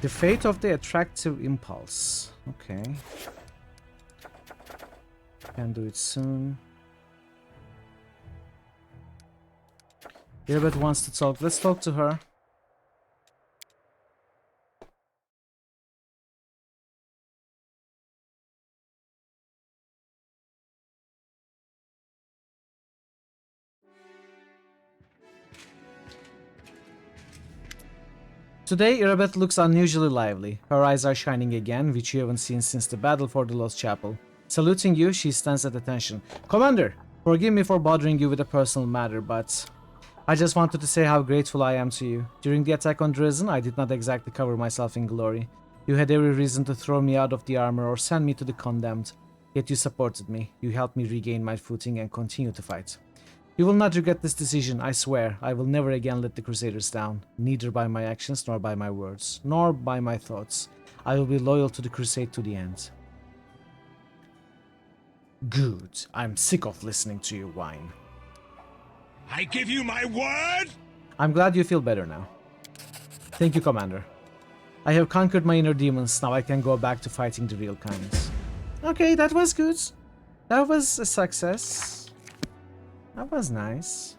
The fate of the attractive impulse. Okay. Can do it soon. Gilbert wants to talk. Let's talk to her. Today, Irabeth looks unusually lively. Her eyes are shining again, which you haven't seen since the battle for the Lost Chapel. Saluting you, she stands at attention. Commander, forgive me for bothering you with a personal matter, but I just wanted to say how grateful I am to you. During the attack on Dresden, I did not exactly cover myself in glory. You had every reason to throw me out of the armor or send me to the condemned. Yet you supported me. You helped me regain my footing and continue to fight. You will not regret this decision, I swear. I will never again let the Crusaders down, neither by my actions nor by my words, nor by my thoughts. I will be loyal to the Crusade to the end. Good. I'm sick of listening to you whine. I give you my word! I'm glad you feel better now. Thank you, Commander. I have conquered my inner demons, now I can go back to fighting the real kinds. Okay, that was good. That was a success. That was nice.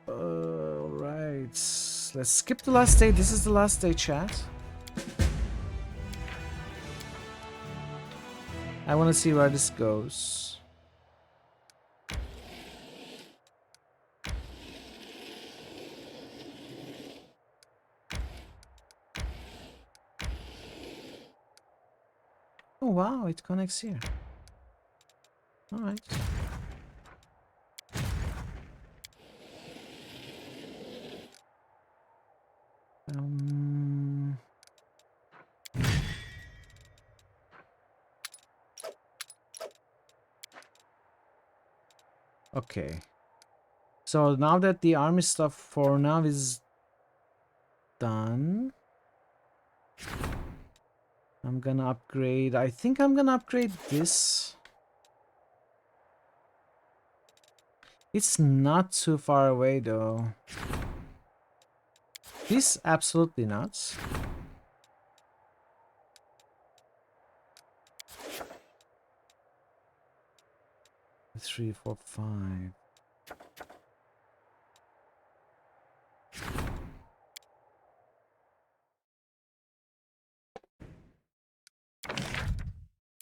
Alright. Let's skip the last day. This is the last day, chat. I want to see where this goes. Oh wow, it connects here. Alright. Okay. So now that the army stuff for now is done, I'm gonna upgrade. I think I'm gonna upgrade this. It's not too far away though. This absolutely nuts. Three, four, five.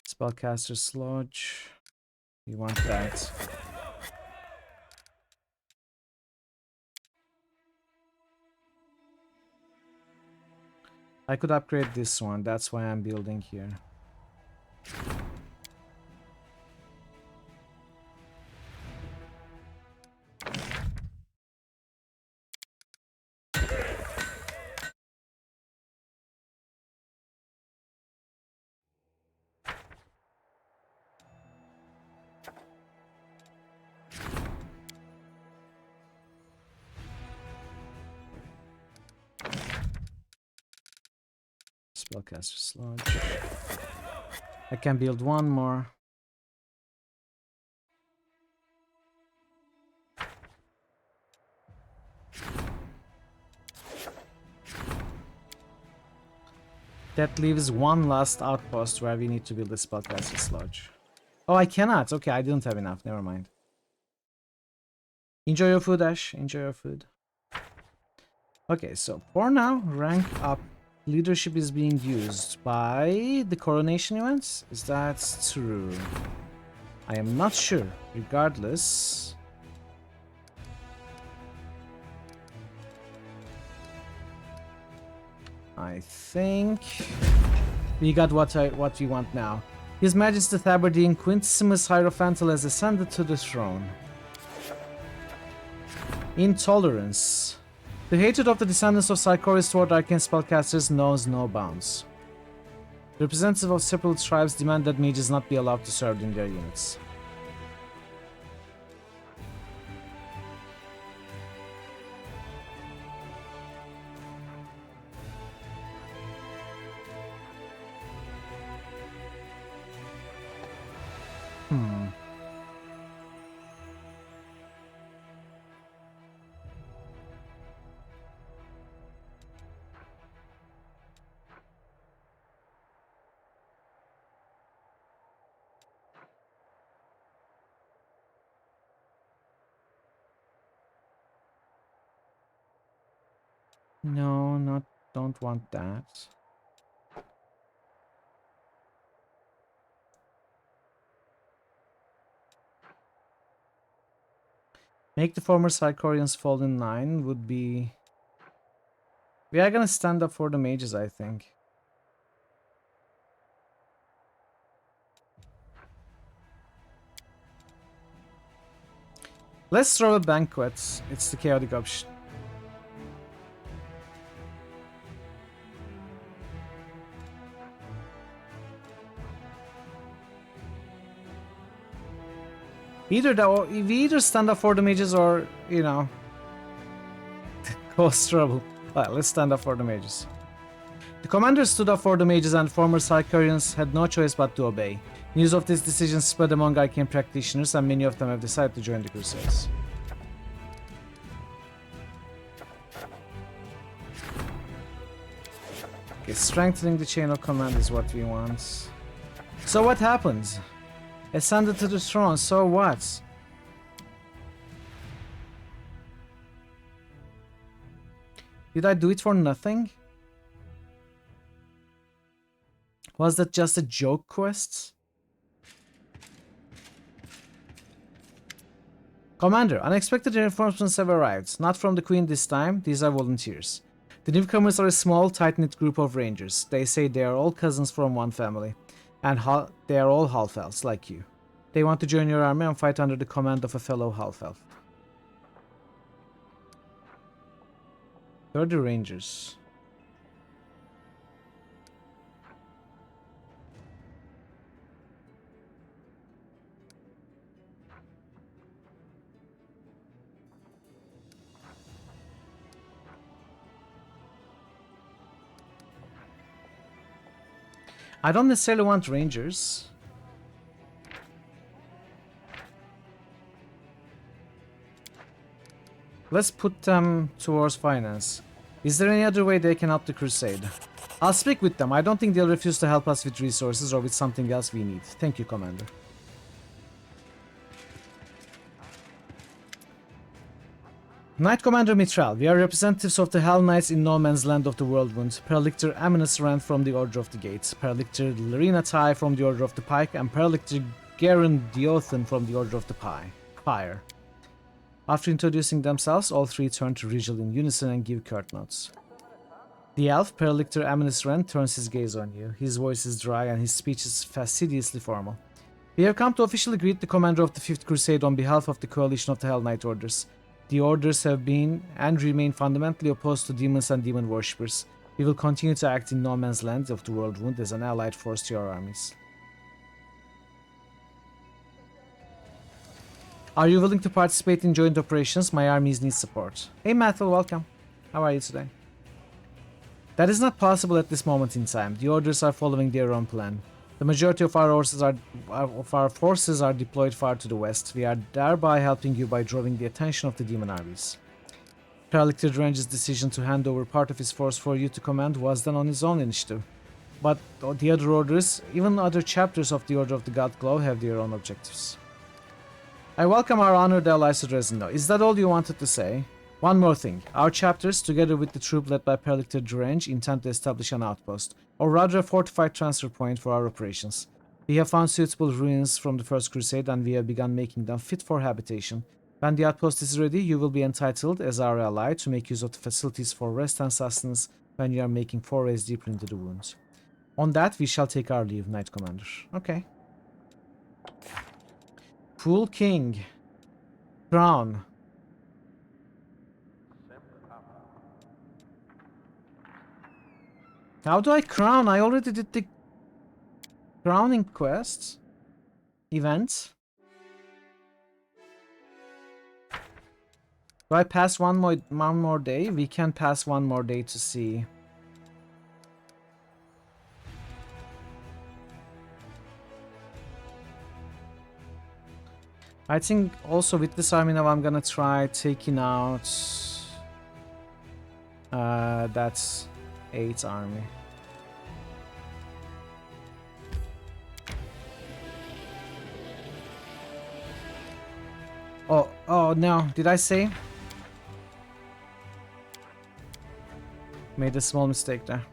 Spellcaster Sludge. You want that. I could upgrade this one. That's why I'm building here. Spellcaster Sludge. I can build one more. That leaves one last outpost where we need to build a Spellcaster Sludge. Oh, I cannot. Okay, I didn't have enough. Never mind. Enjoy your food, Ash. Enjoy your food. Okay, so for now, rank up. Leadership is being used by the coronation events. Is that true? I am not sure. Regardless, I think we got what we want now. His Majesty Thaberdine Quintissimus Hierophantal has ascended to the throne. Intolerance. The hatred of the descendants of Sarkoris toward arcane spellcasters knows no bounds. The representatives of several tribes demand that mages not be allowed to serve in their units. No, don't want that. Make the former Psychorians fall in line would be... We are gonna stand up for the mages, I think. Let's throw a banquet. It's the chaotic option. Either that, or we either stand up for the mages or, you know, cause trouble. Alright, let's stand up for the mages. The commanders stood up for the mages and former Psychorians had no choice but to obey. News of this decision spread among arcane practitioners and many of them have decided to join the Crusades. Okay, strengthening the chain of command is what we want. So what happens? Ascended to the throne, so what? Did I do it for nothing? Was that just a joke quest? Commander, unexpected reinforcements have arrived. Not from the Queen this time, these are volunteers. The newcomers are a small, tight-knit group of rangers. They say they are all cousins from one family, and they are all half-elves, like you. They want to join your army and fight under the command of a fellow half-elf. 30 rangers. I don't necessarily want rangers. Let's put them towards finance. Is there any other way they can help the crusade? I'll speak with them. I don't think they'll refuse to help us with resources or with something else we need. Thank you, Commander. Knight Commander Mitral, we are representatives of the Hell Knights in no man's land of the Whirlwind. Paralictor Aminus Rand from the Order of the Gates, Paralictor Larina Tai from the Order of the Pike, and Paralictor Garen Diothan from the Order of the Pyre. After introducing themselves, all three turn to Rigel in unison and give curt nods. The elf, Paralictor Aminus Rand, turns his gaze on you. His voice is dry and his speech is fastidiously formal. We have come to officially greet the commander of the 5th Crusade on behalf of the coalition of the Hell Knight Orders. The orders have been and remain fundamentally opposed to demons and demon worshippers. We will continue to act in no man's land of the Whirlwind as an allied force to your armies. Are you willing to participate in joint operations? My armies need support. Hey Mattel, welcome. How are you today? That is not possible at this moment in time. The orders are following their own plan. The majority of our forces are deployed far to the west. We are thereby helping you by drawing the attention of the demon armies. Paralictor Drange's decision to hand over part of his force for you to command was done on his own initiative. But the other orders, even other chapters of the Order of the God Glow, have their own objectives. I welcome our honored allies to Dresden. Is that all you wanted to say? One more thing. Our chapters, together with the troop led by Paralictor Drange, intend to establish an outpost, or rather a fortified transfer point for our operations. We have found suitable ruins from the First Crusade and we have begun making them fit for habitation. When the outpost is ready, you will be entitled, as our ally, to make use of the facilities for rest and sustenance when you are making forays deeper into the wounds. On that, we shall take our leave, Knight Commander. Okay. Fool King. Crown. How do I crown? I already did the crowning quest. Event. Do I pass one more day? We can pass one more day to see. I think also with this army now I'm gonna try taking out that's 8 army. Oh no, did I say? Made a small mistake there.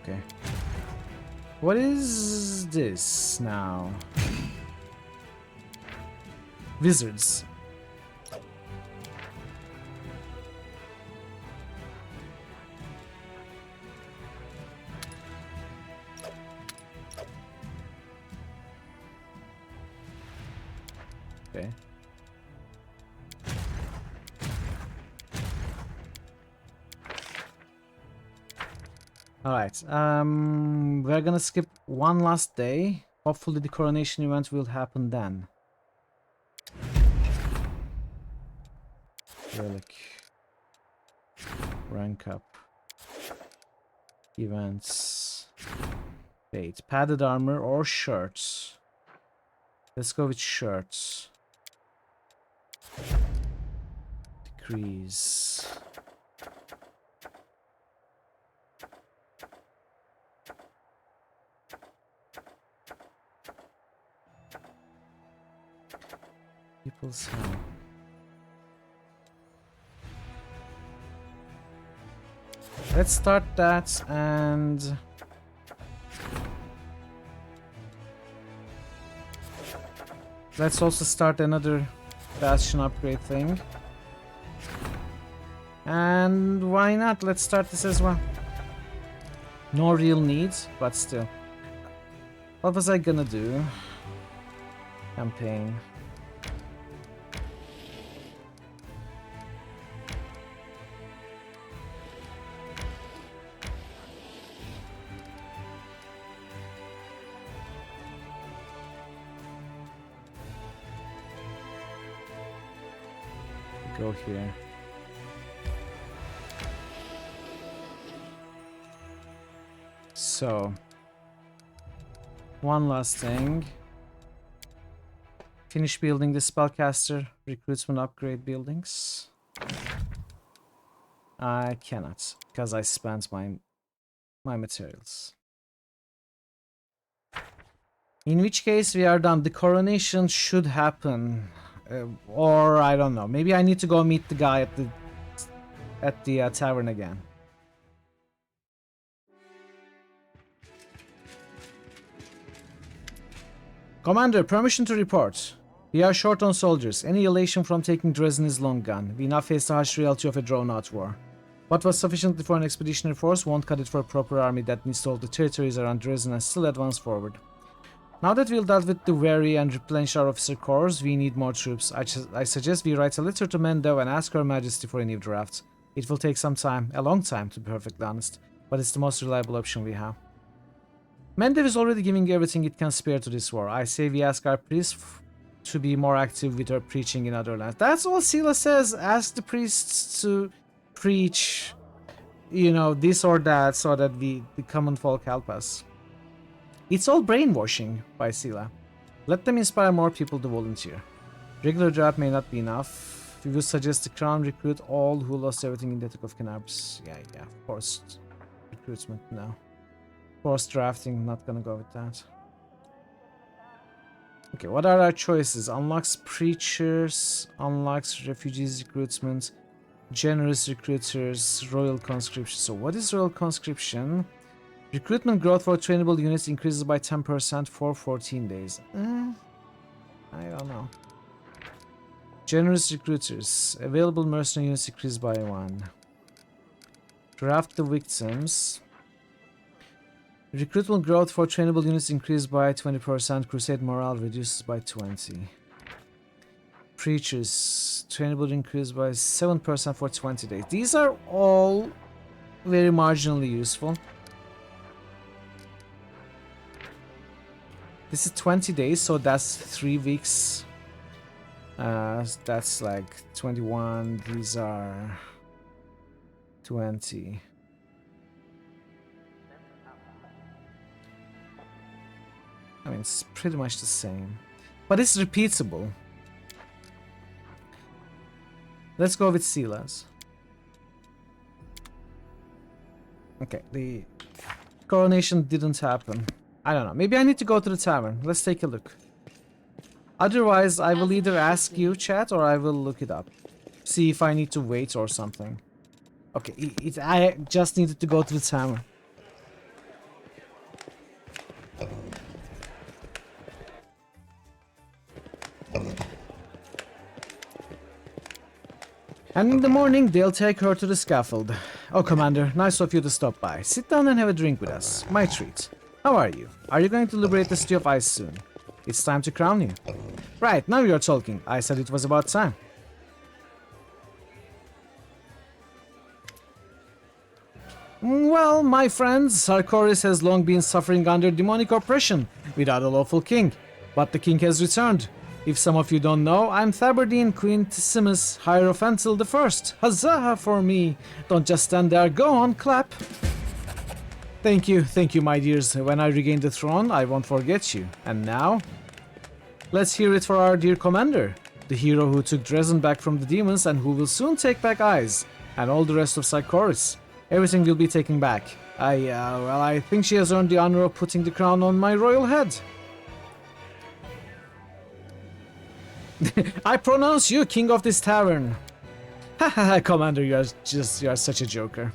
Okay. What is this now? Wizards. Okay. Alright, we're gonna skip one last day. Hopefully the coronation event will happen then. Relic. Rank up. Events. Date. Padded armor or shirts? Let's go with shirts. Decrease. People's help. Let's start that, and let's also start another bastion upgrade thing. And why not? Let's start this as well. No real needs, but still. What was I gonna do? Campaign. Go here. So, one last thing. Finish building the spellcaster recruitment upgrade buildings. I cannot, because I spent my materials. In which case we are done. The coronation should happen. Or I don't know. Maybe I need to go meet the guy at the tavern again. Commander, permission to report. We are short on soldiers. Any elation from taking Dresden is long gone. We now face the harsh reality of a drawn-out war. What was sufficiently for an expeditionary force won't cut it for a proper army that needs to hold the territories around Dresden and still advance forward. Now that we've dealt with the weary and replenished our officer corps, we need more troops. I suggest we write a letter to Mendo and ask Her Majesty for a new draft. It will take some time, a long time to be perfectly honest, but it's the most reliable option we have. Mendev is already giving everything it can spare to this war. I say we ask our priests to be more active with her preaching in other lands. That's all Sila says. Ask the priests to preach, you know, this or that so that the common folk help us. It's all brainwashing by Sila. Let them inspire more people to volunteer. Regular draft may not be enough. We would suggest the crown recruit all who lost everything in the attack of Canabs. Yeah, forced recruitment now. Forced drafting, not gonna go with that. Okay, what are our choices? Unlocks preachers, unlocks refugees recruitment, generous recruiters, royal conscription. So what is royal conscription? Recruitment growth for trainable units increases by 10% for 14 days. I don't know. Generous recruiters. Available mercenary units increased by 1. Draft the victims. Recruitment growth for trainable units increased by 20%. Crusade morale reduces by 20. Preachers. Trainable increased by 7% for 20 days. These are all very marginally useful. This is 20 days, so that's 3 weeks. That's like 21. These are 20. I mean, it's pretty much the same. But it's repeatable. Let's go with Silas. Okay, the coronation didn't happen. I don't know. Maybe I need to go to the tavern. Let's take a look. Otherwise, I will either ask you, chat, or I will look it up. See if I need to wait or something. Okay, I just needed to go to the tavern. And in the morning, they'll take her to the scaffold. Oh, Commander, nice of you to stop by. Sit down and have a drink with us. My treat. How are you? Are you going to liberate the City of Ice soon? It's time to crown you. Right, now you're talking. I said it was about time. Well, my friends, Sarkoris has long been suffering under demonic oppression without a lawful king. But the king has returned. If some of you don't know, I'm Thaberdine Quintissimus Hierophantile the First. Huzzah for me! Don't just stand there, go on, clap! Thank you, my dears. When I regain the throne, I won't forget you. And now, let's hear it for our dear commander, the hero who took Dresden back from the demons and who will soon take back Eyes, and all the rest of Sarkoris. Everything will be taken back. I think she has earned the honor of putting the crown on my royal head. I pronounce you king of this tavern. Haha, Commander, you are such a joker.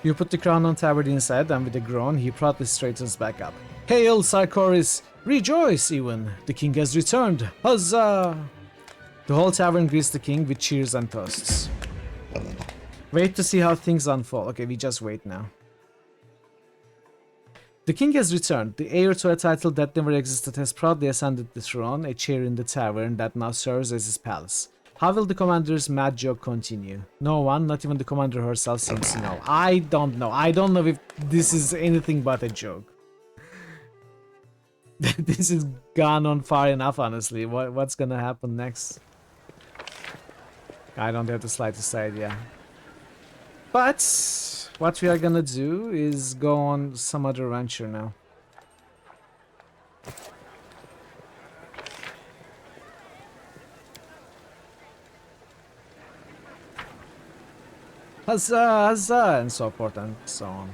You put the crown on Tabardine's head, and with a groan, he proudly straightens back up. Hail, Sarkoris! Rejoice, Ewan! The king has returned! Huzzah! The whole tavern greets the king with cheers and toasts. Wait to see how things unfold. Okay, we just wait now. The king has returned. The heir to a title that never existed has proudly ascended the throne, a chair in the tavern that now serves as his palace. How will the commander's mad joke continue? No one, not even the commander herself, seems to know. I don't know. I don't know if this is anything but a joke. This has gone on far enough, honestly. What's gonna happen next? I don't have the slightest idea. But what we are gonna do is go on some other venture now. Huzzah, huzzah, and so forth and so on.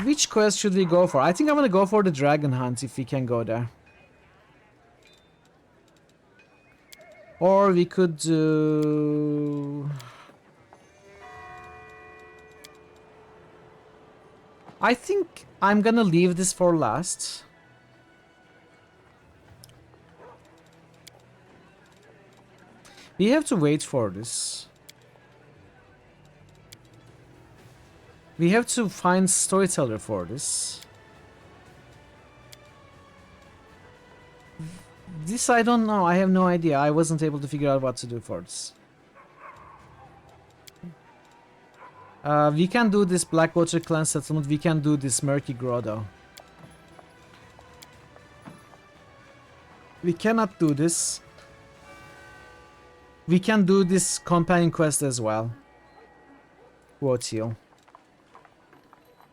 Which quest should we go for? I think I'm gonna go for the dragon hunt if we can go there. Or we could do... I think I'm gonna leave this for last. We have to wait for this. We have to find storyteller for this. This I don't know. I have no idea. I wasn't able to figure out what to do for this. We can do this Blackwater Clan settlement. We can do this Murky Grotto. We cannot do this. We can do this companion quest as well. Wotil.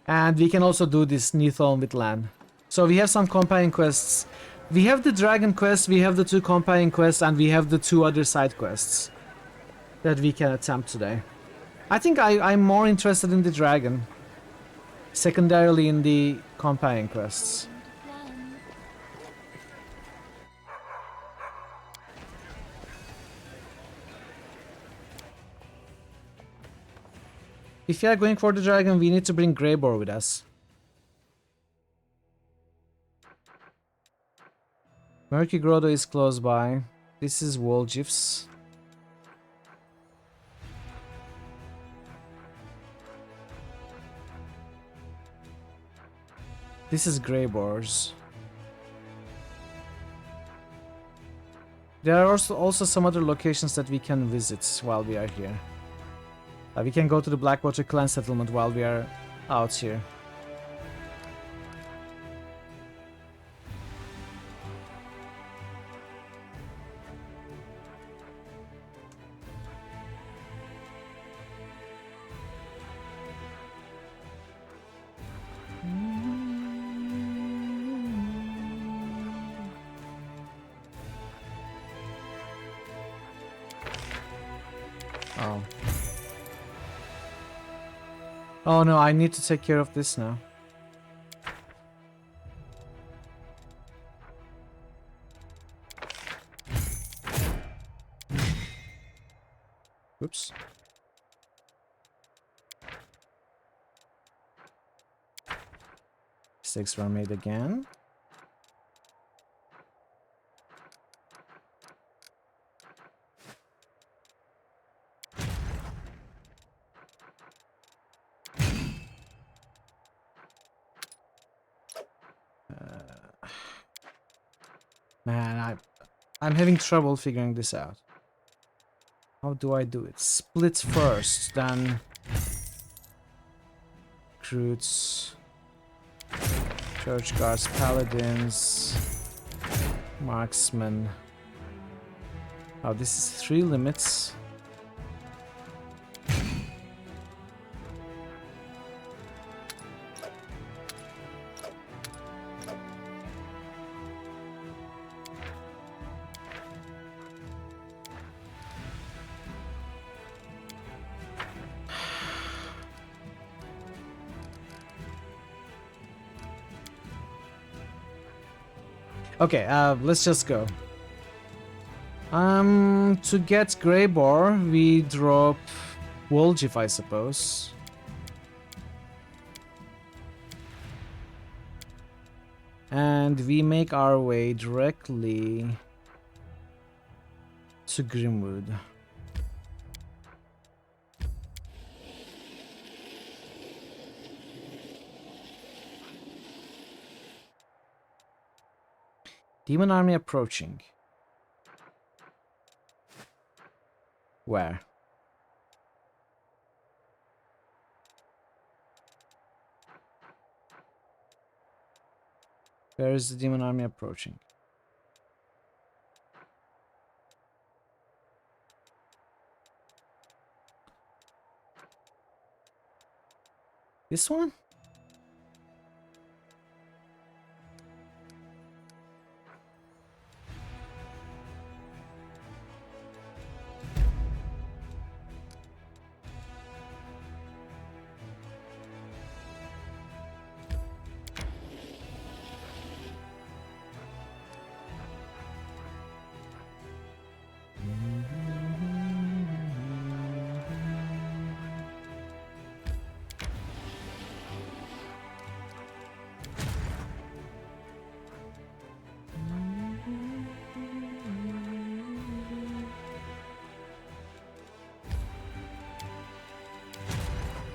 And we can also do this Nithon with Lan. So we have some companion quests. We have the dragon quest, we have the 2 companion quests, and we have the 2 other side quests that we can attempt today. I think I'm more interested in the dragon. Secondarily in the companion quests. If we are going for the dragon, we need to bring Greybor with us. Murky Grotto is close by. This is Woljif's. This is Greybor's. There are also some other locations that we can visit while we are here. We can go to the Blackwater Clan settlement while we are out here. Oh. Oh no, I need to take care of this now. Oops. Mistakes were made again. Man, I'm having trouble figuring this out. How do I do it? Split first, then recruits, church guards, paladins, marksmen. Oh, this is 3 limits. Okay, let's just go. To get Grey Boar, we drop Wolgif, I suppose. And we make our way directly to Grimwood. Demon army approaching. Where? Where is the demon army approaching? This one?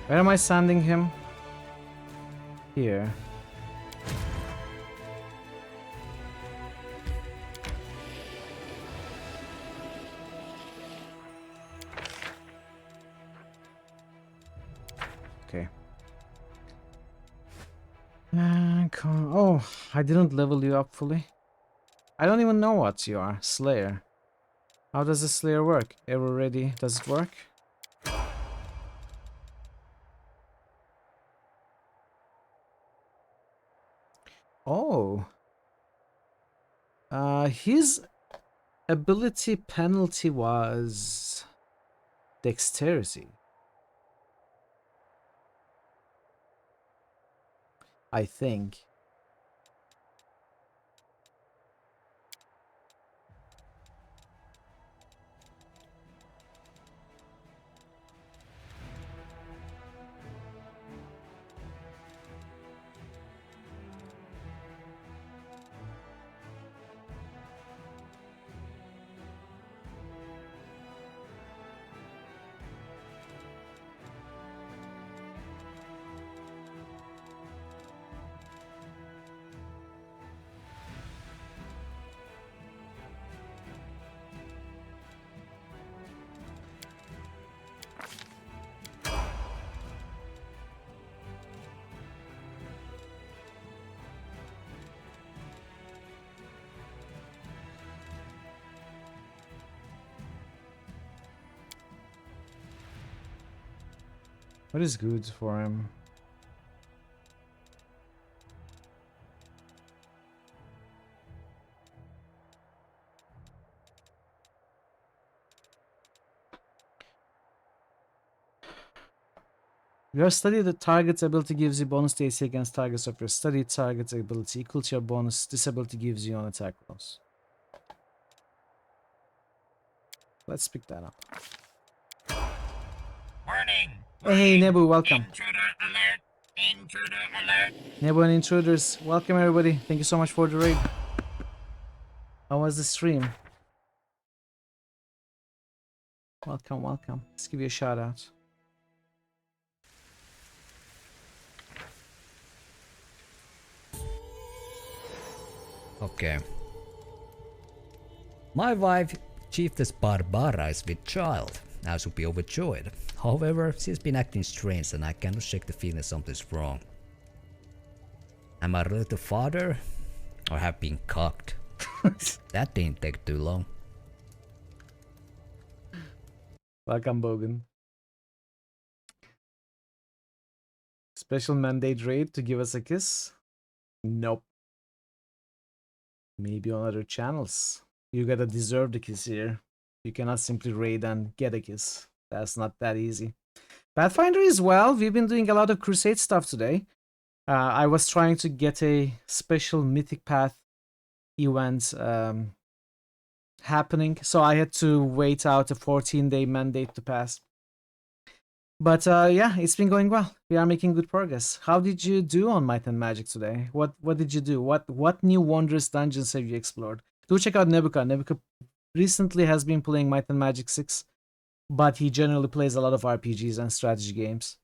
Where am I sending him? Here. Okay. Oh, I didn't level you up fully. I don't even know what you are. Slayer. How does the Slayer work? Ever ready? Does it work? Oh. His ability penalty was dexterity. I think. What is good for him? Your study the target's ability gives you bonus to AC against targets of your study target's ability equal to your bonus. This ability gives you on attack rolls. Let's pick that up. Warning. Hey Nebu, welcome. Intruder alert. Intruder alert. Nebu and intruders, welcome everybody. Thank you so much for the raid. How was the stream? Welcome, welcome. Let's give you a shout out. Okay. My wife Chiefess Barbara is with child. I should be overjoyed. However, she's been acting strange and I cannot shake the feeling something's wrong. Am I really the father? Or have been cocked? That didn't take too long. Welcome, Bogan. Special mandate raid to give us a kiss? Nope. Maybe on other channels. You gotta deserve the kiss here. You cannot simply raid and get a kiss. That's not that easy. Pathfinder as well. We've been doing a lot of Crusade stuff today. I was trying to get a special Mythic Path event happening, so I had to wait out a 14-day mandate to pass. But yeah, it's been going well. We are making good progress. How did you do on Might and Magic today? What did you do? What new wondrous dungeons have you explored? Do check out Nebuka. Nebuka recently has been playing Might and Magic 6, but he generally plays a lot of RPGs and strategy games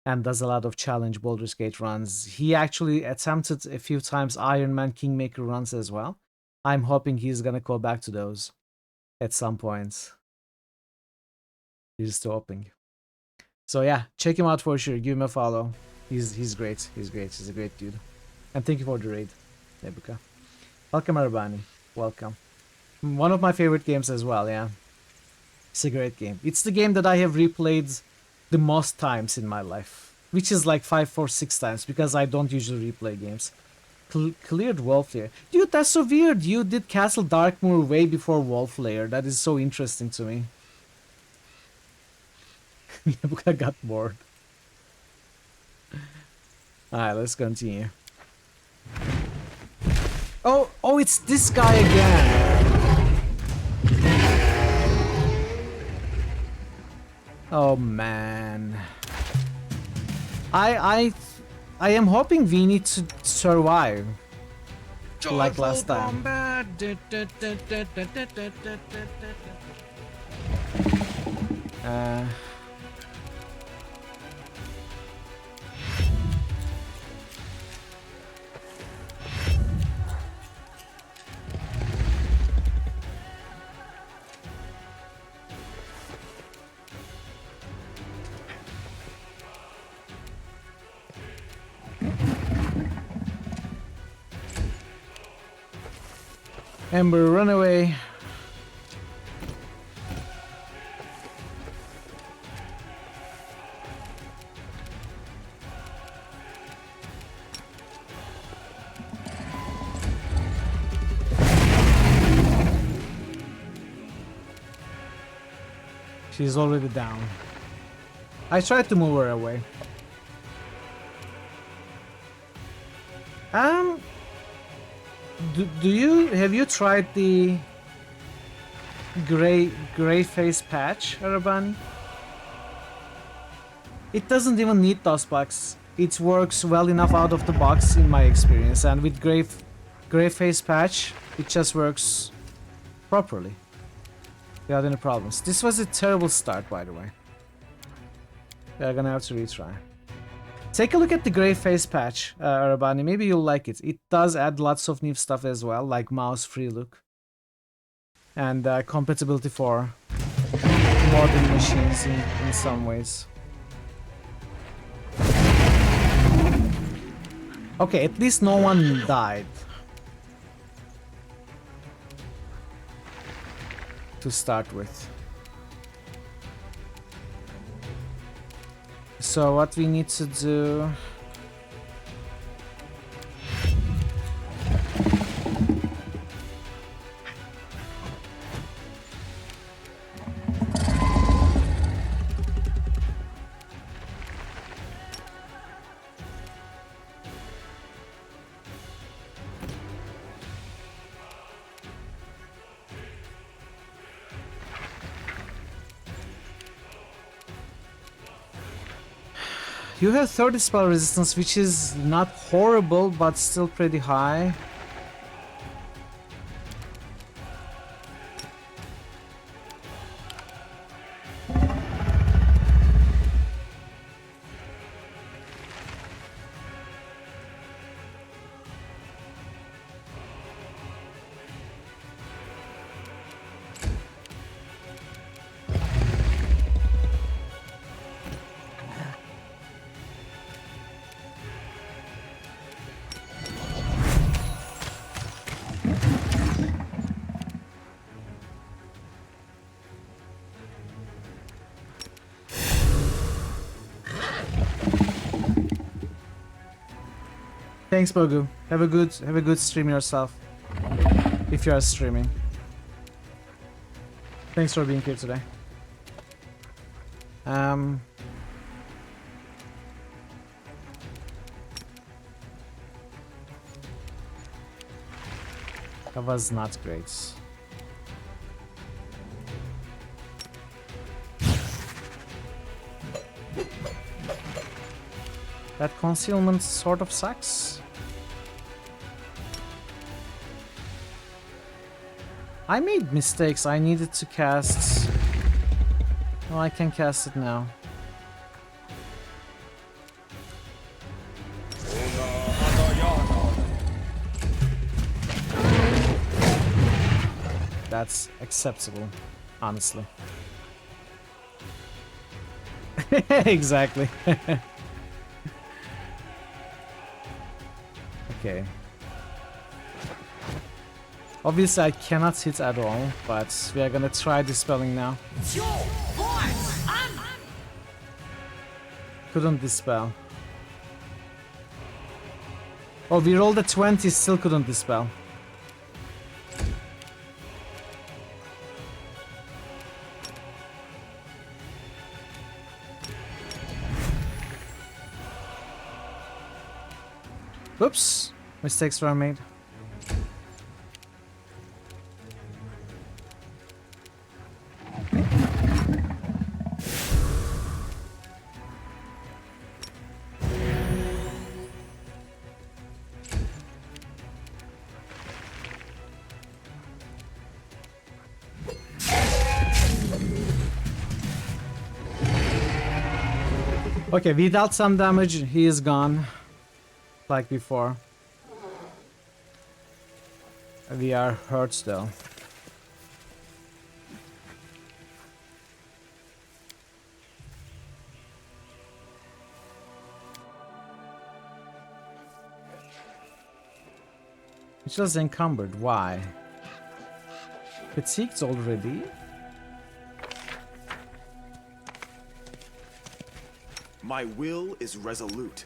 and does a lot of challenge Baldur's Gate runs. He actually attempted a few times Iron Man Kingmaker runs as well. I'm hoping he's gonna go back to those at some point. He's still hoping. So yeah, check him out for sure. Give him a follow. He's great. He's great. He's a great dude. And thank you for the raid, Nebuka. Welcome, Arabani. Welcome. One of my favorite games as well, yeah. It's a great game. It's the game that I have replayed the most times in my life, which is like 5 or 6 times because I don't usually replay games. Cleared Wolf Lair. Dude, that's so weird. You did Castle Darkmoor way before Wolf Lair. That is so interesting to me. Nebuka got bored. Alright, let's continue. Oh, it's this guy again. Oh man. I am hoping we need to survive like last time. Ember, run away. She's already down. I tried to move her away. Have you tried the gray face patch, Arabani? It doesn't even need DOSBox. It works well enough out of the box in my experience, and with gray face patch, it just works properly without any problems. This was a terrible start, by the way. We are gonna have to retry. Take a look at the gray face patch, Arabani. Maybe you'll like it. It does add lots of new stuff as well, like mouse free look and compatibility for modern machines in some ways. Okay, at least no one died. To start with. So what we need to do... You have 30 spell resistance, which is not horrible, but still pretty high. Thanks, Bogu. Have a good stream yourself. If you are streaming. Thanks for being here today. That was not great. That concealment sort of sucks. I made mistakes. I needed to cast... Well, I can cast it now. That's acceptable, honestly. Exactly. Okay. Obviously I cannot hit at all, but we are gonna try dispelling now. Couldn't dispel. Oh, we rolled a 20, still couldn't dispel. Oops, mistakes were made. Okay, we dealt some damage, he is gone. Like before. We are hurt still. It's just encumbered. Why? Fatigued already? My will is resolute.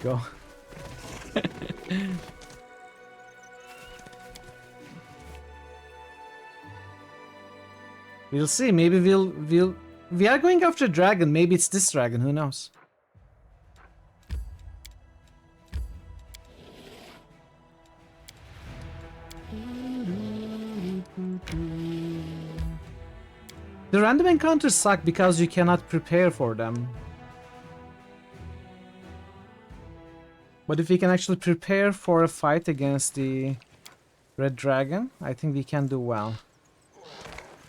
Go. We'll see. Maybe we are going after a dragon. Maybe it's this dragon. Who knows? The random encounters suck because you cannot prepare for them. But if we can actually prepare for a fight against the red dragon, I think we can do well.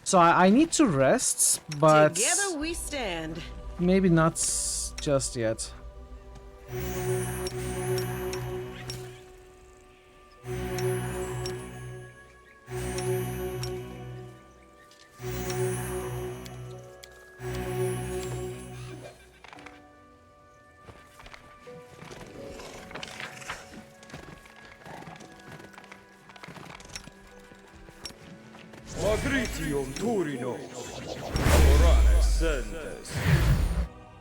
So I need to rest, but together we stand. Maybe not just yet.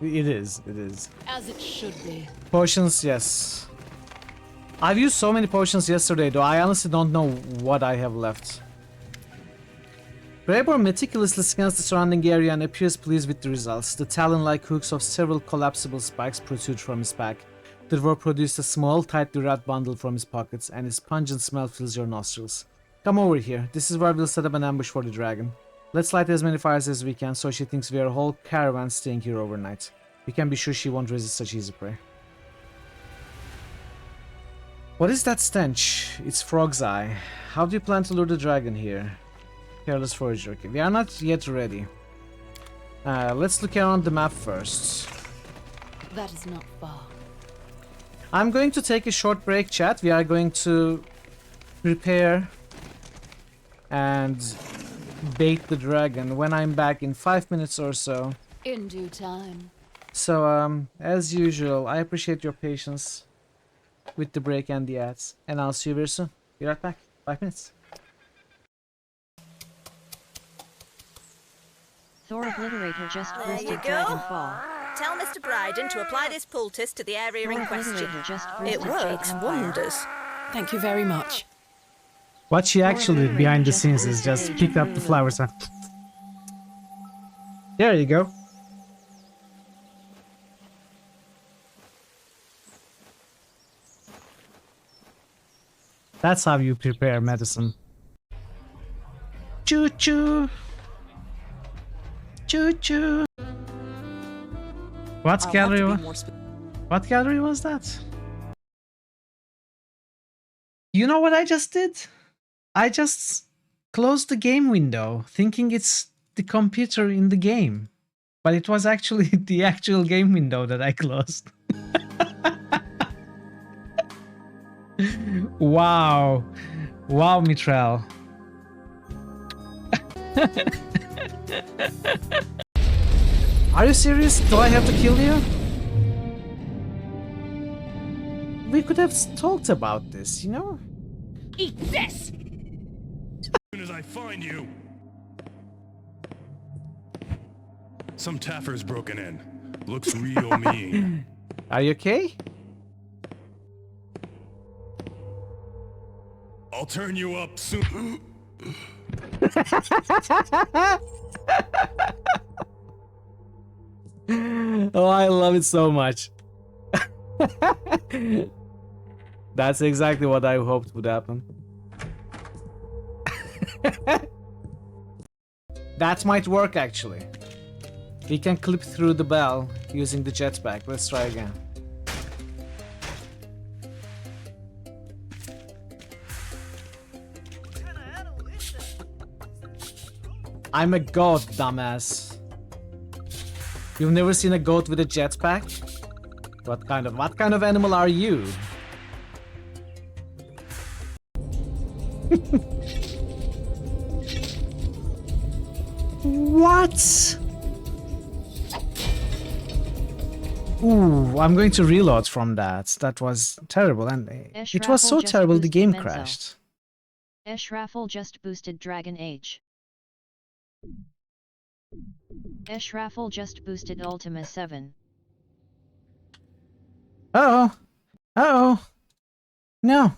It is. As it should be. Potions, yes. I've used so many potions yesterday, though I honestly don't know what I have left. Greyboar meticulously scans the surrounding area and appears pleased with the results. The talon-like hooks of several collapsible spikes protrude from his back. The dwarf produced a small, tightly wrapped bundle from his pockets, and his pungent smell fills your nostrils. Come over here. This is where we'll set up an ambush for the dragon. Let's light as many fires as we can so she thinks we are a whole caravan staying here overnight. We can be sure she won't resist such easy prey. What is that stench? It's Frog's Eye. How do you plan to lure the dragon here? Careless forager. Okay, we are not yet ready. Let's look around the map first. That is not far. I'm going to take a short break, chat. We are going to prepare and bait the dragon when I'm back in 5 minutes or so. In due time. So, as usual, I appreciate your patience with the break and the ads. And I'll see you very soon. Be right back. 5 minutes. Thor Obliterator just There you boosted go. Dragonfall. Tell Mr. Bryden to apply this poultice to the area Thor in question. Obliterator just It boosted works Jade Empire. wonders. Thank you very much. What she actually did behind the just scenes is boosted just Age pick of up the Lulu. flowers and... There you go. That's how you prepare medicine. Choo choo. Choo choo. What gallery? What gallery was that? You know what I just did? I just closed the game window, thinking it's the computer in the game, but it was actually the actual game window that I closed. Wow. Wow, Mithril. Are you serious? Do I have to kill you? We could have talked about this, you know? Eat this! As soon as I find you. Some taffer's broken in. Looks real mean. Are you okay? I'll turn you up soon. Oh, I love it so much. That's exactly what I hoped would happen. That might work actually. We can clip through the bell using the jetpack. Let's try again. I'm a goat, dumbass. You've never seen a goat with a jetpack? What kind of animal are you? What? Ooh, I'm going to reload from that. That was terrible, and it was so terrible the game crashed. Eshrafel just boosted Dragon Age. Eshrafel just boosted Ultima 7. Uh-oh. Uh-oh. No.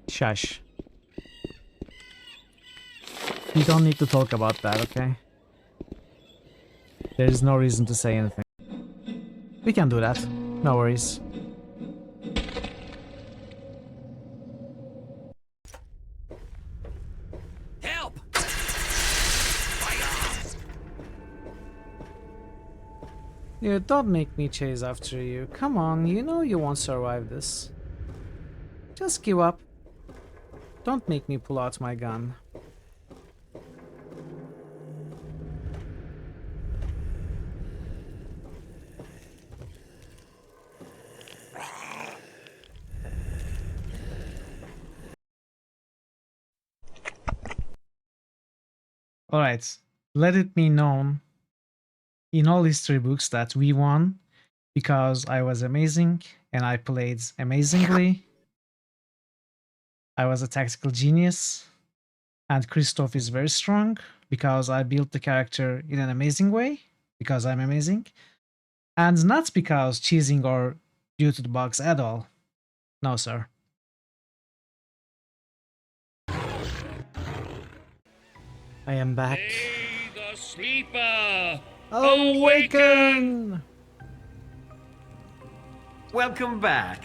Shush. You don't need to talk about that, okay? There is no reason to say anything. We can do that. No worries. Help! Dude, don't make me chase after you. Come on, you know you won't survive this. Just give up. Don't make me pull out my gun. Alright, let it be known in all history books that we won because I was amazing and I played amazingly. I was a tactical genius, and Christoph is very strong because I built the character in an amazing way, because I'm amazing, and not because cheesing or due to the bugs at all. No, sir. I am back. Hey, the sleeper! Awaken! Welcome back.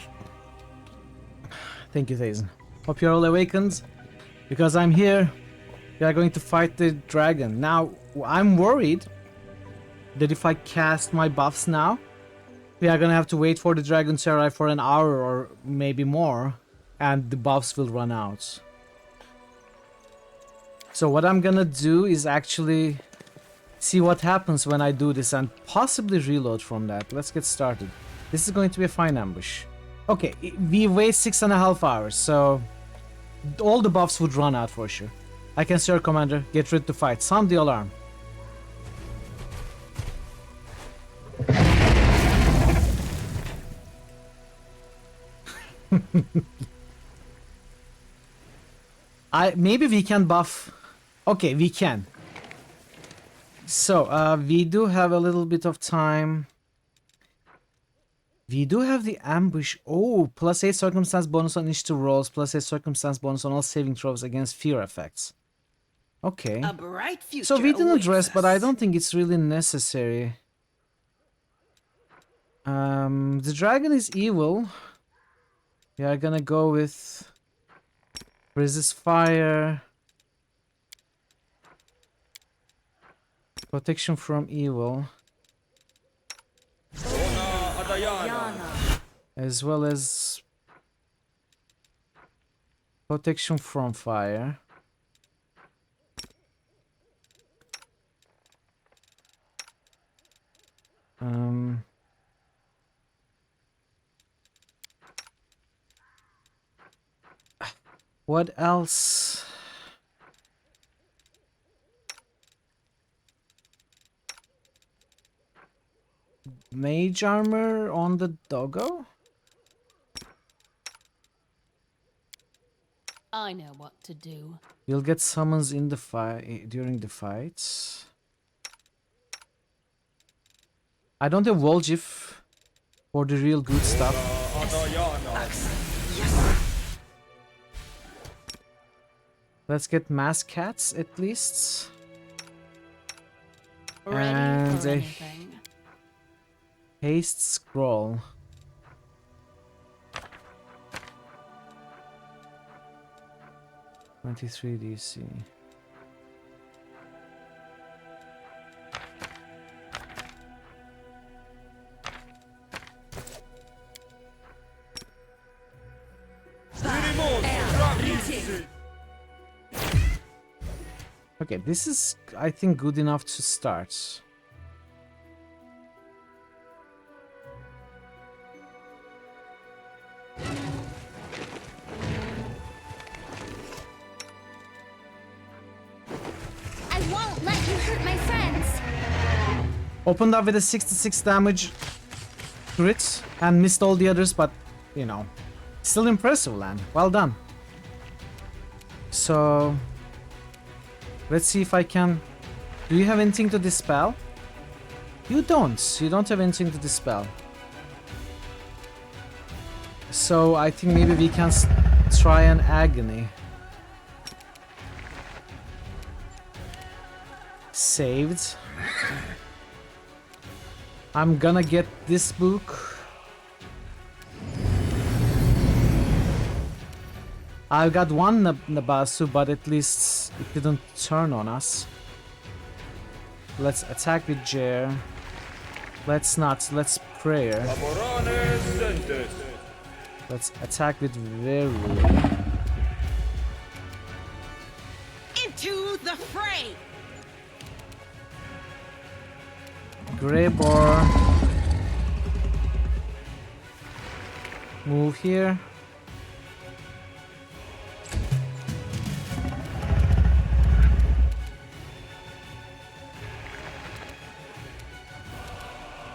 Thank you, Thazen. Hope you're all awakened, because I'm here. We are going to fight the dragon. Now, I'm worried that if I cast my buffs now, we are gonna have to wait for the dragon to arrive for an hour or maybe more, and the buffs will run out. So what I'm gonna do is actually see what happens when I do this and possibly reload from that. Let's get started. This is going to be a fine ambush. Okay, we wait 6.5 hours, so all the buffs would run out for sure. I can see our commander. Get ready to fight. Sound the alarm. Maybe we can buff. Okay, we can. So, we do have a little bit of time. We do have the ambush. Oh, +8 circumstance bonus on initiative rolls, +8 circumstance bonus on all saving throws against fear effects. Okay. A bright future So we didn't awaits dress, but I us. don't think it's really necessary. The dragon is evil. We are gonna go with resist fire, protection from evil, as well as protection from fire. What else? Mage armor on the doggo? I know what to do. You'll get summons in the fight during the fights. I don't have Volgif for the real good stuff. Let's get mass cats at least. Ready And for a anything. haste scroll. $23 DC. Okay, this is, I think, good enough to start. I won't let you hurt my friends. Opened up with a 66 damage crit and missed all the others, but, you know, still impressive, Lan. Well done. So, let's see if I can... Do you have anything to dispel? You don't. You don't have anything to dispel. So, I think maybe we can try an agony. Saved. I'm gonna get this book. I've got one Nabasu, but at least it didn't turn on us. Let's attack with Jer. Let's not. Let's prayer. Let's attack with Veru. Into the fray. Greybor. Move here.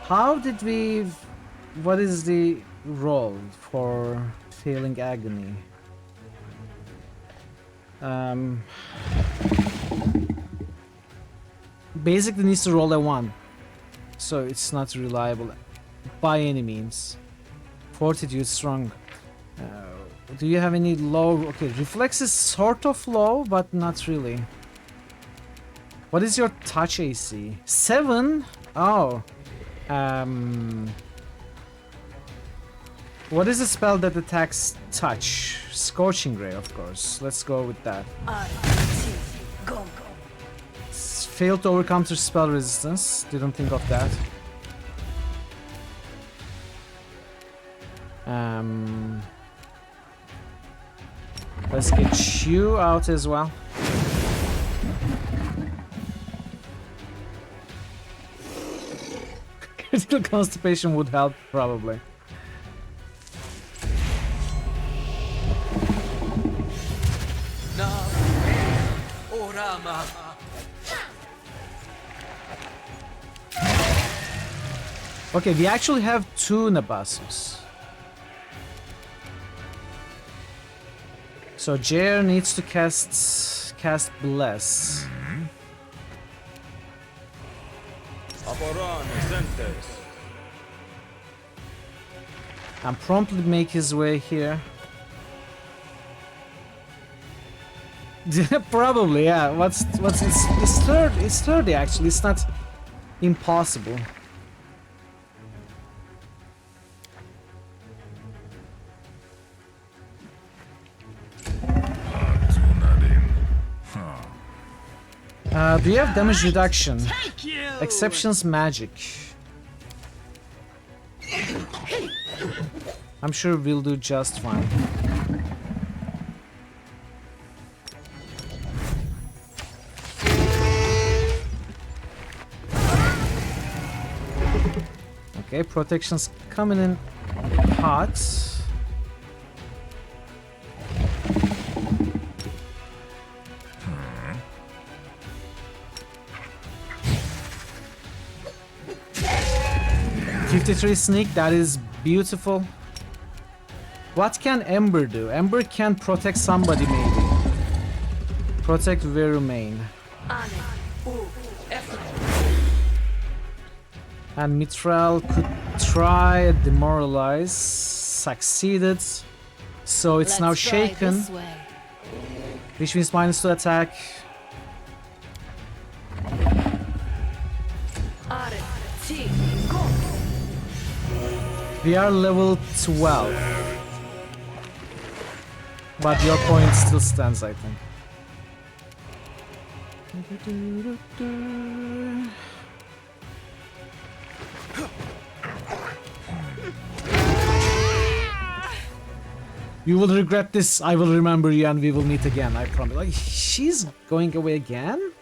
How did we... What is the roll for failing agony? Basically needs to roll a 1. So it's not reliable by any means. Fortitude strong. Do you have any low? Okay, reflex is sort of low, but not really. What is your touch AC? 7? Oh. What is a spell that attacks touch? Scorching Ray, of course. Let's go with that. Go. Failed to overcome through spell resistance. Didn't think of that. Let's get you out as well. Critical constipation would help, probably. Okay, we actually have 2 Nabasus. So Jair needs to cast Bless. And promptly make his way here. Probably, yeah. It's 30 actually. It's not impossible. Do you have damage reduction? Exceptions magic. I'm sure we'll do just fine. Okay, protection's coming in hot. .53 sneak, that is beautiful. What can Ember do? Ember can protect somebody maybe. Protect Verumain. And Mithril could try demoralize. Succeeded. So it's now shaken. Which means -2 attack. We are level 12. But your point still stands, I think. You will regret this. I will remember you and we will meet again, I promise. Like, she's going away again?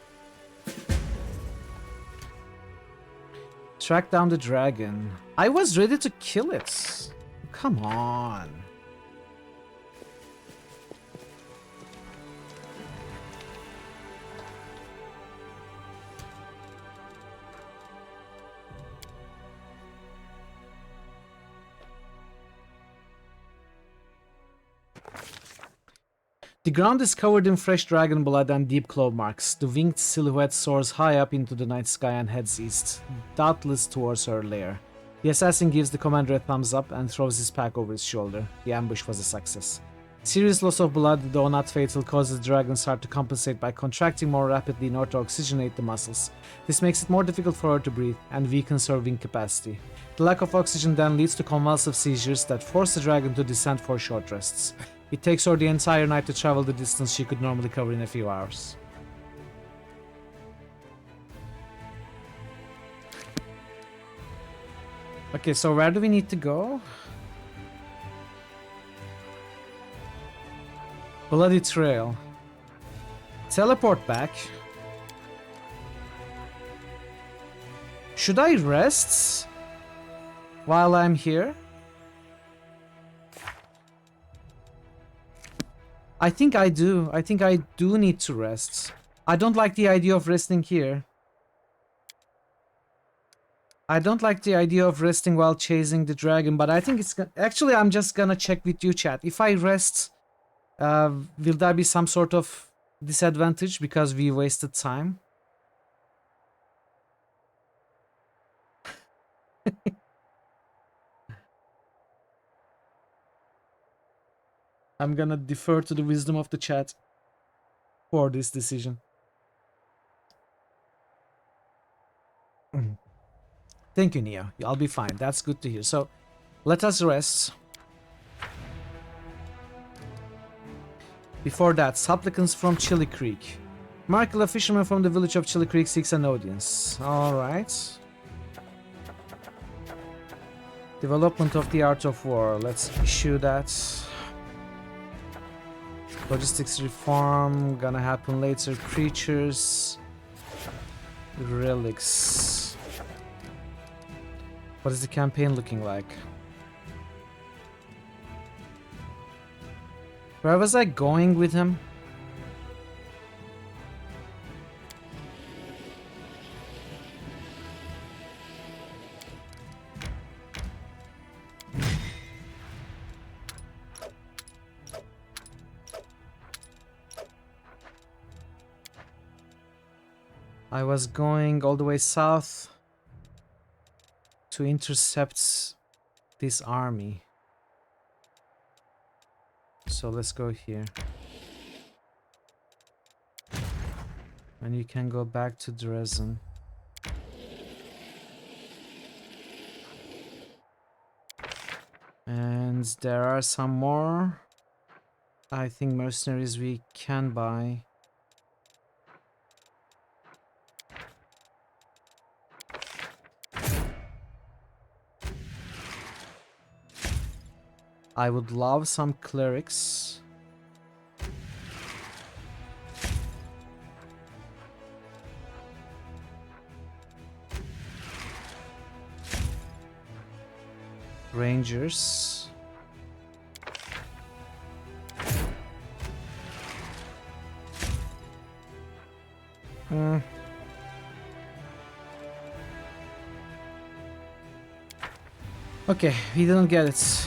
Track down the dragon. I was ready to kill it. Come on. The ground is covered in fresh dragon blood and deep claw marks. The winged silhouette soars high up into the night sky and heads east, doubtless towards her lair. The assassin gives the commander a thumbs up and throws his pack over his shoulder. The ambush was a success. Serious loss of blood, though not fatal, causes the dragon's heart to compensate by contracting more rapidly in order to oxygenate the muscles. This makes it more difficult for her to breathe and weakens her wing capacity. The lack of oxygen then leads to convulsive seizures that force the dragon to descend for short rests. It takes her the entire night to travel the distance she could normally cover in a few hours. Okay, so where do we need to go? Bloody Trail. Teleport back. Should I rest while I'm here? I think I do. I think I do need to rest. I don't like the idea of resting here. I don't like the idea of resting while chasing the dragon, but I think it's... Actually, I'm just gonna check with you, chat. If I rest, will there be some sort of disadvantage because we wasted time? I'm gonna defer to the wisdom of the chat for this decision. Thank you, Neo. I'll be fine. That's good to hear. So, let us rest. Before that, supplicants from Chili Creek. Michael, a fisherman from the village of Chili Creek, seeks an audience. Alright. Development of the art of war. Let's issue that. Logistics reform. Gonna happen later. Creatures. Relics. What is the campaign looking like? Where was I going with him? I was going all the way south to intercept this army. So let's go here. And you can go back to Dresden. And there are some more, I think, mercenaries we can buy. I would love some clerics. Rangers. Okay, we didn't get it.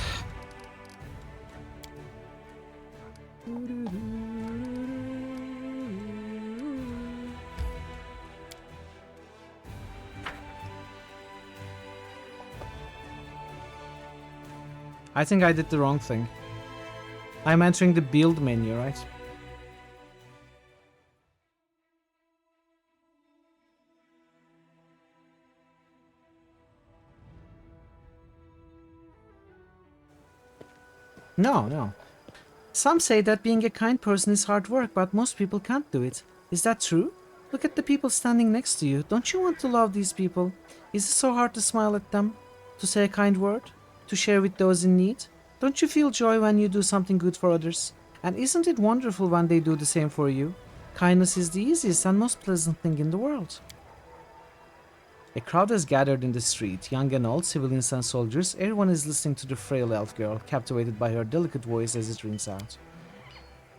I think I did the wrong thing. I'm entering the build menu, right? No. Some say that being a kind person is hard work, but most people can't do it. Is that true? Look at the people standing next to you. Don't you want to love these people? Is it so hard to smile at them? To say a kind word? To share with those in need? Don't you feel joy when you do something good for others? And isn't it wonderful when they do the same for you? Kindness is the easiest and most pleasant thing in the world. A crowd has gathered in the street, young and old, civilians and soldiers. Everyone is listening to the frail elf girl, captivated by her delicate voice as it rings out.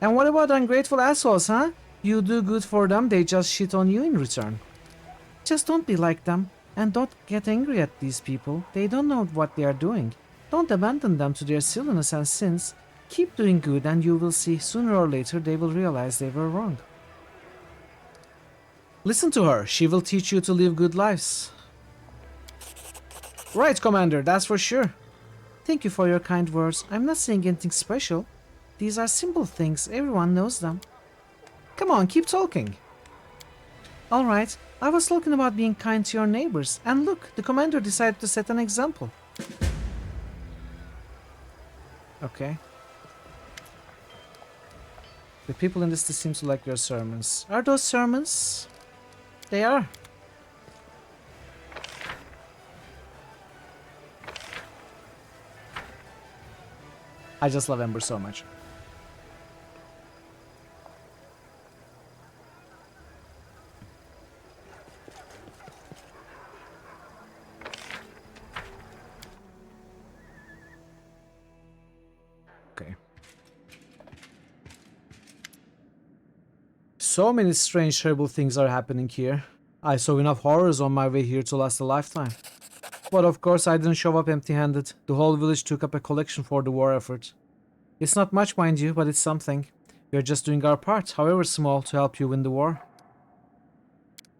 And what about ungrateful assholes, huh? You do good for them, they just shit on you in return. Just don't be like them, and don't get angry at these people. They don't know what they are doing. Don't abandon them to their silliness and sins. Keep doing good and you will see, sooner or later they will realize they were wrong. Listen to her, she will teach you to live good lives. Right, Commander, that's for sure. Thank you for your kind words. I'm not saying anything special. These are simple things, everyone knows them. Come on, keep talking. Alright, I was talking about being kind to your neighbors, and look, the Commander decided to set an example. Okay. The people in this seem to like your sermons. Are those sermons? They are. I just love Ember so much. Okay. So many strange, terrible things are happening here. I saw enough horrors on my way here to last a lifetime. But of course I didn't show up empty-handed. The whole village took up a collection for the war effort. It's not much, mind you, but it's something. We're just doing our part, however small, to help you win the war.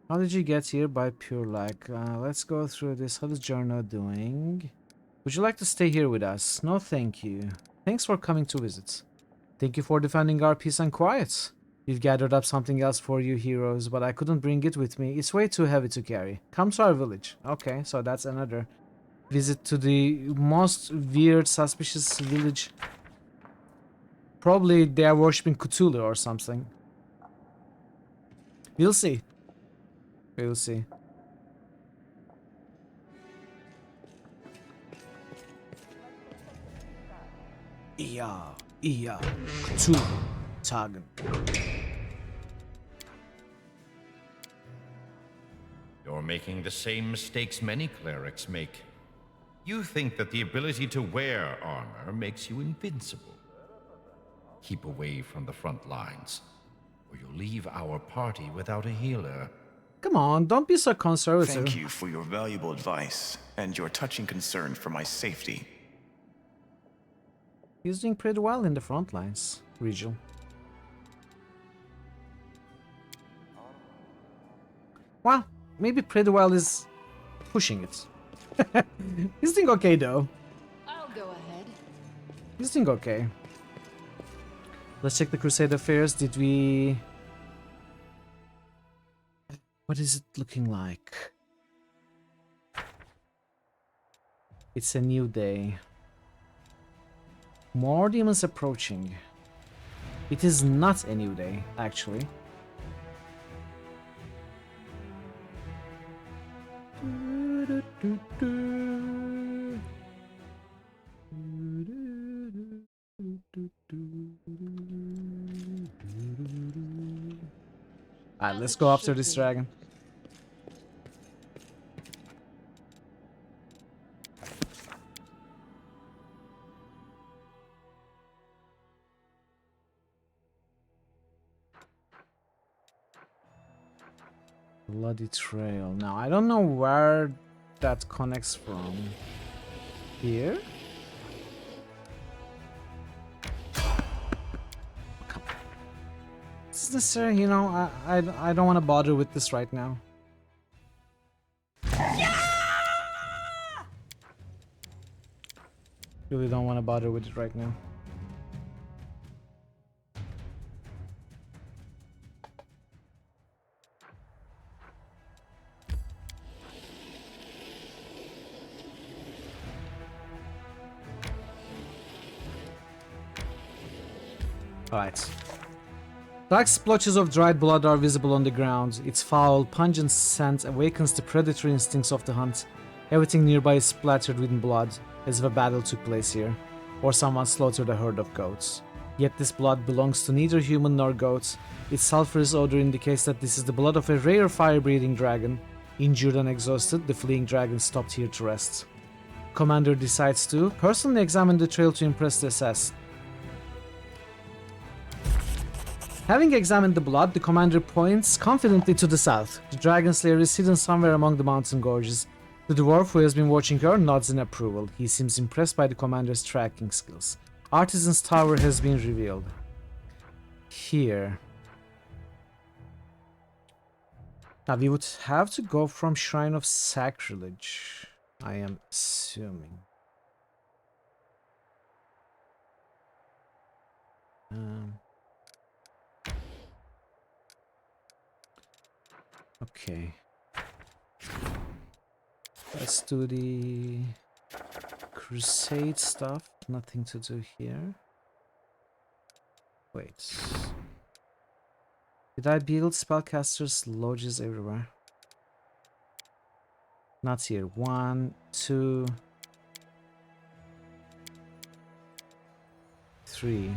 How did you get here? By pure luck. Let's go through this. How is Jarno doing? Would you like to stay here with us? No, thank you. Thanks for coming to visit. Thank you for defending our peace and quiet. We've gathered up something else for you heroes, but I couldn't bring it with me. It's way too heavy to carry. Come to our village. Okay, so that's another visit to the most weird, suspicious village. Probably they are worshipping Cthulhu or something. We'll see. We'll see. Iya, Cthulhu, Tagen. You're making the same mistakes many clerics make. You think that the ability to wear armor makes you invincible. Keep away from the front lines, or you'll leave our party without a healer. Come on, don't be so conservative. Thank you for your valuable advice and your touching concern for my safety. He's doing pretty well in the front lines, Rigel. Well, maybe pretty well is pushing it. He's doing okay though. I'll go ahead. He's doing okay. Let's check the Crusade affairs. Did we... What is it looking like? It's a new day. More demons approaching. It is not a new day, actually. Alright, let's go after this dragon. Bloody trail. Now, I don't know where that connects from. Here? Come on. It's necessary, you know, I don't want to bother with this right now. Really don't want to bother with it right now. Alright. Dark splotches of dried blood are visible on the ground. Its foul, pungent scent awakens the predatory instincts of the hunt. Everything nearby is splattered with blood, as if a battle took place here, or someone slaughtered a herd of goats. Yet this blood belongs to neither human nor goat. Its sulphurous odor indicates that this is the blood of a rare fire-breathing dragon. Injured and exhausted, the fleeing dragon stopped here to rest. Commander decides to personally examine the trail to impress the SS. Having examined the blood, the commander points confidently to the south. The dragon slayer is hidden somewhere among the mountain gorges. The dwarf who has been watching her nods in approval. He seems impressed by the commander's tracking skills. Artisan's Tower has been revealed. Here. Now we would have to go from Shrine of Sacrilege, I am assuming. Okay. Let's do the Crusade stuff. Nothing to do here. Wait. Did I build spellcasters' lodges everywhere? Not here. 1, 2, 3.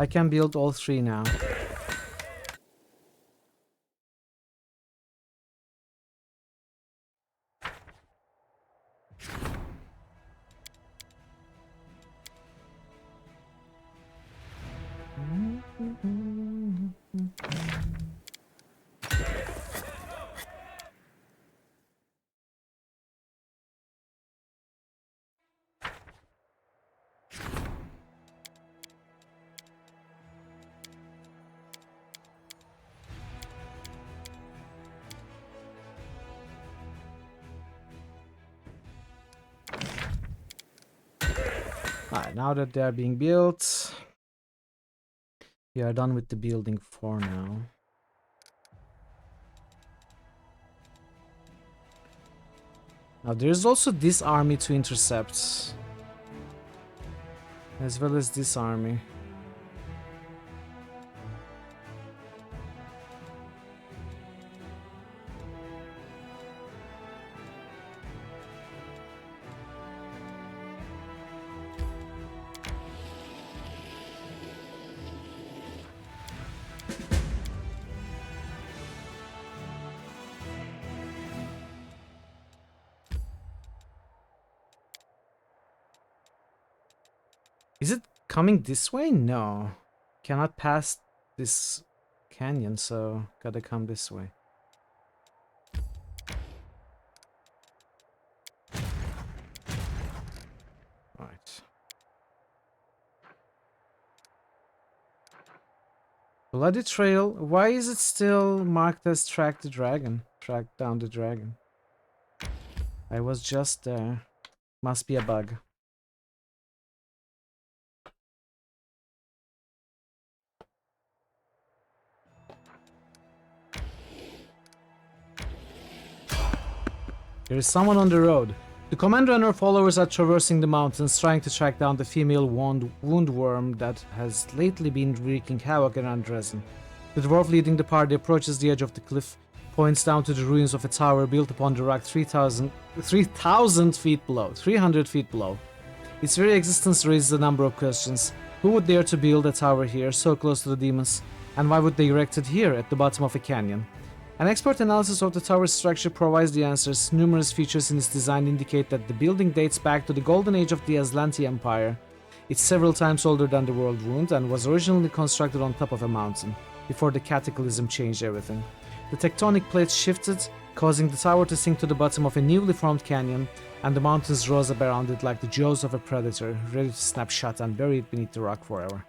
I can build all 3 now. Alright, now that they are being built, we are done with the building for now. Now there's also this army to intercept, as well as this army. Is it coming this way? No. Cannot pass this canyon, so gotta come this way. Bloody trail. Why is it still marked as track the dragon? Track down the dragon. I was just there. Must be a bug. There is someone on the road. The commander and her followers are traversing the mountains, trying to track down the female woundworm that has lately been wreaking havoc around Dresden. The dwarf leading the party approaches the edge of the cliff, points down to the ruins of a tower built upon the rock 3,000 feet below. 300 feet below. Its very existence raises a number of questions. Who would dare to build a tower here, so close to the demons? And why would they erect it here, at the bottom of a canyon? An expert analysis of the tower's structure provides the answers. Numerous features in its design indicate that the building dates back to the golden age of the Aslanti Empire. It's several times older than the World Wound and was originally constructed on top of a mountain, before the cataclysm changed everything. The tectonic plates shifted, causing the tower to sink to the bottom of a newly formed canyon, and the mountains rose up around it like the jaws of a predator, ready to snap shut and bury it beneath the rock forever.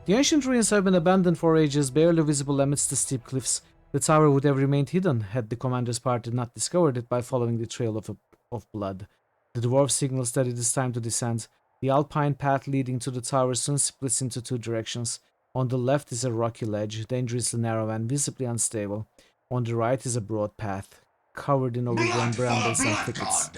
The ancient ruins have been abandoned for ages, barely visible amidst the steep cliffs. The tower would have remained hidden had the commander's party not discovered it by following the trail of blood. The dwarf signals that it is time to descend. The alpine path leading to the tower soon splits into two directions. On the left is a rocky ledge, dangerously narrow and visibly unstable. On the right is a broad path, covered in overgrown brambles and thickets.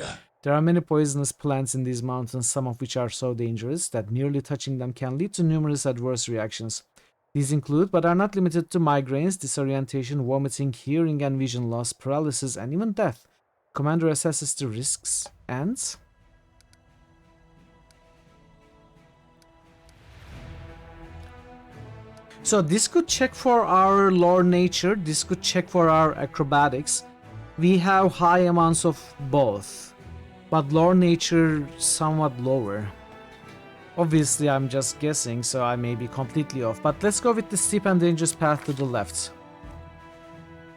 There are many poisonous plants in these mountains, some of which are so dangerous that merely touching them can lead to numerous adverse reactions. These include, but are not limited to, migraines, disorientation, vomiting, hearing and vision loss, paralysis, and even death. Commander assesses the risks and... So this could check for our lore nature, this could check for our acrobatics. We have high amounts of both, but lore nature somewhat lower. Obviously, I'm just guessing, so I may be completely off, but let's go with the steep and dangerous path to the left.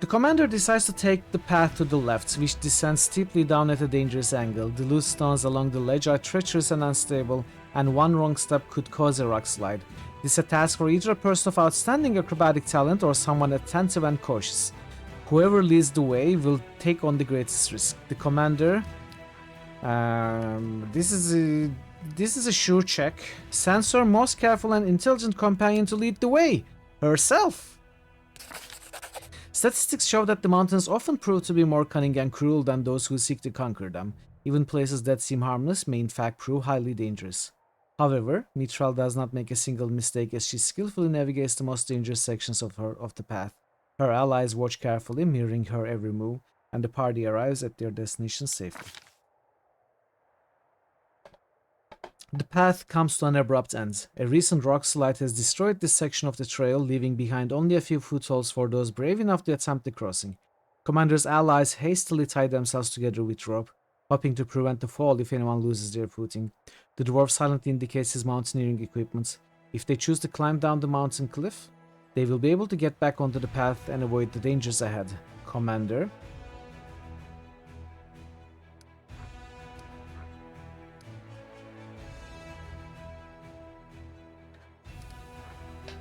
The commander decides to take the path to the left, which descends steeply down at a dangerous angle. The loose stones along the ledge are treacherous and unstable, and one wrong step could cause a rock slide. This is a task for either a person of outstanding acrobatic talent or someone attentive and cautious. Whoever leads the way will take on the greatest risk. The commander... This is a sure check. Sends her most careful and intelligent companion to lead the way. Herself. Statistics show that the mountains often prove to be more cunning and cruel than those who seek to conquer them. Even places that seem harmless may in fact prove highly dangerous. However, Mithral does not make a single mistake as she skillfully navigates the most dangerous sections of the path. Her allies watch carefully, mirroring her every move, and the party arrives at their destination safely. The path comes to an abrupt end. A recent rock slide has destroyed this section of the trail, leaving behind only a few footholds for those brave enough to attempt the crossing. Commander's allies hastily tie themselves together with rope, hoping to prevent the fall if anyone loses their footing. The dwarf silently indicates his mountaineering equipment. If they choose to climb down the mountain cliff, they will be able to get back onto the path and avoid the dangers ahead. Commander.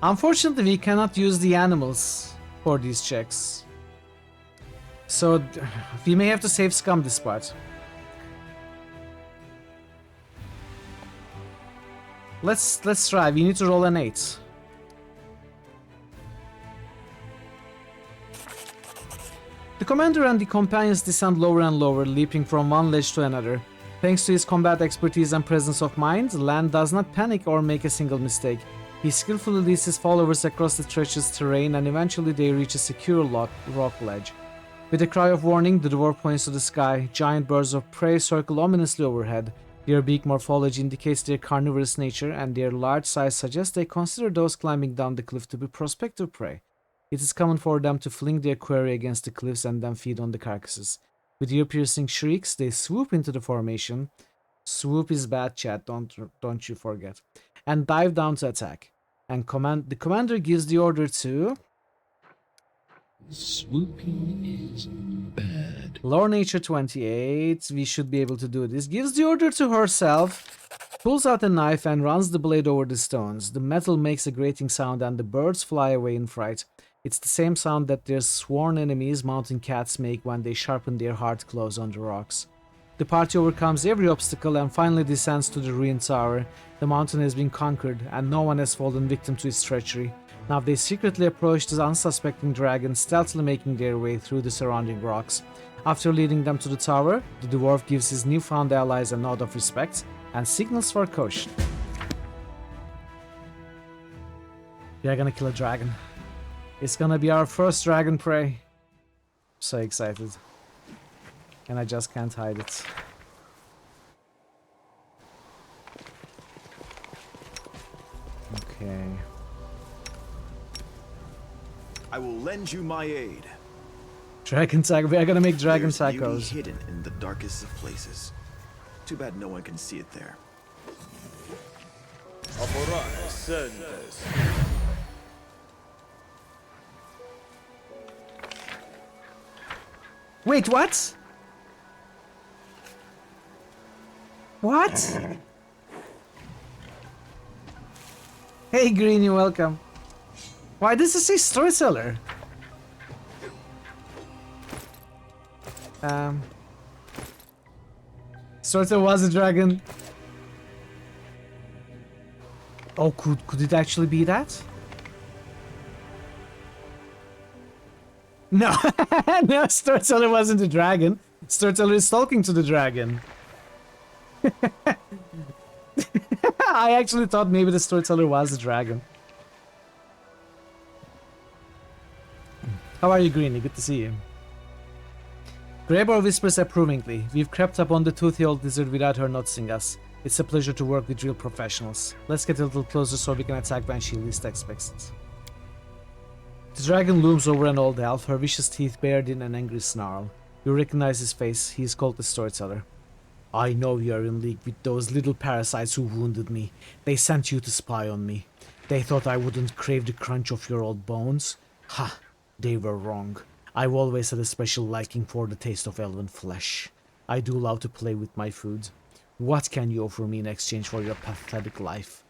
Unfortunately, we cannot use the animals for these checks. So, we may have to save scum this part. Let's try. We need to roll an 8. The commander and the companions descend lower and lower, leaping from one ledge to another. Thanks to his combat expertise and presence of mind, Land does not panic or make a single mistake. He skillfully leads his followers across the treacherous terrain, and eventually they reach a secure rock ledge. With a cry of warning, the dwarf points to the sky. Giant birds of prey circle ominously overhead. Their beak morphology indicates their carnivorous nature, and their large size suggests they consider those climbing down the cliff to be prospective prey. It is common for them to fling their quarry against the cliffs and then feed on the carcasses. With ear-piercing shrieks, they swoop into the formation. Swoop is bad, chat, don't you forget. And dive down to attack. And the commander gives the order to... Swooping is bad. Lore Nature 28. We should be able to do this. Gives the order to herself Pulls out a knife and runs the blade over the stones. The metal makes a grating sound and the birds fly away in fright. It's the same sound that their sworn enemies, mountain cats, make when they sharpen their hard claws on the rocks. The party overcomes every obstacle and finally descends to the ruined tower. The mountain has been conquered and no one has fallen victim to its treachery. Now they secretly approach the unsuspecting dragon, stealthily making their way through the surrounding rocks. After leading them to the tower, the dwarf gives his newfound allies a nod of respect and signals for caution. We are gonna kill a dragon. It's gonna be our first dragon prey. So excited. And I just can't hide it. Okay. I will lend you my aid. Dragon taco. We are gonna make dragon There's beauty tacos. hidden in the darkest of places. Too bad no one can see it there. Wait, what? What? Hey Greeny, welcome. Why does it say storyteller? Storyteller was a dragon. Oh, could it actually be that? No, no, Storyteller wasn't a dragon. Storyteller is talking to the dragon. I actually thought maybe the Storyteller was a dragon. How are you, Greeny? Good to see you. Grebor whispers approvingly. We've crept up on the toothy old lizard without her noticing us. It's a pleasure to work with real professionals. Let's get a little closer so we can attack when she least expects it. The dragon looms over an old elf, her vicious teeth bared in an angry snarl. You recognize his face. He is called the Storyteller. I know you are in league with those little parasites who wounded me. They sent you to spy on me. They thought I wouldn't crave the crunch of your old bones. Ha! They were wrong. I've always had a special liking for the taste of elven flesh. I do love to play with my food. What can you offer me in exchange for your pathetic life?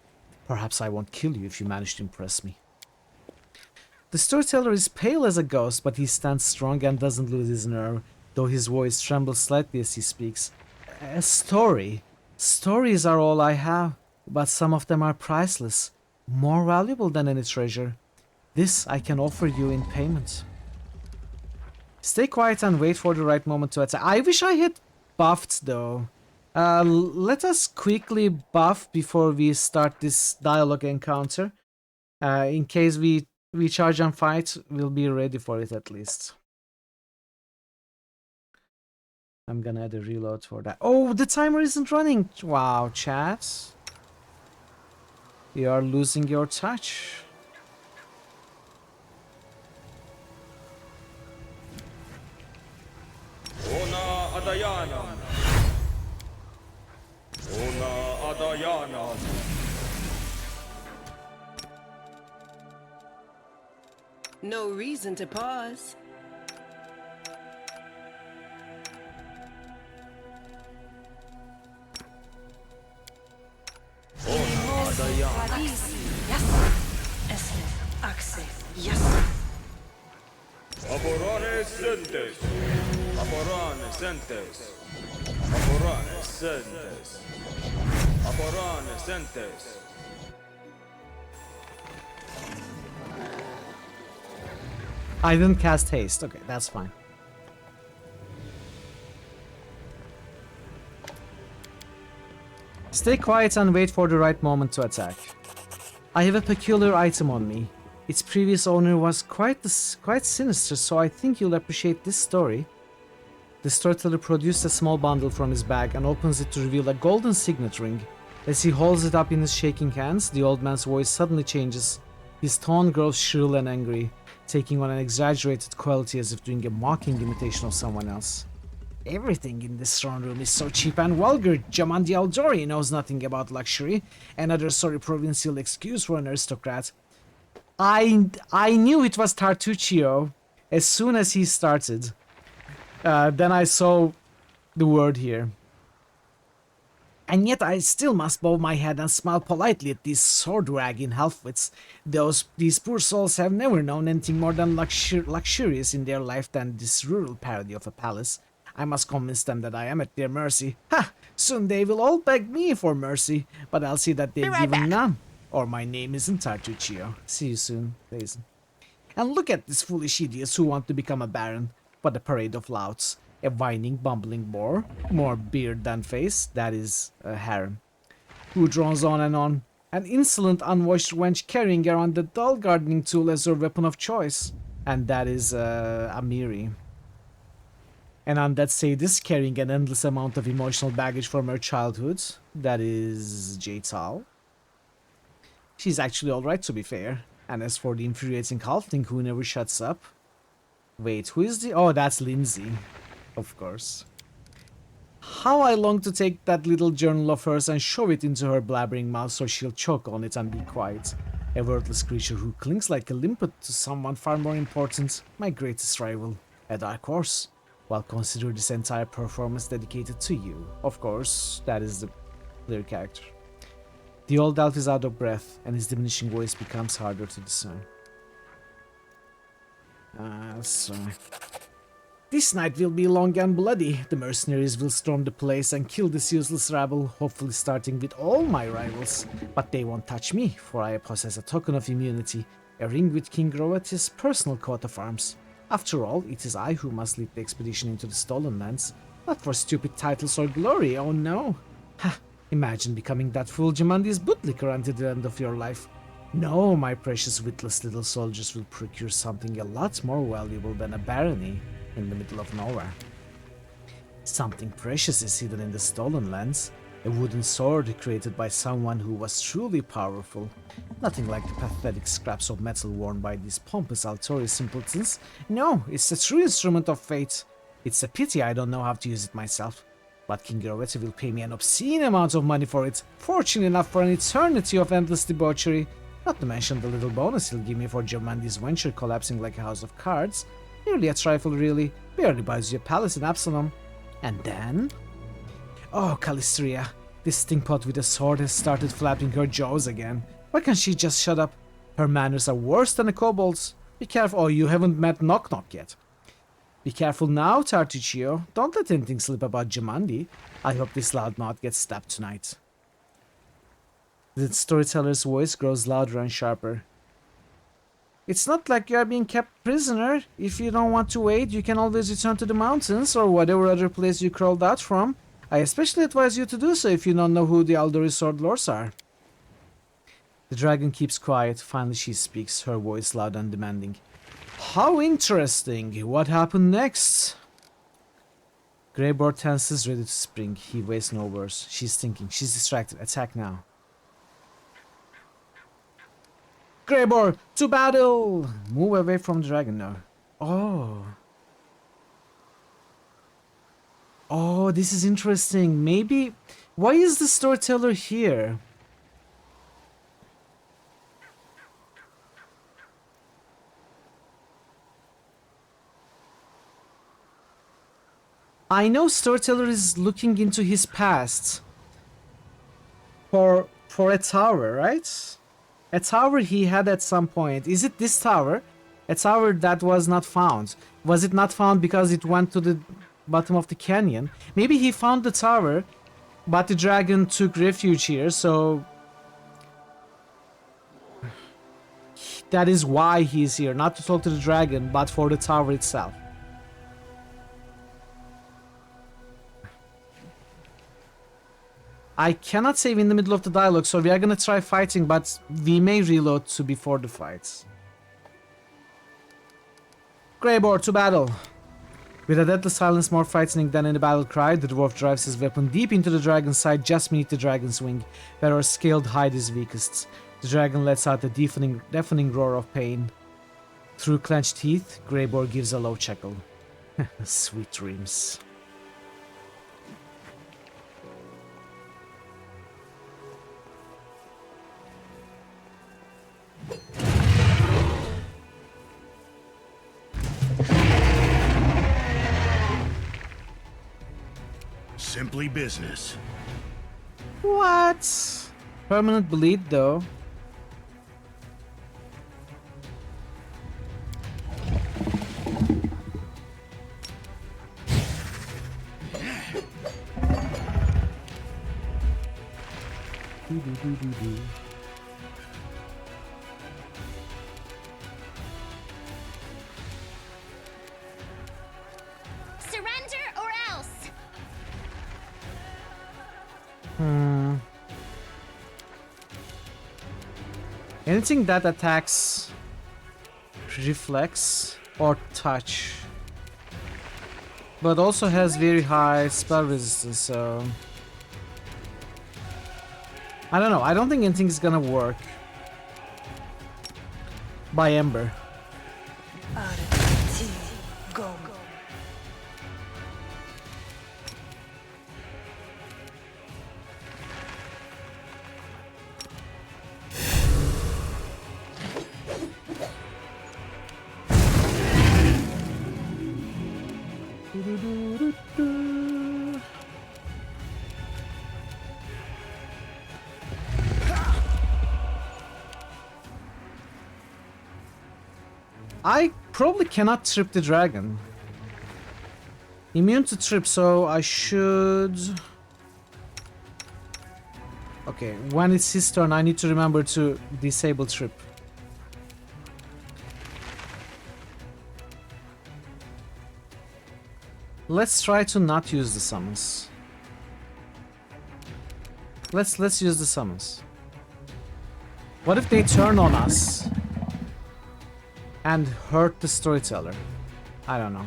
Perhaps I won't kill you if you manage to impress me. The Storyteller is pale as a ghost, but he stands strong and doesn't lose his nerve, though his voice trembles slightly as he speaks. A story. Stories are all I have, but some of them are priceless, more valuable than any treasure. This I can offer you in payment. Stay quiet and wait for the right moment to attack. I wish I had buffed though. Let us quickly buff before we start this dialogue encounter. In case we charge and fight, we'll be ready for it at least. I'm gonna add a reload for that. Oh, the timer isn't running. Wow, chat. You are losing your touch. Ona Adayana. Ona Adayana. No reason to pause. Ona Adayana. Yes. Esle. Axe. Yes. Aborane Sentes. Aborane Sentes. Aborane Sentes. Aborane Sentes. I didn't cast haste. Okay, that's fine. Stay quiet and wait for the right moment to attack. I have a peculiar item on me. Its previous owner was quite sinister, so I think you'll appreciate this story. The Storyteller produced a small bundle from his bag and opens it to reveal a golden signet ring. As he holds it up in his shaking hands, the old man's voice suddenly changes. His tone grows shrill and angry, taking on an exaggerated quality as if doing a mocking imitation of someone else. Everything in this throne room is so cheap and vulgar. Jamandi Aldori knows nothing about luxury. Another sorry provincial excuse for an aristocrat. I knew it was Tartuccio as soon as he started. Then I saw the word here. And yet I still must bow my head and smile politely at these sword-wagging half-wits. These poor souls have never known anything more than luxurious in their life than this rural parody of a palace. I must convince them that I am at their mercy. Ha! Soon they will all beg me for mercy, but I'll see that they've given none. Or my name isn't Tartuccio. See you soon, Daisy. And look at these foolish idiots who want to become a baron. What a parade of louts. A whining, bumbling bore, more beard than face, that is a harem, who drones on and on, an insolent, unwashed wench carrying around the dull gardening tool as her weapon of choice, and that is Amiri. An undead sadist carrying an endless amount of emotional baggage from her childhood, that is Jaital. She's actually alright, to be fair. And as for the infuriating halfling who never shuts up... Wait, who is the... Oh, that's Lindsay. Of course. How I long to take that little journal of hers and shove it into her blabbering mouth so she'll choke on it and be quiet. A wordless creature who clings like a limpet to someone far more important, my greatest rival, a dark horse. Well, consider this entire performance dedicated to you. Of course, that is the player character. The old elf is out of breath, and his diminishing voice becomes harder to discern. So... This night will be long and bloody. The mercenaries will storm the place and kill this useless rabble, hopefully starting with all my rivals. But they won't touch me, for I possess a token of immunity, a ring with King Groet's personal coat of arms. After all, it is I who must lead the expedition into the Stolen Lands, not for stupid titles or glory, oh no. Ha! Imagine becoming that fool Jamandi's bootlicker until the end of your life. No, my precious witless little soldiers will procure something a lot more valuable than a barony in the middle of nowhere. Something precious is hidden in the Stolen Lands, a wooden sword created by someone who was truly powerful. Nothing like the pathetic scraps of metal worn by these pompous Altori simpletons. No, it's a true instrument of fate. It's a pity I don't know how to use it myself. But King Groet will pay me an obscene amount of money for it, fortune enough for an eternity of endless debauchery. Not to mention the little bonus he'll give me for Germandi's venture collapsing like a house of cards. Nearly a trifle, really. Barely buys you a palace in Absalom. And then... Oh, Calistria. This stinkpot with a sword has started flapping her jaws again. Why can't she just shut up? Her manners are worse than a kobold's. Be careful. Oh, you haven't met Knock Knock yet. Be careful now, Tartuccio. Don't let anything slip about Jamandi. I hope this loudmouth gets stabbed tonight. The storyteller's voice grows louder and sharper. It's not like you are being kept prisoner. If you don't want to wait, you can always return to the mountains or whatever other place you crawled out from. I especially advise you to do so if you don't know who the Aldori Sword Lords are. The dragon keeps quiet. Finally she speaks, her voice loud and demanding. How interesting! What happened next? Greybor tenses, ready to spring. He wastes no words. She's thinking. She's distracted. Attack now. Greybor, to battle! Move away from the dragon now. Oh. Oh, this is interesting. Maybe... Why is the storyteller here? I know storyteller is looking into his past. For a tower, right? A tower he had at some point. Is it this tower? A tower that was not found. Was it not found because it went to the bottom of the canyon? Maybe he found the tower, but the dragon took refuge here, so... That is why he's here. Not to talk to the dragon, but for the tower itself. I cannot save in the middle of the dialogue, so we are gonna try fighting, but we may reload to before the fights. Greybor, to battle! With a deadly silence more frightening than any battle cry, the dwarf drives his weapon deep into the dragon's side just beneath the dragon's wing, where our scaled hide is weakest. The dragon lets out a deafening roar of pain. Through clenched teeth, Greybor gives a low chuckle. Sweet dreams. Simply business. What? Permanent bleed though. Surrender or else. Anything that attacks reflex or touch, but also has very high spell resistance, so I don't know. I don't think anything's gonna work by Ember. Go. I probably cannot trip the dragon. Immune to trip, so I should... Okay, when it's his turn, I need to remember to disable trip. Let's try to not use the summons. Let's use the summons. What if they turn on us and hurt the storyteller? I don't know.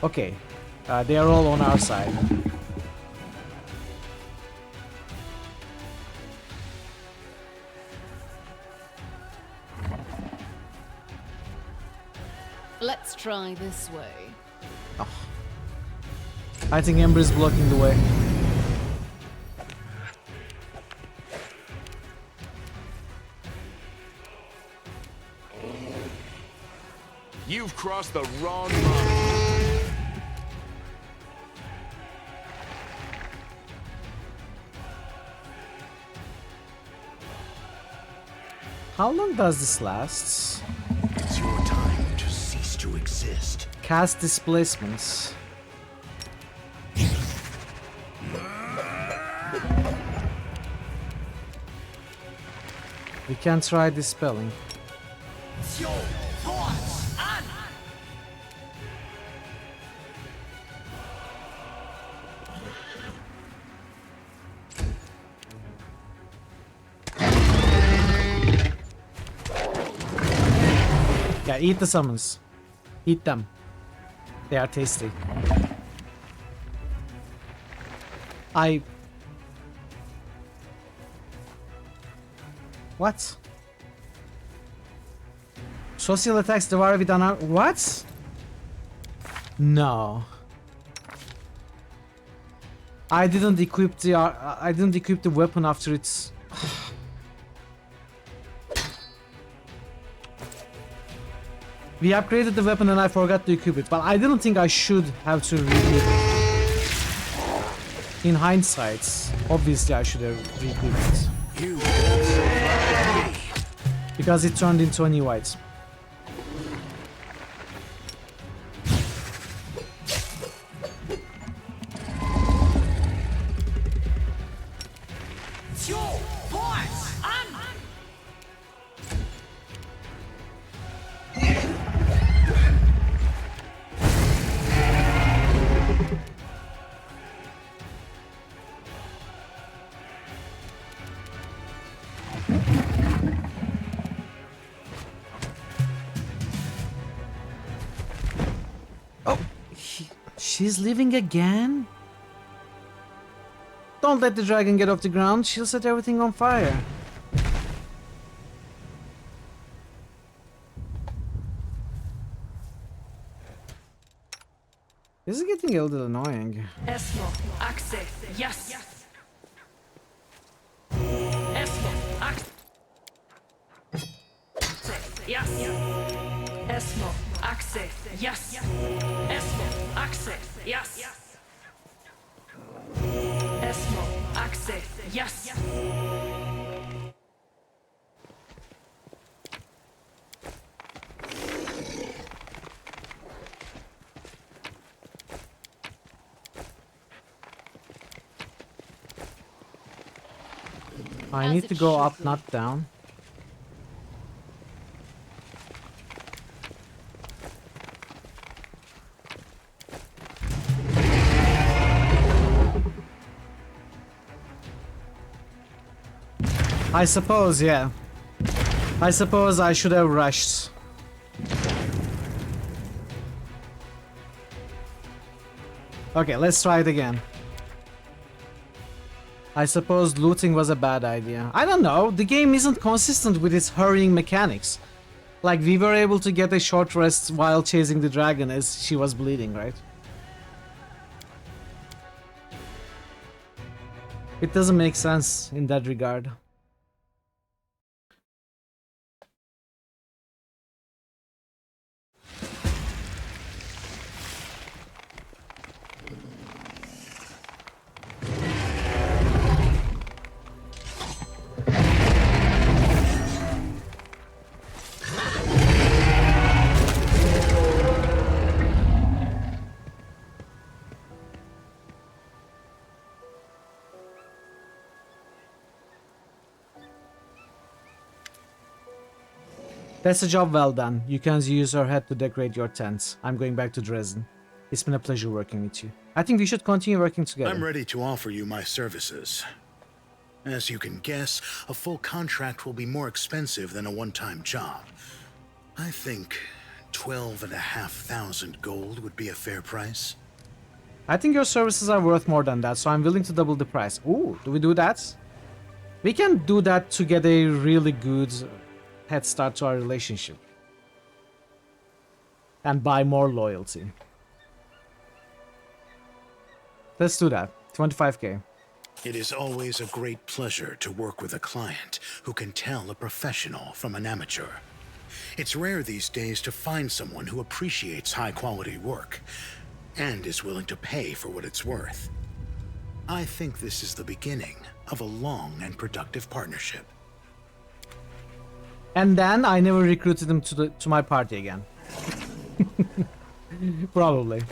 Okay, they are all on our side. Let's try this way. Oh. I think Ember is blocking the way. You've crossed the wrong line. How long does this last? It's your time to cease to exist. Cast displacements. We can try dispelling. Yeah, eat the summons. Eat them. They are tasty. What? Social attacks devour with unarmed. What? No. I didn't equip the weapon after it's. We upgraded the weapon and I forgot to equip it, but I didn't think I should have to re-equip it. In hindsight, obviously I should have re-equipped it. Because it turned into a new white. She's leaving again? Don't let the dragon get off the ground, she'll set everything on fire. This is getting a little annoying. Esmo, access, yes. Esmo, access, yes. Esmo, access, yes. Esmo, access, yes. yes. I need to go up, not down. I suppose, yeah. I suppose I should have rushed. Okay, let's try it again. I suppose looting was a bad idea. I don't know, the game isn't consistent with its hurrying mechanics. Like, we were able to get a short rest while chasing the dragon as she was bleeding, right? It doesn't make sense in that regard. That's a job well done. You can use her head to decorate your tents. I'm going back to Dresden. It's been a pleasure working with you. I think we should continue working together. I'm ready to offer you my services. As you can guess, a full contract will be more expensive than a one-time job. I think 12,500 gold would be a fair price. I think your services are worth more than that, so I'm willing to double the price. Ooh, do we do that? We can do that to get a really good head start to our relationship. And buy more loyalty. Let's do that. 25k. It is always a great pleasure to work with a client who can tell a professional from an amateur. It's rare these days to find someone who appreciates high-quality work and is willing to pay for what it's worth. I think this is the beginning of a long and productive partnership. And then I never recruited him to my party again. Probably.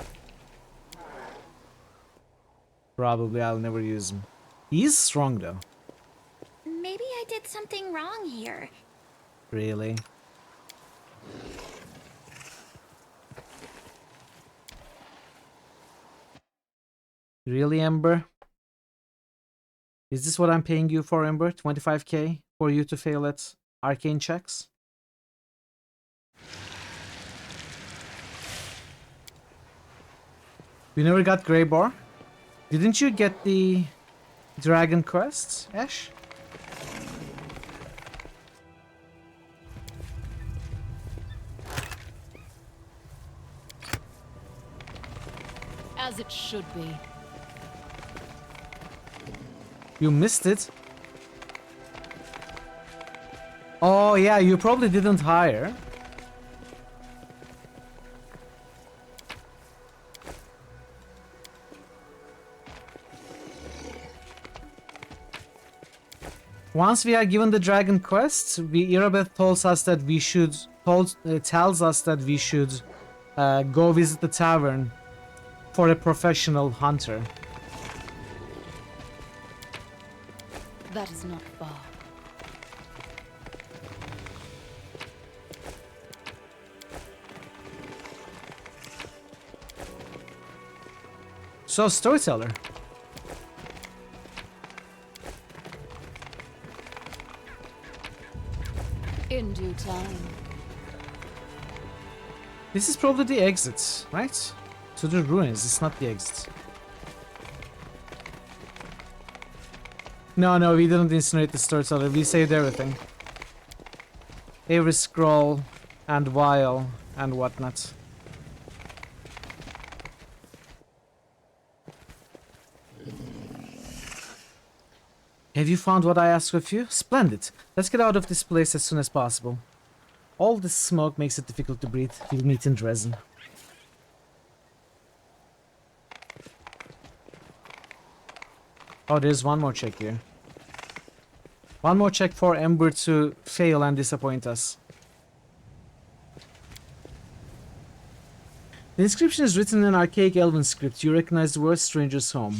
Probably I'll never use him. He's strong though. Maybe I did something wrong here. Really? Really, Ember? Is this what I'm paying you for, Ember? 25k for you to fail at arcane checks? You never got Greyboar? Didn't you get the Dragon quests, Ash? As it should be. You missed it. Oh yeah, you probably didn't hire. Once we are given the dragon quests, Irabeth tells us that we should go visit the tavern for a professional hunter. That is not far. So, storyteller. In due time. This is probably the exit, right? To the ruins, it's not the exit. No, we didn't incinerate the storyteller, we saved everything. Every scroll and vial and whatnot. Have you found what I asked of you? Splendid. Let's get out of this place as soon as possible. All this smoke makes it difficult to breathe. We'll meet in Dresden. Oh, there's one more check here. One more check for Ember to fail and disappoint us. The inscription is written in an archaic elven script. You recognize the word stranger's home.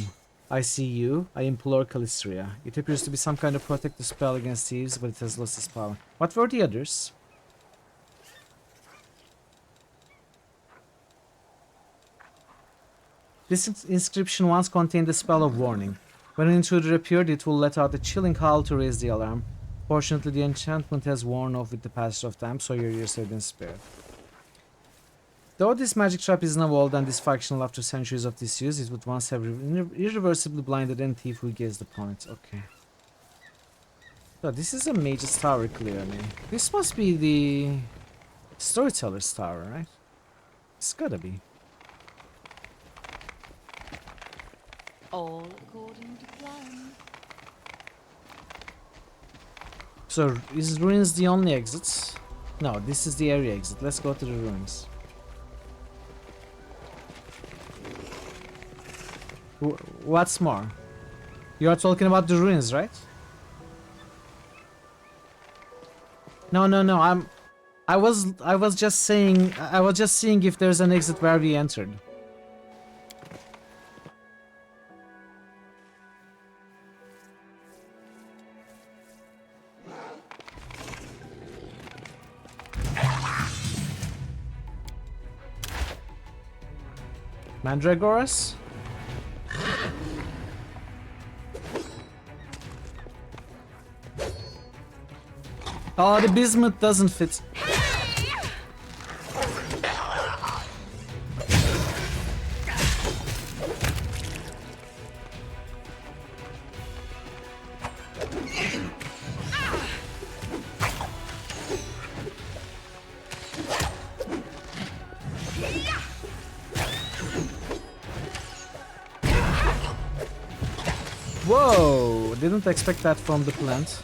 I see you. I implore Calistria. It appears to be some kind of protective spell against thieves, but it has lost its power. What were the others? This inscription once contained a spell of warning. When an intruder appeared, it will let out a chilling howl to raise the alarm. Fortunately, the enchantment has worn off with the passage of time, so your ears have been spared. Though this magic trap is now old and dysfunctional after centuries of disuse, it would once have irreversibly blinded any thief who gazed upon it. Okay. So this is a mage's tower, clearly. This must be the storyteller's tower, right? It's gotta be. All according to plan. So, is ruins the only exit? No, this is the area exit. Let's go to the ruins. What's more? You are talking about the ruins, right? No. I was just saying. I was just seeing if there's an exit where we entered. Mandragoras? Oh, the bismuth doesn't fit. Whoa! Didn't expect that from the plant.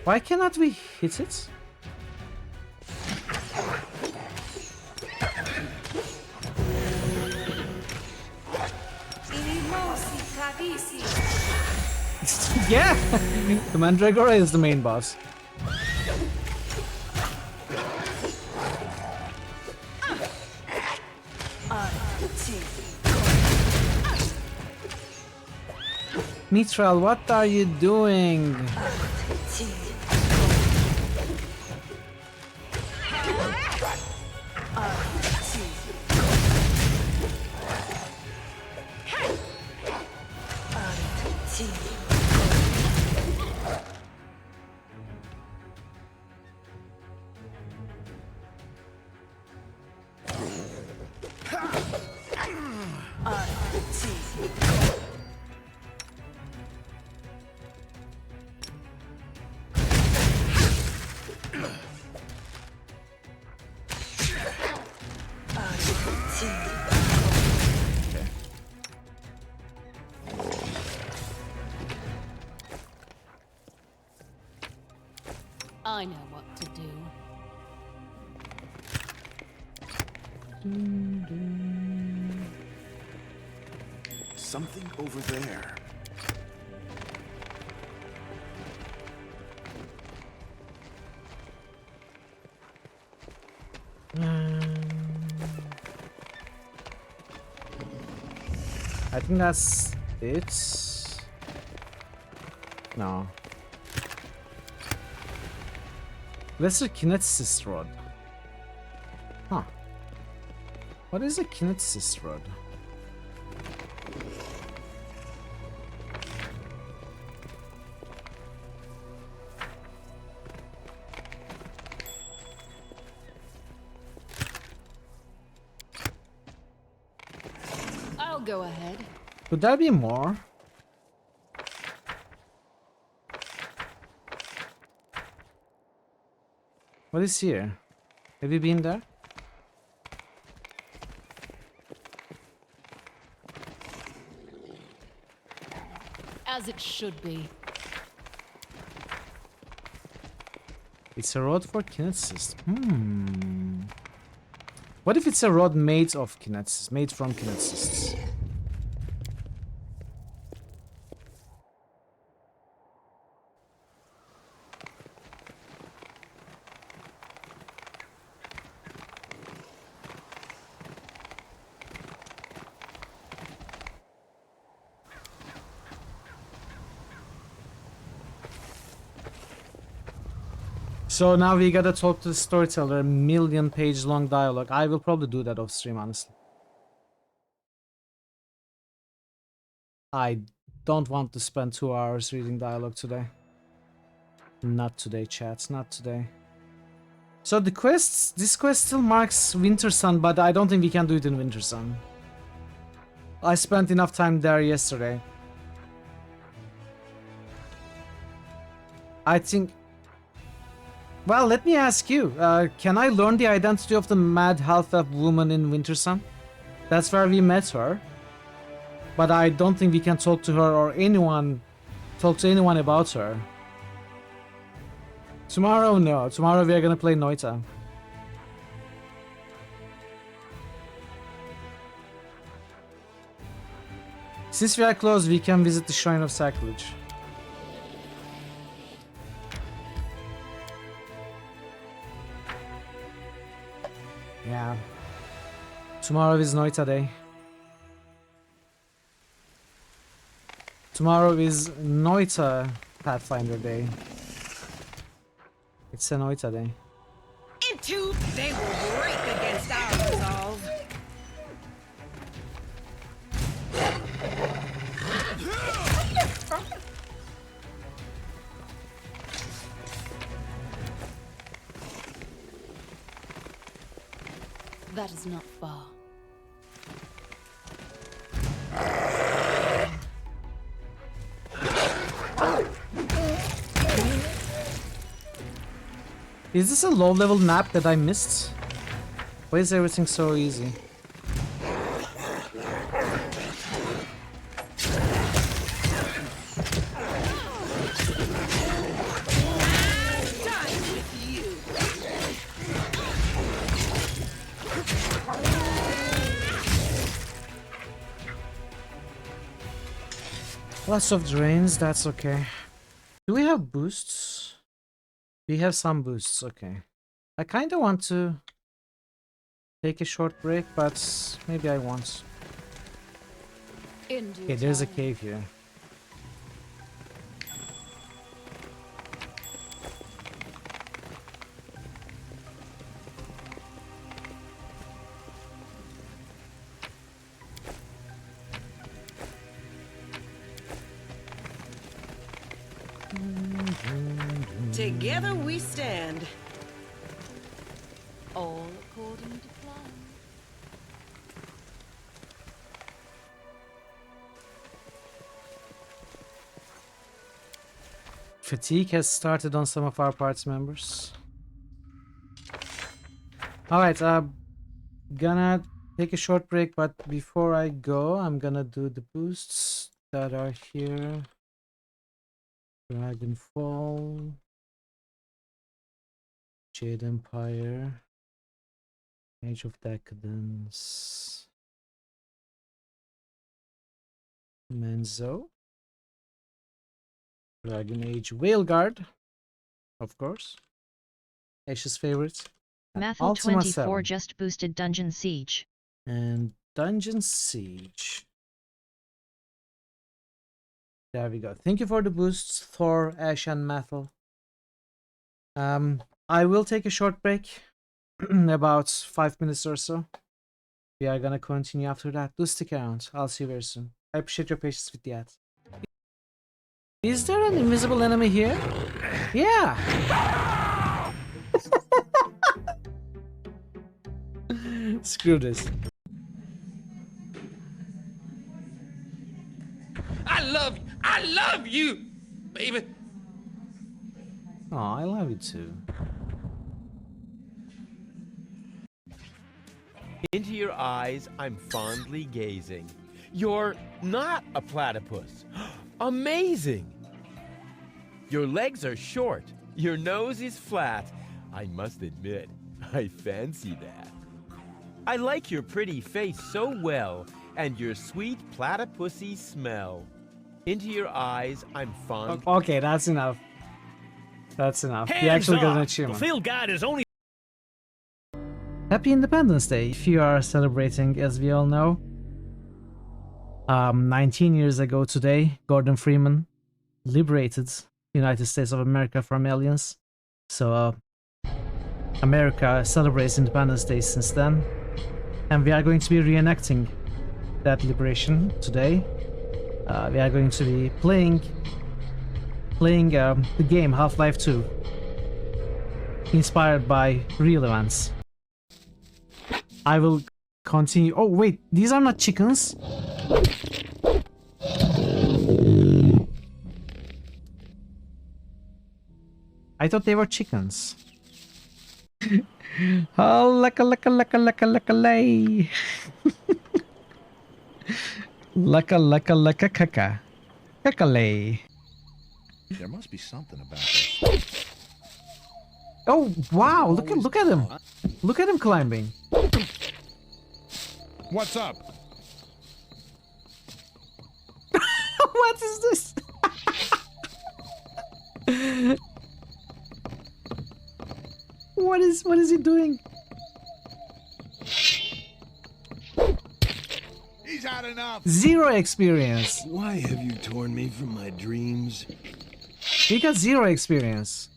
Why cannot we hit it? Yeah! The Mandragora is the main boss. Mitral, what are you doing? I know what to do. Something over there. I think that's it. No. Lesser kineticist rod. Huh. What is a kineticist rod? I'll go ahead. Could there be more? What is here? Have you been there? As it should be. It's a rod for kineticists. What if it's a rod made of kineticists, made from kineticists? So now we gotta talk to the storyteller, a 1,000,000-page long dialogue. I will probably do that off stream, honestly. I don't want to spend 2 hours reading dialogue today. Not today, chats, not today. So the quests, this quest still marks Winter Sun, but I don't think we can do it in Winter Sun. I spent enough time there yesterday. I think... Well, let me ask you, can I learn the identity of the mad half-elf woman in Winter Sun? That's where we met her. But I don't think we can talk to her or talk to anyone about her. Tomorrow, no. Tomorrow we are gonna play Noita. Since we are close, we can visit the Shrine of Sacrilege. Yeah. Tomorrow is Noita Day. Tomorrow is Noita Pathfinder Day. It's a Noita Day. Into they will break against our resolve. That is not far. Is this a low-level map that I missed? Why is everything so easy? Lots of drains, that's okay. Do we have boosts? We have some boosts, okay. I kinda want to take a short break, but maybe I won't. Okay, there's a cave here. Together we stand. All according to plan. Fatigue has started on some of our party members. Alright, gonna take a short break, but before I go, I'm gonna do the boosts that are here. Dragonfall, Jade Empire, Age of Decadence, Menzo, Dragon Age Whaleguard, of course, Ash's favorite, Mathel 24 just boosted Dungeon Siege. And Dungeon Siege. There we go. Thank you for the boosts, Thor, Ash, and Mathel. I will take a short break, about 5 minutes or so. We are gonna continue after that. Do stick around. I'll see you very soon. I appreciate your patience with the ads. Is there an invisible enemy here? Yeah! Screw this. I love you, baby. Oh, I love you too. Into your eyes, I'm fondly gazing. You're not a platypus. Amazing! Your legs are short. Your nose is flat. I must admit, I fancy that. I like your pretty face so well, and your sweet platypusy smell. Into your eyes, I'm fond. Okay, that's enough. That's enough. He actually got an achievement. The field guide is only. Happy Independence Day, if you are celebrating, as we all know. 19 years ago today, Gordon Freeman liberated United States of America from aliens. So America celebrates Independence Day since then, and we are going to be reenacting that liberation today. We are going to be playing the game Half-Life 2, inspired by real events. I will continue. Oh wait, these are not chickens. I thought they were chickens. Oh, laka lay. Laka kaka. Kakalay. There must be something about this. Oh wow, look at him. Look at him climbing. What's up? What is this? What is he doing? He's had enough. 0 experience. Why have you torn me from my dreams? He got 0 experience.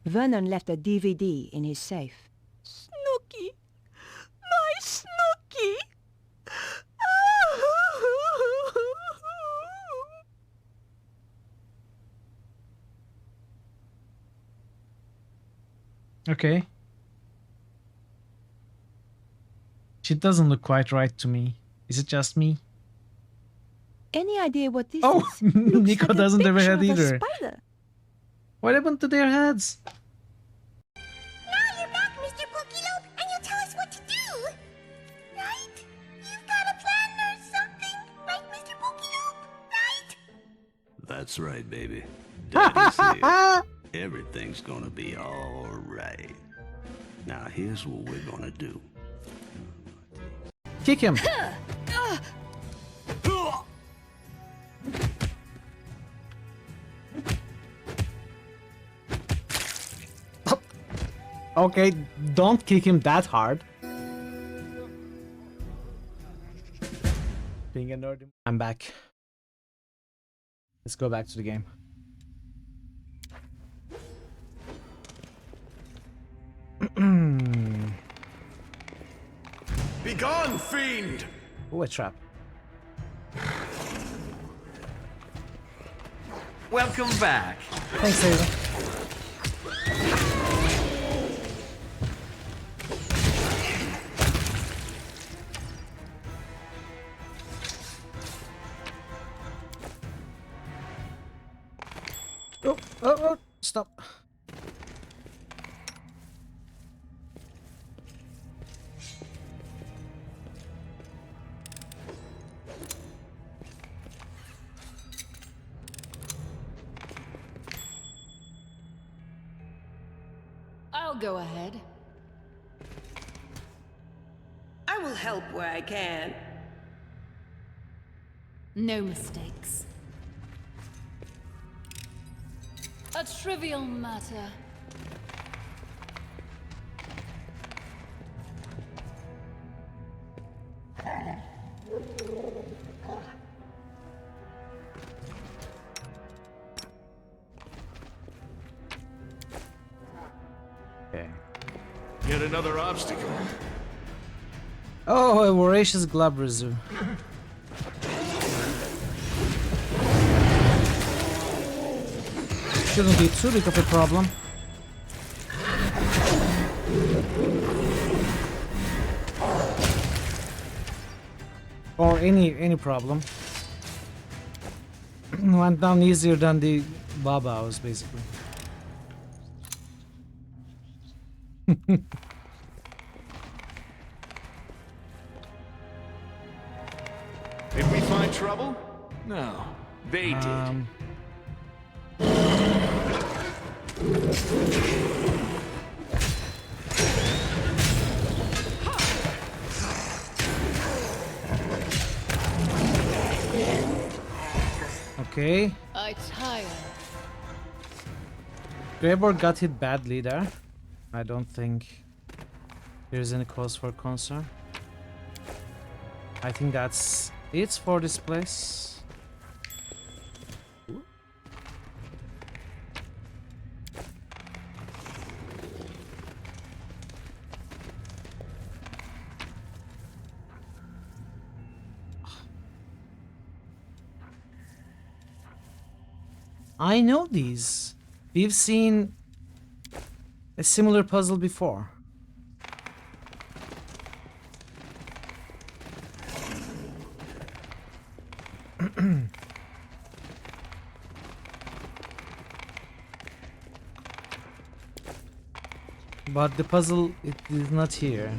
Vernon left a DVD in his safe. Snooky! My Snooky! Okay. She doesn't look quite right to me. Is it just me? Any idea what this Oh, is? Looks Nico like a doesn't have a picture head of either. Spider. What happened to their heads? Now you're back, Mr. Pokelope, and you'll tell us what to do. Right? You've got a plan or something, right, Mr. Pokelope? Right? That's right, baby. Daddy's here. Everything's gonna be all right. Now here's what we're gonna do. Kick him. Okay, don't kick him that hard. Being a nerd. I'm back. Let's go back to the game. Begone, fiend! Oh, a trap. Welcome back. Thanks, Ava. Oh, stop. I'll go ahead. I will help where I can. No mistakes. A trivial matter. Okay. Yet another obstacle. Oh, a voracious Glabrezu. Shouldn't be too big of a problem. Or any problem. Went down easier than the Babas, basically. Did we find trouble? No, they did. Okay. I tire. Gregor got hit badly there. I don't think there's any cause for concern. I think that's it for this place. I know these. We've seen a similar puzzle before. But the puzzle, it is not here.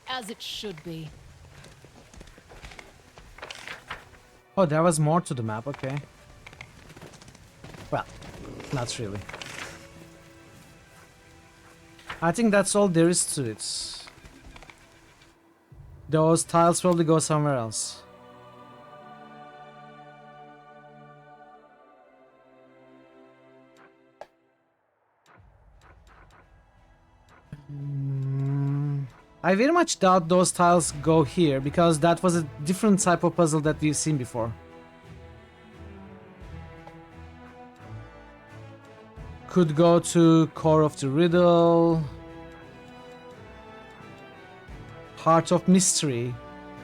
As it should be. Oh, there was more to the map, okay. Well, not really. I think that's all there is to it. Those tiles probably go somewhere else. I very much doubt those tiles go here, because that was a different type of puzzle that we've seen before. Could go to core of the riddle, heart of mystery,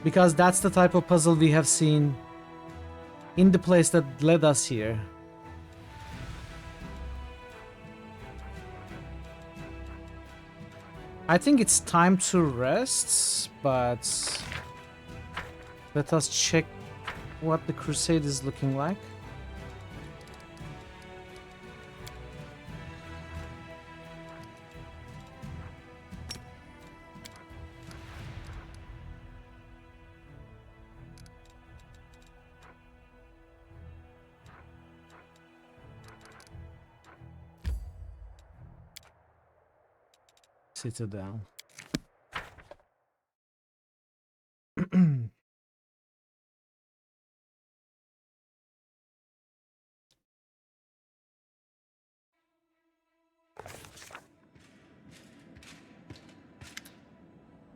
because that's the type of puzzle we have seen in the place that led us here. I think it's time to rest, but let us check what the crusade is looking like. Citadel.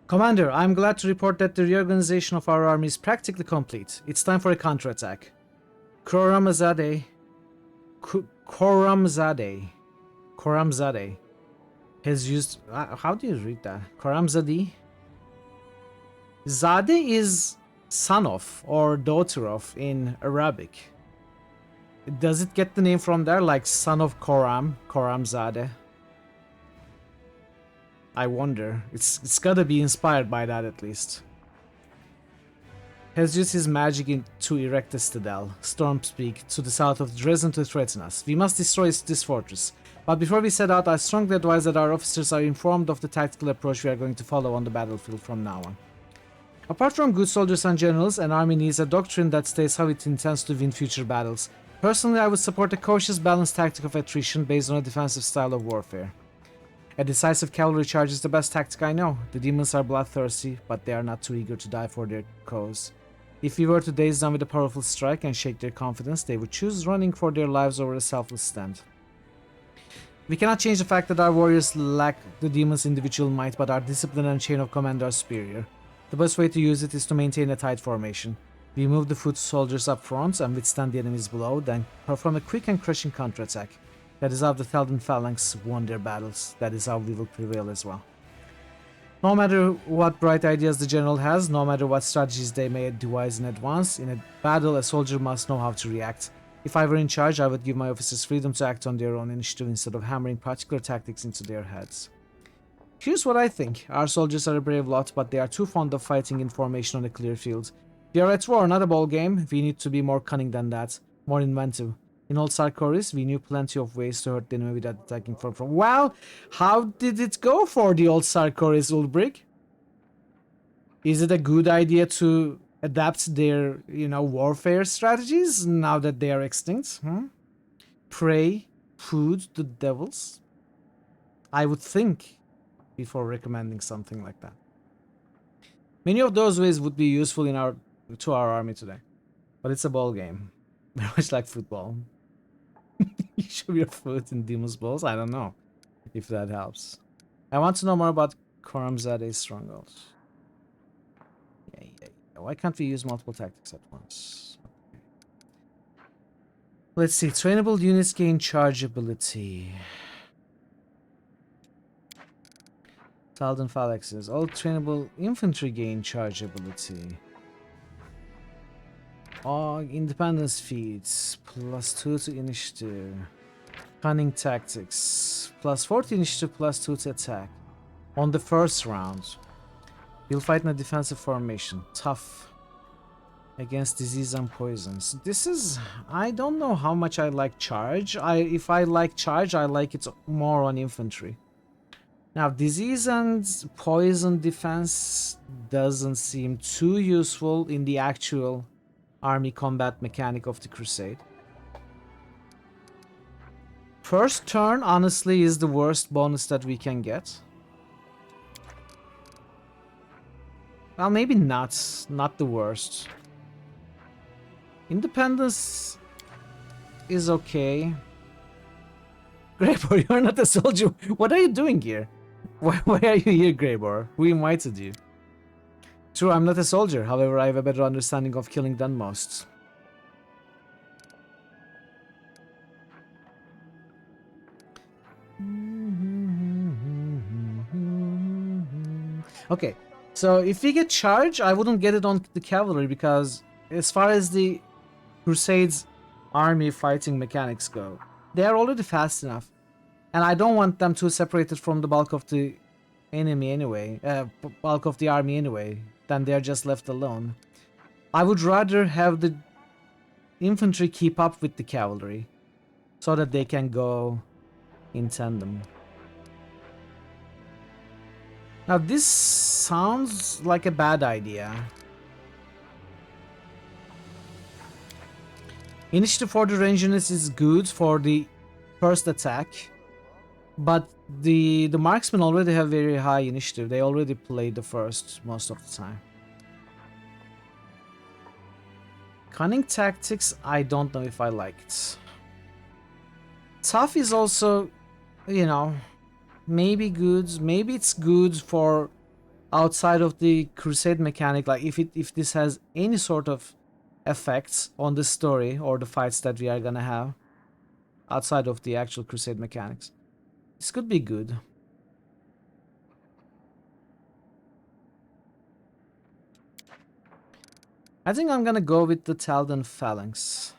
Commander, I'm glad to report that the reorganization of our army is practically complete. It's time for a counterattack. Khorramzadeh has used... how do you read that? Khorramzadeh? Zadeh is son of or daughter of in Arabic. Does it get the name from there, like son of Khorramzadeh? I wonder. It's gotta be inspired by that at least. Has used his magic to erect a citadel, Stormspeak, to the south of Dresden to threaten us. We must destroy this fortress. But before we set out, I strongly advise that our officers are informed of the tactical approach we are going to follow on the battlefield from now on. Apart from good soldiers and generals, an army needs a doctrine that states how it intends to win future battles. Personally, I would support a cautious, balanced tactic of attrition based on a defensive style of warfare. A decisive cavalry charge is the best tactic I know. The demons are bloodthirsty, but they are not too eager to die for their cause. If we were to daze them with a powerful strike and shake their confidence, they would choose running for their lives over a selfless stand. We cannot change the fact that our warriors lack the demons' individual might, but our discipline and chain of command are superior. The best way to use it is to maintain a tight formation. We move the foot soldiers up front and withstand the enemies below, then perform a quick and crushing counterattack. That is how the Thalden phalanx won their battles. That is how we will prevail as well. No matter what bright ideas the general has, no matter what strategies they may devise in advance, in a battle a soldier must know how to react. If I were in charge, I would give my officers freedom to act on their own initiative instead of hammering particular tactics into their heads. Here's what I think. Our soldiers are a brave lot, but they are too fond of fighting in formation on a clear field. We are at war, not a ball game. We need to be more cunning than that, more inventive. In Old Sarkoris, we knew plenty of ways to hurt the enemy without attacking from. Well, how did it go for the Old Sarkoris, Ulbrich? Is it a good idea to adapt their, warfare strategies now that they are extinct? Pray, food, the devils? I would think before recommending something like that. Many of those ways would be useful to our army today. But it's a ball game. Very much like football. You show your foot in Demon's balls? I don't know if that helps. I want to know more about Khorramzadeh's strongholds. Why can't we use multiple tactics at once? Let's see. Trainable units gain charge ability. Taldan phalanxes. All trainable infantry gain charge ability. All independence feats. +2 to initiative. Cunning tactics. +4 to initiative, +2 to attack. On the first round. You'll fight in a defensive formation. Tough. Against disease and poisons. This is... I don't know how much I like charge. If I like charge, I like it more on infantry. Now, disease and poison defense doesn't seem too useful in the actual army combat mechanic of the Crusade. First turn, honestly, is the worst bonus that we can get. Well, maybe not. Not the worst. Independence is okay. Greybor, you're not a soldier. What are you doing here? Why are you here, Greybor? Who invited you? True, I'm not a soldier. However, I have a better understanding of killing than most. Okay, so if we get charge, I wouldn't get it on the cavalry because as far as the Crusades army fighting mechanics go, they are already fast enough. And I don't want them too separated from the bulk of the enemy anyway, bulk of the army anyway, than they're just left alone. I would rather have the infantry keep up with the cavalry so that they can go in tandem. Now this sounds like a bad idea. Initiative for the range units is good for the first attack, but the marksmen already have very high initiative. They already play the first most of the time. Cunning tactics, I don't know if I like it. Tough is also, you know, maybe good. Maybe it's good for outside of the Crusade mechanic, like if this has any sort of effects on the story or the fights that we are gonna have outside of the actual Crusade mechanics. This could be good. I think I'm gonna go with the Taldan Phalanx.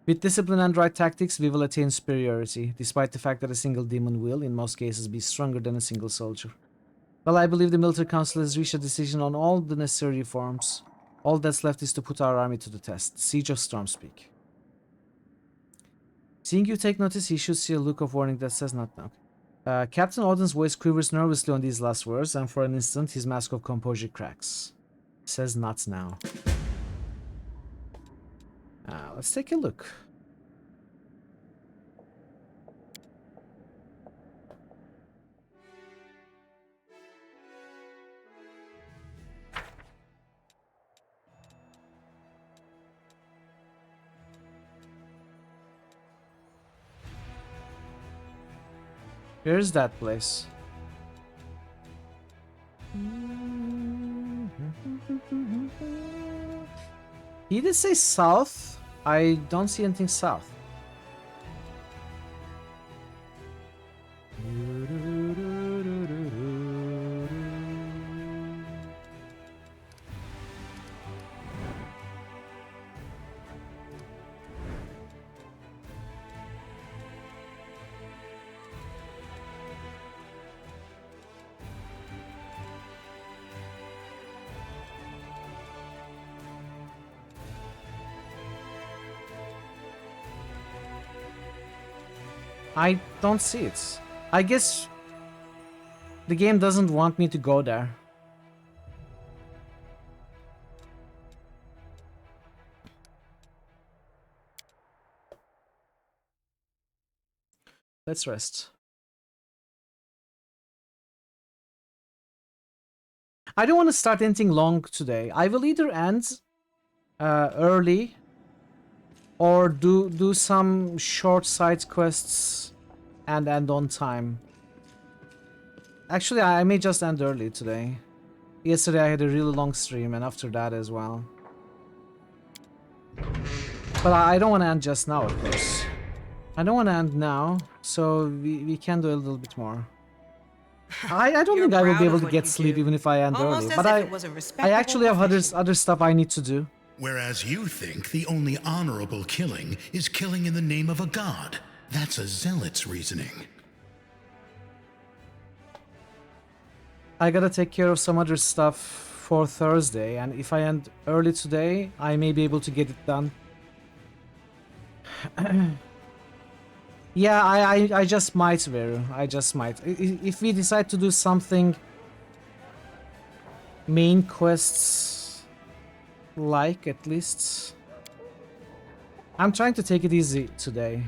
With discipline and right tactics, we will attain superiority, despite the fact that a single demon will, in most cases, be stronger than a single soldier. Well, I believe the military council has reached a decision on all the necessary reforms. All that's left is to put our army to the test. Siege of Stormspeak. Seeing you take notice, he should see a look of warning that says not now. Captain Odin's voice quivers nervously on these last words, and for an instant, his mask of composure cracks. Says not now. Let's take a look. Where's that place? He did say south. I don't see anything south. I don't see it. I guess the game doesn't want me to go there. Let's rest. I don't want to start anything long today. I will either end early or do some short side quests and end on time. Actually, I may just end early today. Yesterday I had a really long stream, and after that as well. But I don't want to end just now, of course. I don't want to end now, so we can do a little bit more. I don't think I will be able to get sleep even if I end early, but I actually have other stuff I need to do. Whereas you think the only honorable killing is killing in the name of a god. That's a zealot's reasoning. I gotta take care of some other stuff for Thursday, and if I end early today, I may be able to get it done. Yeah, I just might, Veru. I just might. If we decide to do something main quests like, at least. I'm trying to take it easy today.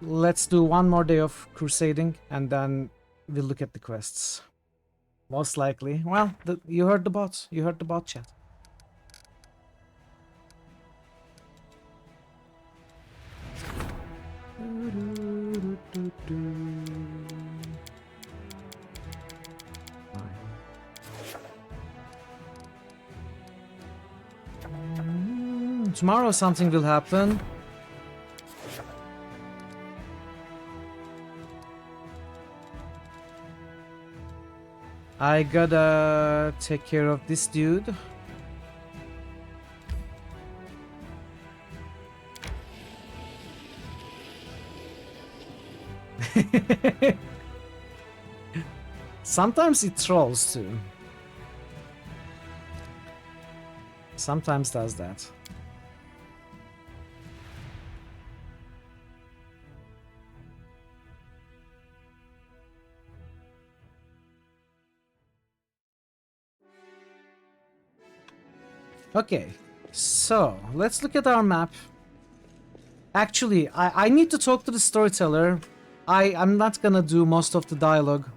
Let's do one more day of crusading, and then we'll look at the quests. Most likely. Well, you heard the bot. You heard the bot chat. Tomorrow something will happen. I gotta take care of this dude. Sometimes it trolls too. Sometimes does that. Okay, so let's look at our map. Actually, I need to talk to the storyteller. I'm not gonna do most of the dialogue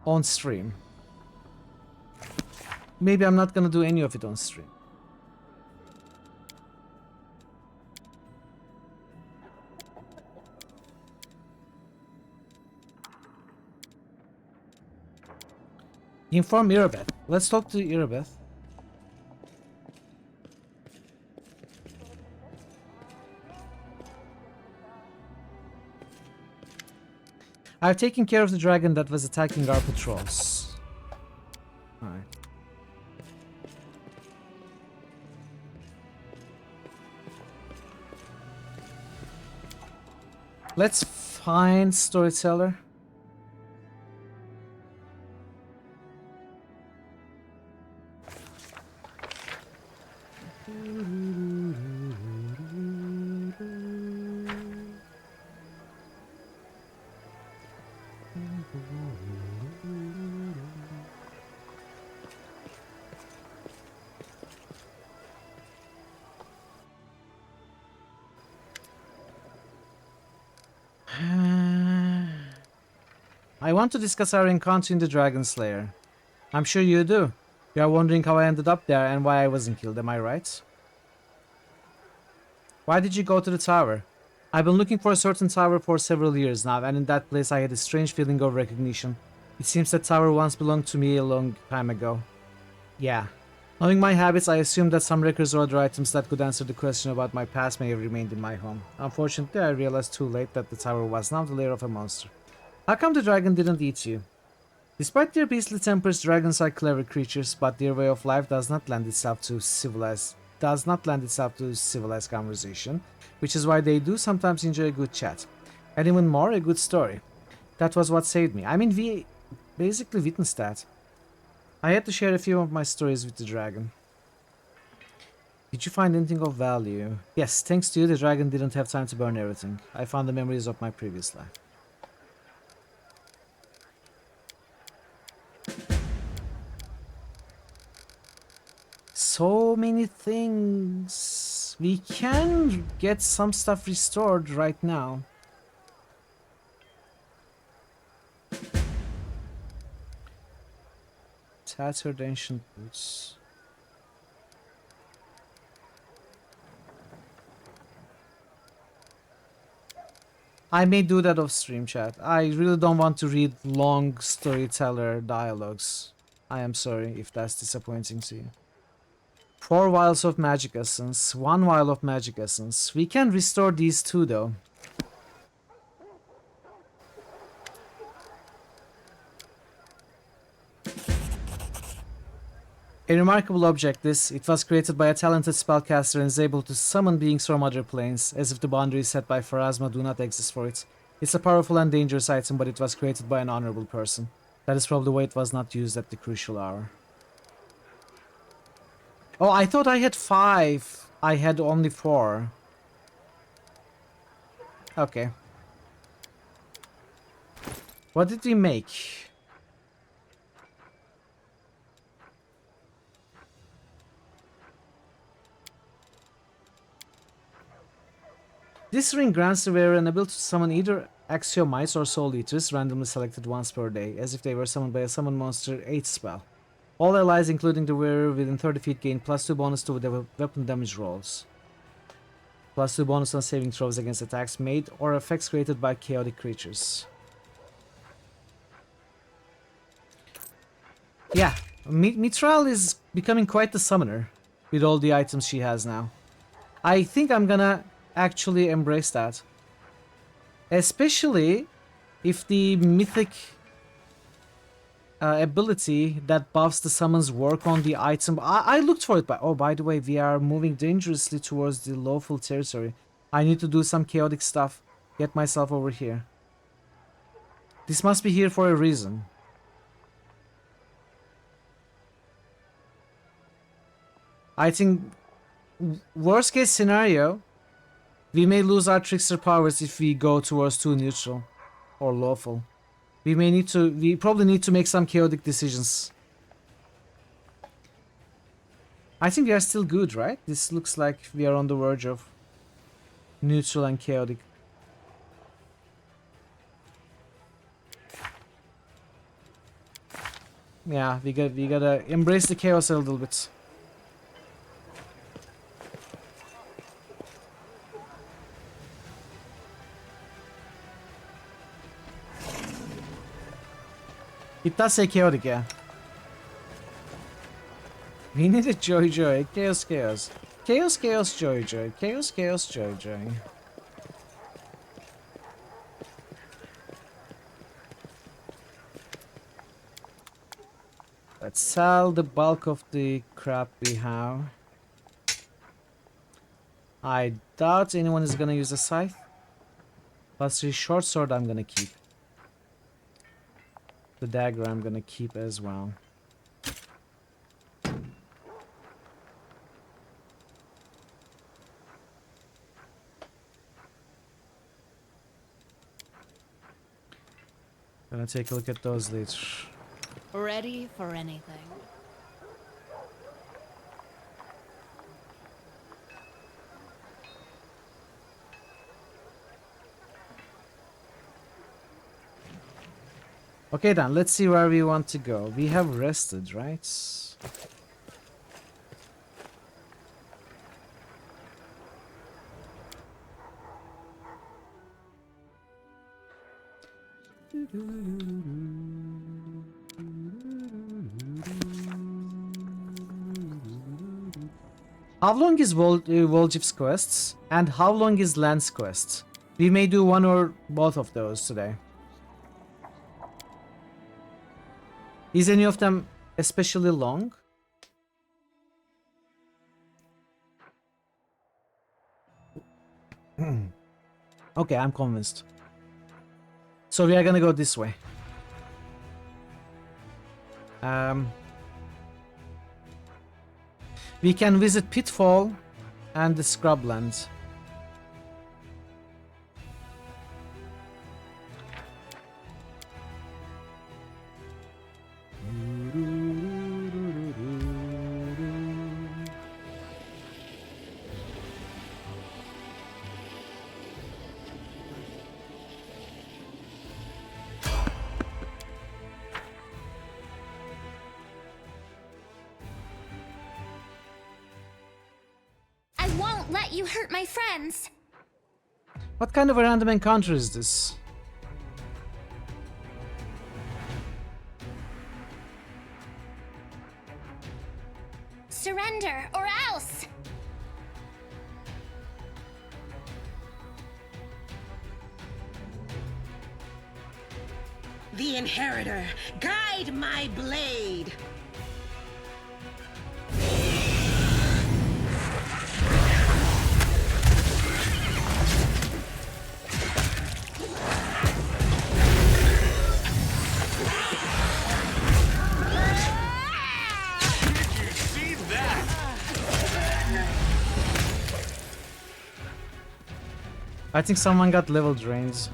on stream. Maybe I'm not gonna do any of it on stream. Inform Irabeth. Let's talk to Irabeth. I've taken care of the dragon that was attacking our patrols. Alright. Let's find storyteller. I want to discuss our encounter in the Dragon Slayer. I'm sure you do. You are wondering how I ended up there and why I wasn't killed, am I right? Why did you go to the tower? I've been looking for a certain tower for several years now, and in that place I had a strange feeling of recognition. It seems that tower once belonged to me a long time ago. Yeah. Knowing my habits, I assumed that some records or other items that could answer the question about my past may have remained in my home. Unfortunately, I realized too late that the tower was now the lair of a monster. How come the dragon didn't eat you? Despite their beastly tempers, dragons are clever creatures, but their way of life does not lend itself to civilized conversation, which is why they do sometimes enjoy a good chat. And even more, a good story. That was what saved me. I mean, we basically witnessed that. I had to share a few of my stories with the dragon. Did you find anything of value? Yes, thanks to you, the dragon didn't have time to burn everything. I found the memories of my previous life. So many things. We can get some stuff restored right now. Tattered ancient boots. I may do that off stream, chat. I really don't want to read long storyteller dialogues. I am sorry if that's disappointing to you. 4 vials of magic essence, 1 vial of magic essence. We can restore these two though. A remarkable object this. It was created by a talented spellcaster and is able to summon beings from other planes, as if the boundaries set by Pharasma do not exist for it. It's a powerful and dangerous item, but it was created by an honorable person. That is probably why it was not used at the crucial hour. Oh, I thought I had 5. I had only 4. Okay. What did we make? This ring grants the wearer an ability to summon either Axiomites or Soul Eaters, randomly selected once per day, as if they were summoned by a summon monster 8 spell. All allies, including the wearer within 30 feet, gain +2 bonus to the weapon damage rolls. +2 bonus on saving throws against attacks made or effects created by chaotic creatures. Yeah, Mitral is becoming quite the summoner with all the items she has now. I think I'm gonna actually embrace that. Especially if the mythic ability that buffs the summons work on the item. I looked for it, but oh, by the way, we are moving dangerously towards the lawful territory. I need to do some chaotic stuff. Get myself over here. This must be here for a reason. I think worst case scenario, we may lose our trickster powers if we go towards too neutral or lawful. We probably need to make some chaotic decisions. I think we are still good, right? This looks like we are on the verge of neutral and chaotic. Yeah, we gotta embrace the chaos a little bit. It does say chaotic, yeah. We need a joy joy. Chaos chaos. Chaos chaos joy joy. Chaos chaos joy joy. Let's sell the bulk of the crap we have. I doubt anyone is gonna use a scythe. +3 short sword I'm gonna keep. The dagger I'm gonna keep as well. Gonna take a look at those later. Ready for anything. Okay then, let's see where we want to go. We have rested, right? How long is Voljiv's quests? And how long is Lance quests? We may do one or both of those today. Is any of them especially long? Okay, I'm convinced. So we are gonna go this way. We can visit Pitfall and the Scrublands. I won't let you hurt my friends. What kind of a random encounter is this? Surrender or else! The Inheritor, guide my blade. I think someone got level drains.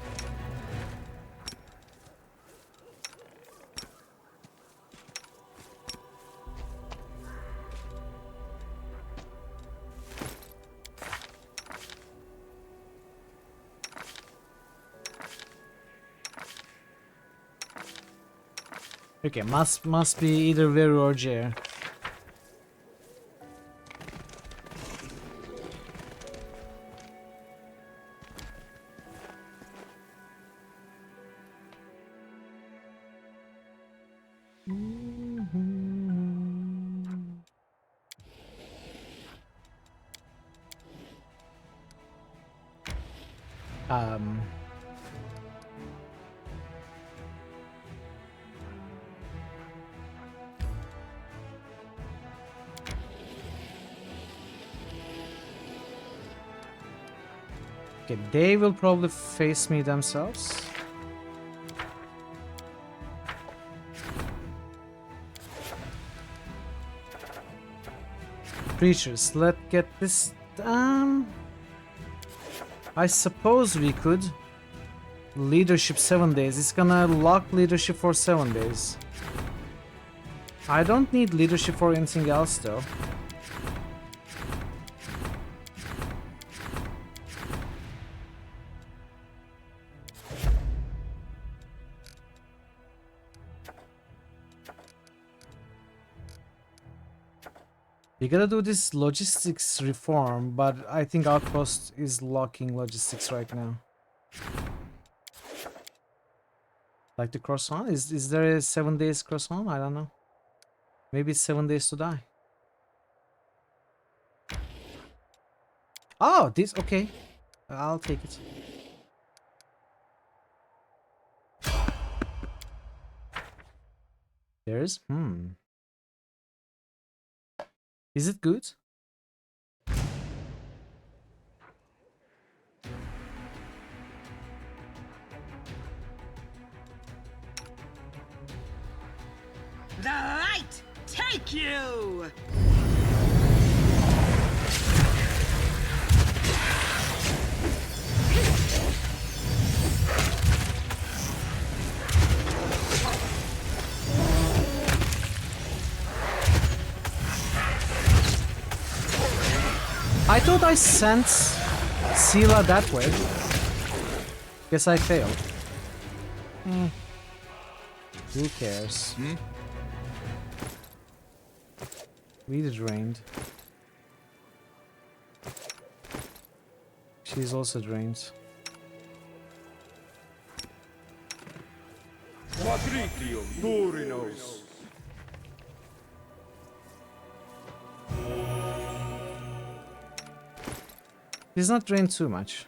Okay, must be either Veru or Jer. Um. Okay, they will probably face me themselves. Creatures, let's get this. I suppose we could. Leadership 7 days. It's gonna lock leadership for 7 days. I don't need leadership for anything else though. We gotta do this logistics reform, but I think Outpost is locking logistics right now. Like the croissant? Is there a 7 days croissant? I don't know. Maybe it's 7 days to die. Oh, this okay. I'll take it. There's Is it good? The light take you! I thought I sent Sela that way. Guess I failed. Who cares? We drained. She's also drained. He's not drained too much.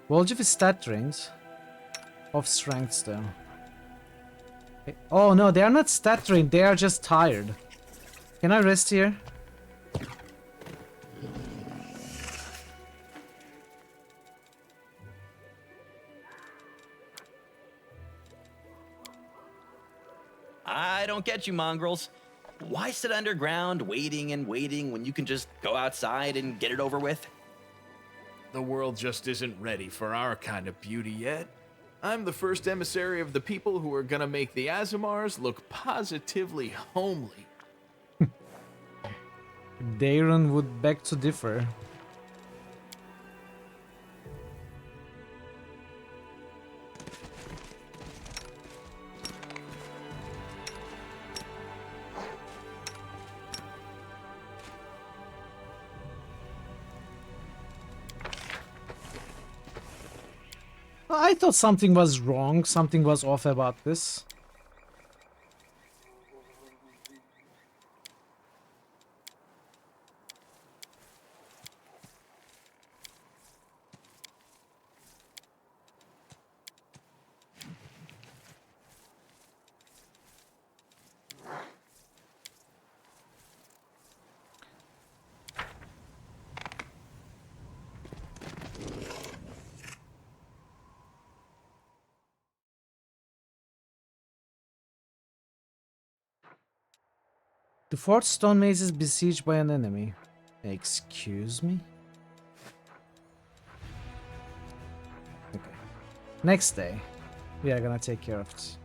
Voljev is stat drained. Of strengths though. Oh no, they are not stat drained, they are just tired. Can I rest here? I don't get you, mongrels. Why sit underground waiting and waiting when you can just go outside and get it over with? The world just isn't ready for our kind of beauty yet. I'm the first emissary of the people who are gonna make the Azamars look positively homely. Darren would beg to differ. I thought something was wrong, something was off about this. The fourth stone maze is besieged by an enemy. Excuse me? Okay. Next day, we are gonna take care of it.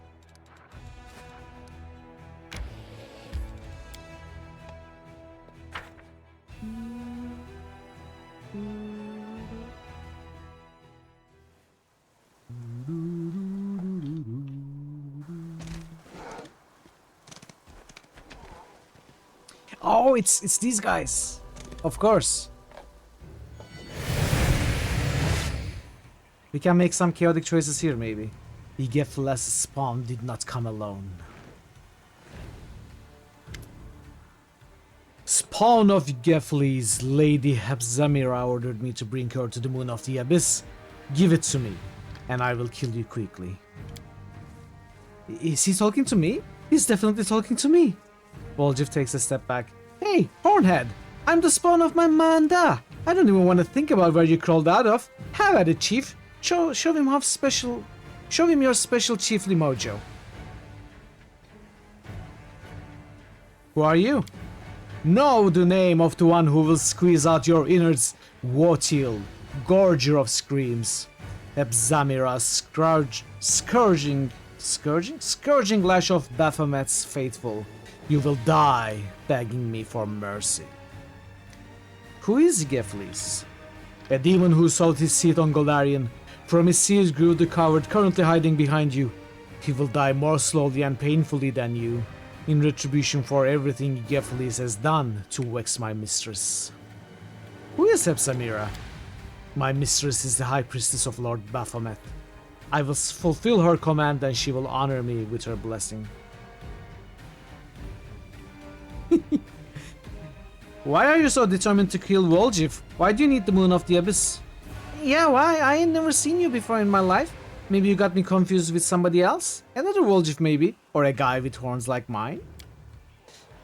Oh, it's these guys. Of course. We can make some chaotic choices here, maybe. Igefla's spawn did not come alone. Spawn of Igefli's Lady Hepzamira ordered me to bring her to the moon of the abyss. Give it to me, and I will kill you quickly. Is he talking to me? He's definitely talking to me. Voljiv takes a step back. Hey, Hornhead! I'm the spawn of my Manda! I don't even want to think about where you crawled out of. Have at it, Chief. Show him how special... Show him your special chiefly mojo. Who are you? Know the name of the one who will squeeze out your innards, Wotil, gorger of screams. Hepzamira's scourging lash of Baphomet's faithful. You will die begging me for mercy. Who is Geflis? A demon who sought his seat on Golarion. From his seed grew the coward currently hiding behind you. He will die more slowly and painfully than you, in retribution for everything Geflis has done to vex my mistress. Who is Hepzamira? My mistress is the High Priestess of Lord Baphomet. I will fulfill her command and she will honor me with her blessing. Why are you so determined to kill Voljiv? Why do you need the moon of the abyss? Yeah, why? I ain't never seen you before in my life. Maybe you got me confused with somebody else? Another Voljiv maybe? Or a guy with horns like mine?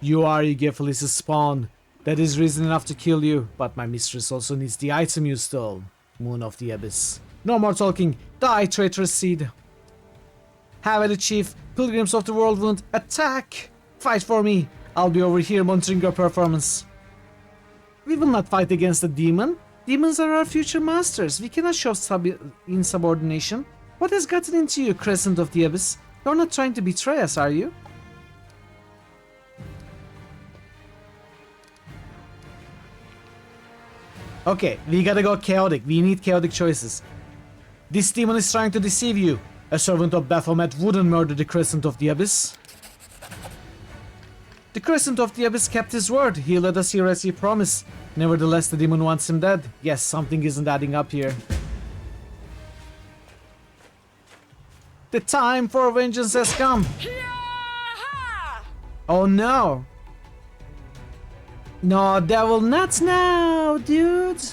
You are Igeflis' spawn. That is reason enough to kill you. But my mistress also needs the item you stole. Moon of the abyss. No more talking. Die, traitorous seed. Have at it, Chief. Pilgrims of the World Wound, attack! Fight for me. I'll be over here monitoring your performance. We will not fight against a demon. Demons are our future masters. We cannot show insubordination. What has gotten into you, Crescent of the Abyss? You're not trying to betray us, are you? Okay, we gotta go chaotic. We need chaotic choices. This demon is trying to deceive you. A servant of Baphomet wouldn't murder the Crescent of the Abyss. The Crescent of the Abyss kept his word. He let us hear as he promised. Nevertheless, the demon wants him dead. Yes, something isn't adding up here. The time for vengeance has come. Oh no. No, devil, not now, dude.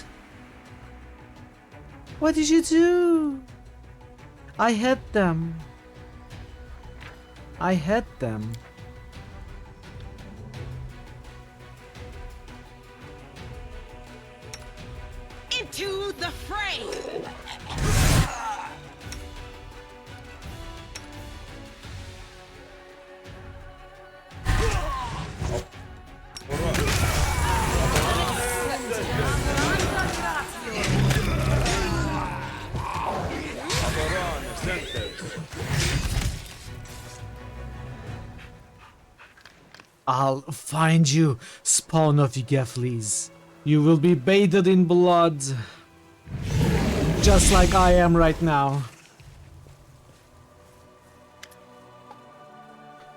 What did you do? I had them. I had them. Into the fray! I'll find you, spawn of Igeflis. You will be bathed in blood. Just like I am right now.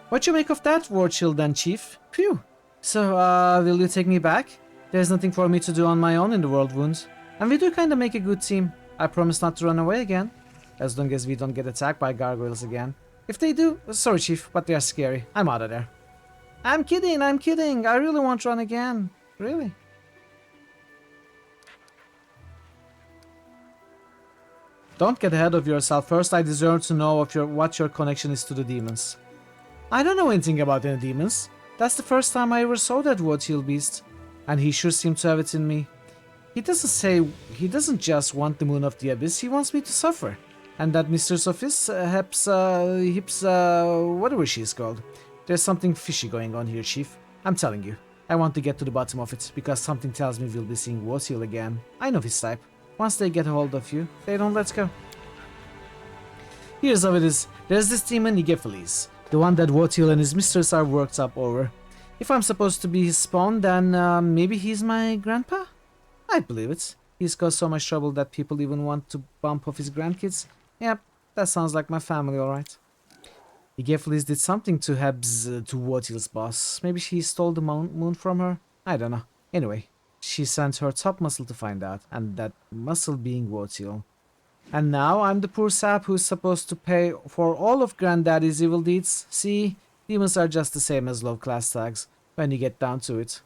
What you make of that, War Chill then, Chief? Phew. So, will you take me back? There's nothing for me to do on my own in the World Wound. And we do kinda make a good team. I promise not to run away again. as long as we don't get attacked by gargoyles again. If they do, sorry Chief, but they are scary. I'm out of there. I'm kidding, I'm kidding. I really want to run again. Really. Don't get ahead of yourself. First, I deserve to know of what your connection is to the demons. I don't know anything about any demons. That's the first time I ever saw that Wood-Heel beast, and he sure seemed to have it in me. He doesn't just want the moon of the abyss, he wants me to suffer. And that Mistress of his, whatever she's called. There's something fishy going on here, Chief. I'm telling you. I want to get to the bottom of it, because something tells me we'll be seeing Wood-Heel again. I know his type. Once they get a hold of you, they don't let go. Here's how it is. There's this demon Igephiles, the one that Wood-Heel and his mistress are worked up over. If I'm supposed to be his spawn, then maybe he's my grandpa? I'd believe it. He's caused so much trouble that people even want to bump off his grandkids. Yep, that sounds like my family, alright. Igephiles did something to Hebs, to Wood-Heel's boss. Maybe she stole the moon from her? I don't know. Anyway, she sent her top muscle to find out, and that muscle being Wood-Heel. And now I'm the poor sap who's supposed to pay for all of Granddaddy's evil deeds. See, demons are just the same as low class tags, when you get down to it.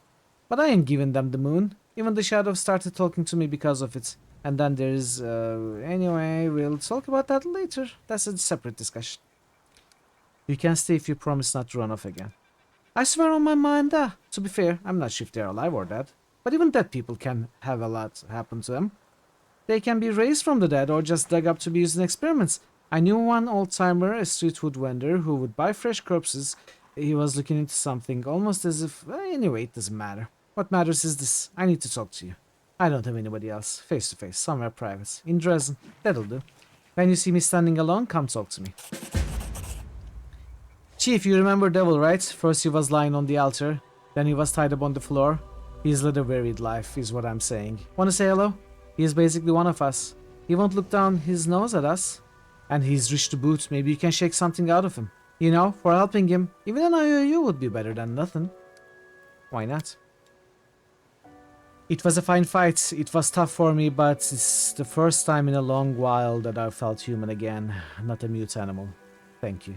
But I ain't giving them the moon. Even the shadows started talking to me because of it. And then there's, anyway, we'll talk about that later. That's a separate discussion. You can stay if you promise not to run off again. I swear on my mind, to be fair, I'm not sure if they're alive or dead. But even dead people can have a lot happen to them. They can be raised from the dead or just dug up to be used in experiments. I knew one old-timer, a street food vendor, who would buy fresh corpses. He was looking into something, almost as if... Anyway, it doesn't matter. What matters is this. I need to talk to you. I don't have anybody else. Face to face, somewhere private. In Dresden. That'll do. When you see me standing alone, come talk to me. Chief, you remember Devil, right? First he was lying on the altar, then he was tied up on the floor. He's led a varied life, is what I'm saying. Wanna say hello? He is basically one of us. He won't look down his nose at us. And he's rich to boot. Maybe you can shake something out of him. You know, for helping him, even an IOU would be better than nothing. Why not? It was a fine fight. It was tough for me, but it's the first time in a long while that I felt human again, not a mute animal. Thank you.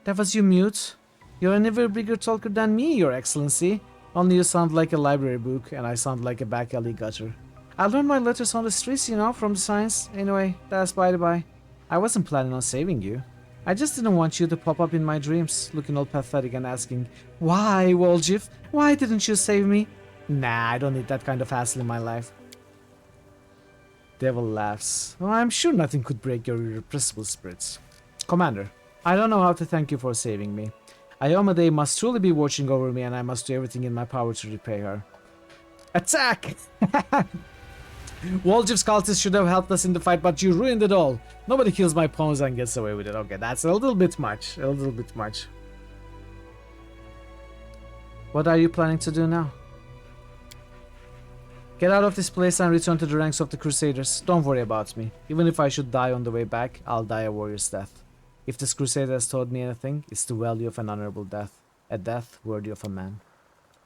That was you, Mute? You're a never bigger talker than me, Your Excellency. Only you sound like a library book, and I sound like a back alley gutter. I learned my letters on the streets, you know, from the signs. Anyway, that's by the by. I wasn't planning on saving you. I just didn't want you to pop up in my dreams, looking all pathetic and asking, "Why, Woljif? Why didn't you save me?" Nah, I don't need that kind of hassle in my life. Devil laughs. Well, I'm sure nothing could break your irrepressible spirits. Commander, I don't know how to thank you for saving me. Ayomade must truly be watching over me, and I must do everything in my power to repay her. Attack! Woljif's cultists should have helped us in the fight, but you ruined it all. Nobody kills my pawns and gets away with it. Okay, that's a little bit much. A little bit much. What are you planning to do now? Get out of this place and return to the ranks of the Crusaders. Don't worry about me. Even if I should die on the way back, I'll die a warrior's death. If this Crusader has taught me anything, it's the value of an honorable death. A death worthy of a man.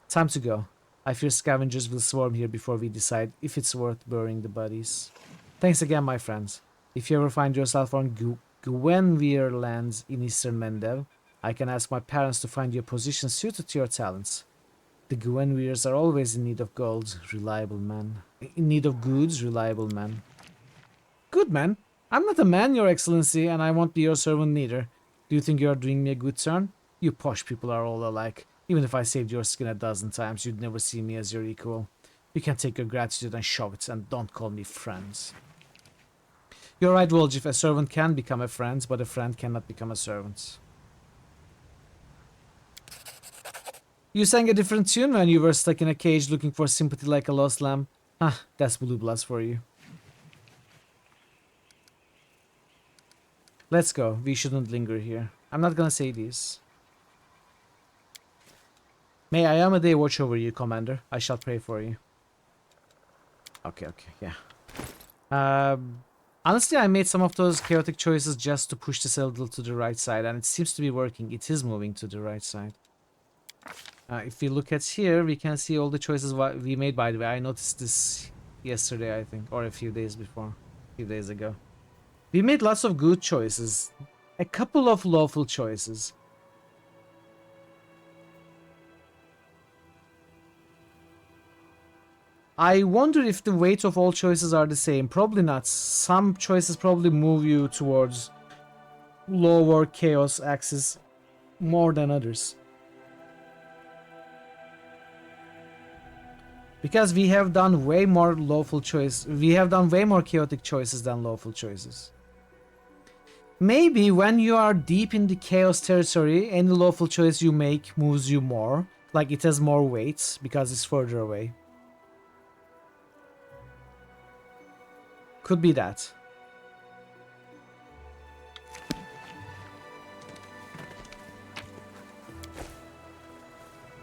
Time to go. I fear scavengers will swarm here before we decide if it's worth burying the bodies. Thanks again, my friends. If you ever find yourself on Gwenweir lands in eastern Mendev, I can ask my parents to find you a position suited to your talents. The Gwenweirs are always in need of gold, reliable men. In need of goods, reliable men. Good man? I'm not a man, Your Excellency, and I won't be your servant neither. Do you think you are doing me a good turn? You posh people are all alike. Even if I saved your skin a dozen times, you'd never see me as your equal. You can take your gratitude and shove it, and don't call me friends. You're right, Woljif, a servant can become a friend, but a friend cannot become a servant. You sang a different tune when you were stuck in a cage looking for sympathy like a lost lamb. Ah, that's blue bloods for you. Let's go. We shouldn't linger here. I'm not gonna say this. May Ayomade watch over you, Commander. I shall pray for you. Okay, yeah. Honestly, I made some of those chaotic choices just to push this a little to the right side, and it seems to be working. It is moving to the right side. If we look at here, we can see all the choices we made, by the way. I noticed this yesterday, I think, or a few days before. A few days ago. We made lots of good choices. A couple of lawful choices. I wonder if the weight of all choices are the same. Probably not. Some choices probably move you towards lower chaos axis more than others. Because we have done way more lawful choices. We have done way more chaotic choices than lawful choices. Maybe when you are deep in the chaos territory, any lawful choice you make moves you more. Like it has more weight because it's further away. Could be that.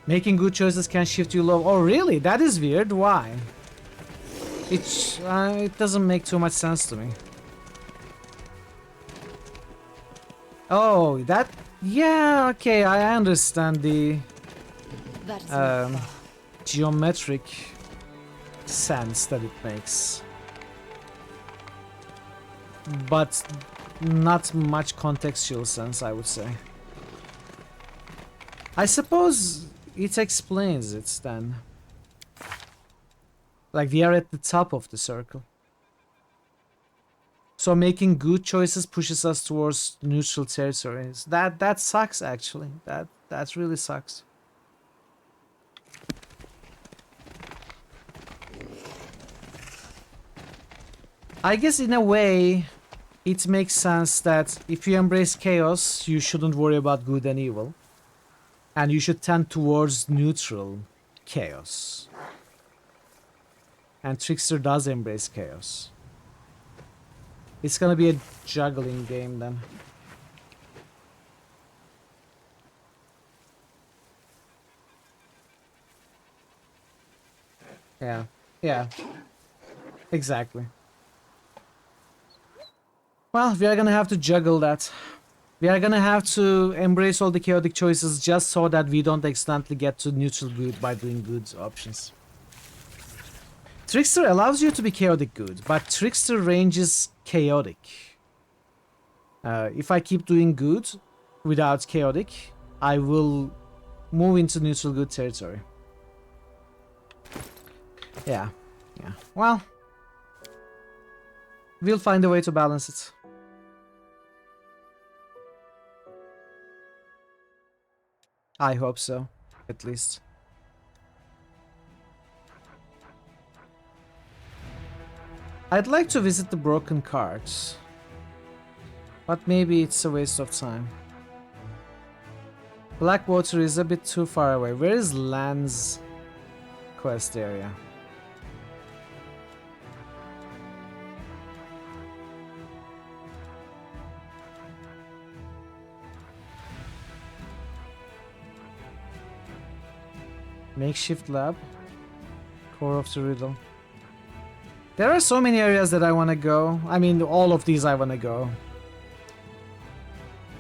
Making good choices can shift you low. Oh really? That is weird. Why? It doesn't make too much sense to me. Oh, that... Yeah, okay, I understand the geometric sense that it makes. But not much contextual sense, I would say. I suppose it explains it then. Like we are at the top of the circle. So making good choices pushes us towards neutral territories. That sucks actually. That really sucks. I guess in a way it makes sense that if you embrace chaos, you shouldn't worry about good and evil. And you should tend towards neutral chaos. And Trickster does embrace chaos. It's gonna be a juggling game then. Yeah, yeah, exactly. Well, we are gonna have to juggle that. We are gonna have to embrace all the chaotic choices just so that we don't accidentally get to neutral good by doing good options. Trickster allows you to be chaotic good, but Trickster range is chaotic. If I keep doing good without chaotic, I will move into neutral good territory. Yeah, yeah. Well, we'll find a way to balance it. I hope so, at least. I'd like to visit the broken cards, but maybe it's a waste of time. Blackwater is a bit too far away. Where is Land's quest area? Makeshift lab. Core of the riddle. There are so many areas that I want to go. I mean, all of these I want to go.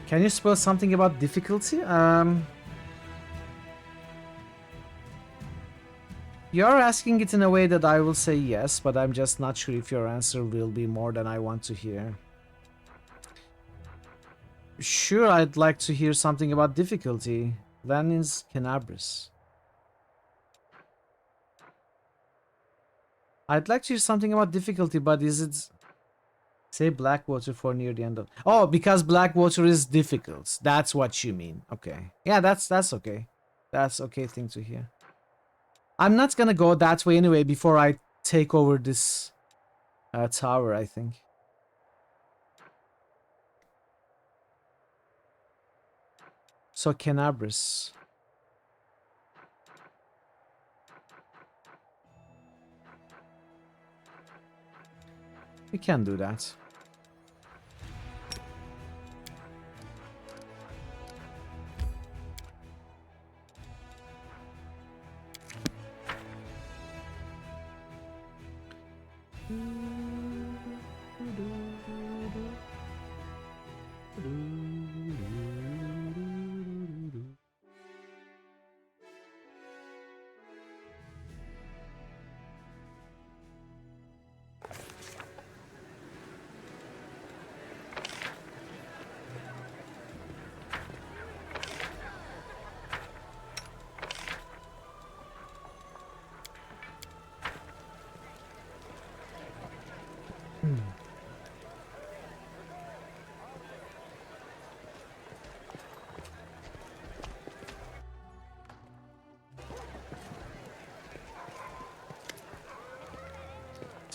Can you spell something about difficulty? You're asking it in a way that I will say yes, but I'm just not sure if your answer will be more than I want to hear. Sure, I'd like to hear something about difficulty. Lenin's Canabris. I'd like to hear something about difficulty, but is it... Say Blackwater for near the end of... Oh, because Blackwater is difficult. That's what you mean. Okay. Yeah, that's okay. That's okay thing to hear. I'm not gonna go that way anyway before I take over this tower, I think. So Canabris. We can do that.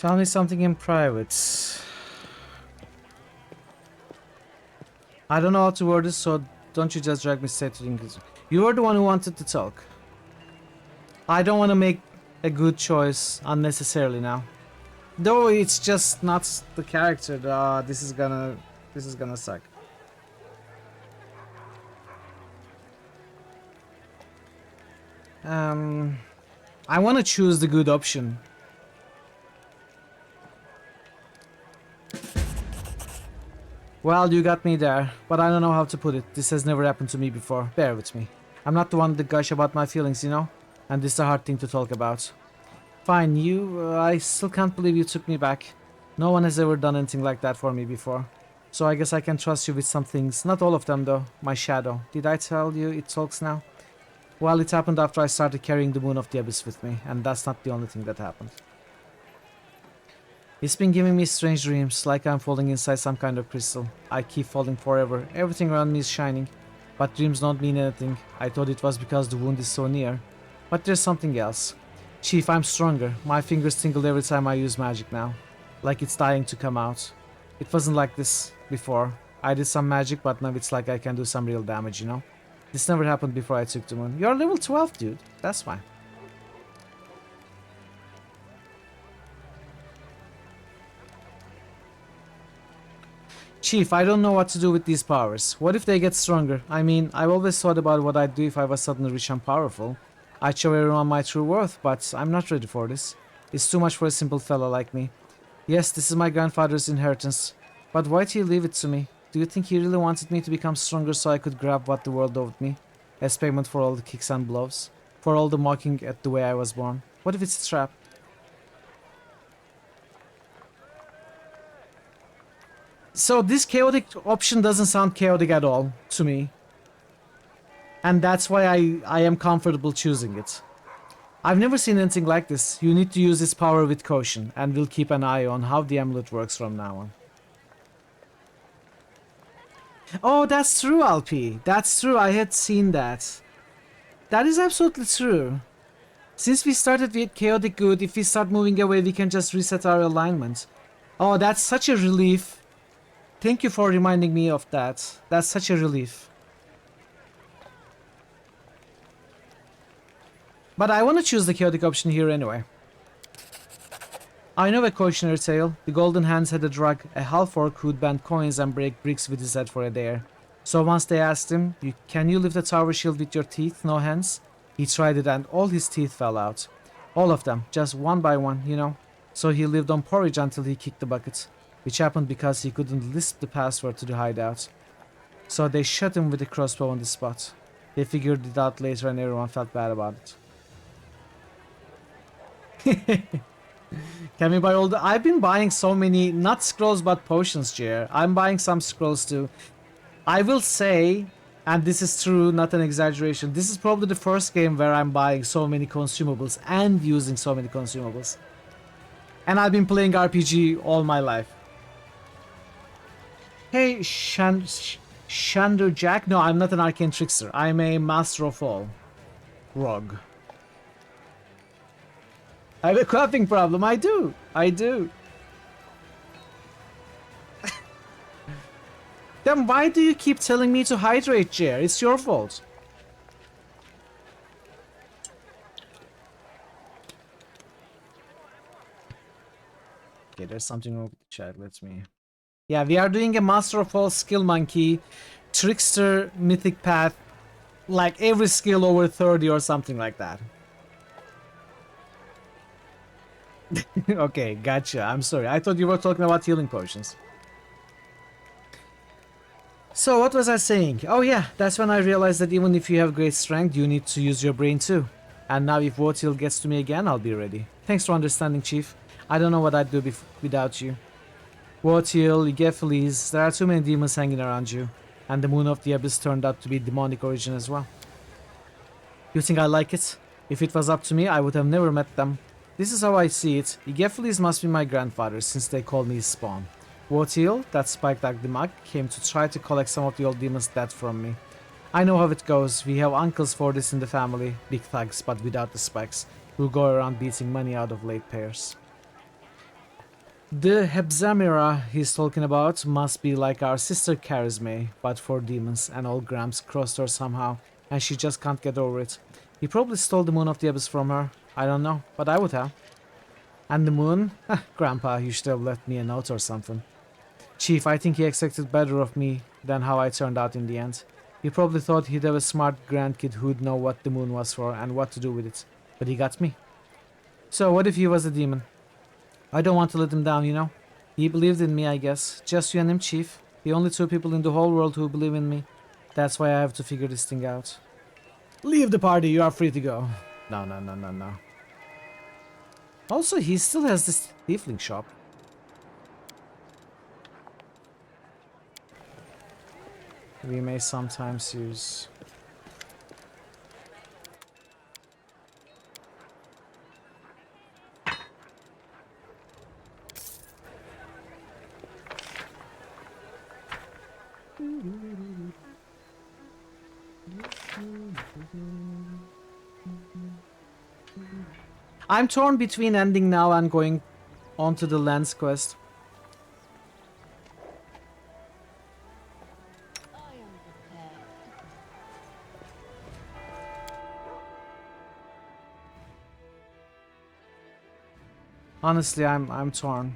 Tell me something in private. I don't know how to word this, so don't you just drag me straight to the English. You were the one who wanted to talk. I don't want to make a good choice unnecessarily now. Though it's just not the character. This is gonna suck. I want to choose the good option. Well, you got me there, but I don't know how to put it. This has never happened to me before. Bear with me. I'm not the one to gush about my feelings, you know? And this is a hard thing to talk about. Fine, I still can't believe you took me back. No one has ever done anything like that for me before. So I guess I can trust you with some things. Not all of them, though. My shadow. Did I tell you it talks now? Well, it happened after I started carrying the Moon of the Abyss with me, and that's not the only thing that happened. It's been giving me strange dreams, like I'm falling inside some kind of crystal. I keep falling forever. Everything around me is shining. But dreams don't mean anything. I thought it was because the wound is so near. But there's something else. Chief, I'm stronger. My fingers tingle every time I use magic now. Like it's dying to come out. It wasn't like this before. I did some magic, but now it's like I can do some real damage, you know? This never happened before I took the moon. You're level 12, dude. That's fine. Chief, I don't know what to do with these powers. What if they get stronger? I mean, I've always thought about what I'd do if I was suddenly rich and powerful. I'd show everyone my true worth, but I'm not ready for this. It's too much for a simple fella like me. Yes, this is my grandfather's inheritance. But why'd he leave it to me? Do you think he really wanted me to become stronger so I could grab what the world owed me? As payment for all the kicks and blows? For all the mocking at the way I was born? What if it's a trap? So this chaotic option doesn't sound chaotic at all to me. And that's why I am comfortable choosing it. I've never seen anything like this. You need to use this power with caution, and we'll keep an eye on how the amulet works from now on. Oh, that's true, Alpi. That's true, I had seen that. That is absolutely true. Since we started with chaotic good, if we start moving away, we can just reset our alignment. Oh, that's such a relief. Thank you for reminding me of that. That's such a relief. But I want to choose the chaotic option here anyway. I know a cautionary tale. The Golden Hands had a drug, a half-orc who'd bend coins and break bricks with his head for a dare. So once they asked him, can you lift a tower shield with your teeth, no hands? He tried it and all his teeth fell out. All of them, just one by one, you know. So he lived on porridge until he kicked the bucket. Which happened because he couldn't lisp the password to the hideout. So they shot him with a crossbow on the spot. They figured it out later and everyone felt bad about it. Can we buy all the... I've been buying so many, not scrolls but potions, Jer. I'm buying some scrolls too. I will say, and this is true, not an exaggeration, this is probably the first game where I'm buying so many consumables and using so many consumables. And I've been playing RPG all my life. Hey, Shander Jack? No, I'm not an arcane trickster. I'm a master of all. Rogue. I have a crafting problem. I do. I do. Then why do you keep telling me to hydrate, Jer? It's your fault. Okay, there's something wrong with the chat. Let me... Yeah, we are doing a Master of All skill monkey, Trickster, Mythic Path, like every skill over 30 or something like that. Okay, gotcha. I'm sorry. I thought you were talking about healing potions. So what was I saying? Oh yeah, that's when I realized that even if you have great strength, you need to use your brain too. And now if Wotil gets to me again, I'll be ready. Thanks for understanding, Chief. I don't know what I'd do without you. Wotil, Gefili's, there are too many demons hanging around you. And the Moon of the Abyss turned out to be demonic origin as well. You think I like it? If it was up to me, I would have never met them. This is how I see it. Gefili's must be my grandfather, since they call me his spawn. Wotil, that spiked ugly mug, came to try to collect some of the old demons' dead from me. I know how it goes. We have uncles for this in the family, big thugs, but without the spikes, who go around beating money out of late payers. The Hebzamira he's talking about must be like our sister Charisme, but for demons, and old Gramps crossed her somehow, and she just can't get over it. He probably stole the Moon of the Abyss from her. I don't know, but I would have. And the moon? Grandpa, you should have left me a note or something. Chief, I think he expected better of me than how I turned out in the end. He probably thought he'd have a smart grandkid who'd know what the moon was for and what to do with it. But he got me. So what if he was a demon? I don't want to let him down, you know? He believed in me, I guess. Just you and him, Chief. The only two people in the whole world who believe in me. That's why I have to figure this thing out. Leave the party, you are free to go. No. Also, he still has this tiefling shop. We may sometimes use. I'm torn between ending now and going on to the lens quest. Honestly, I'm torn.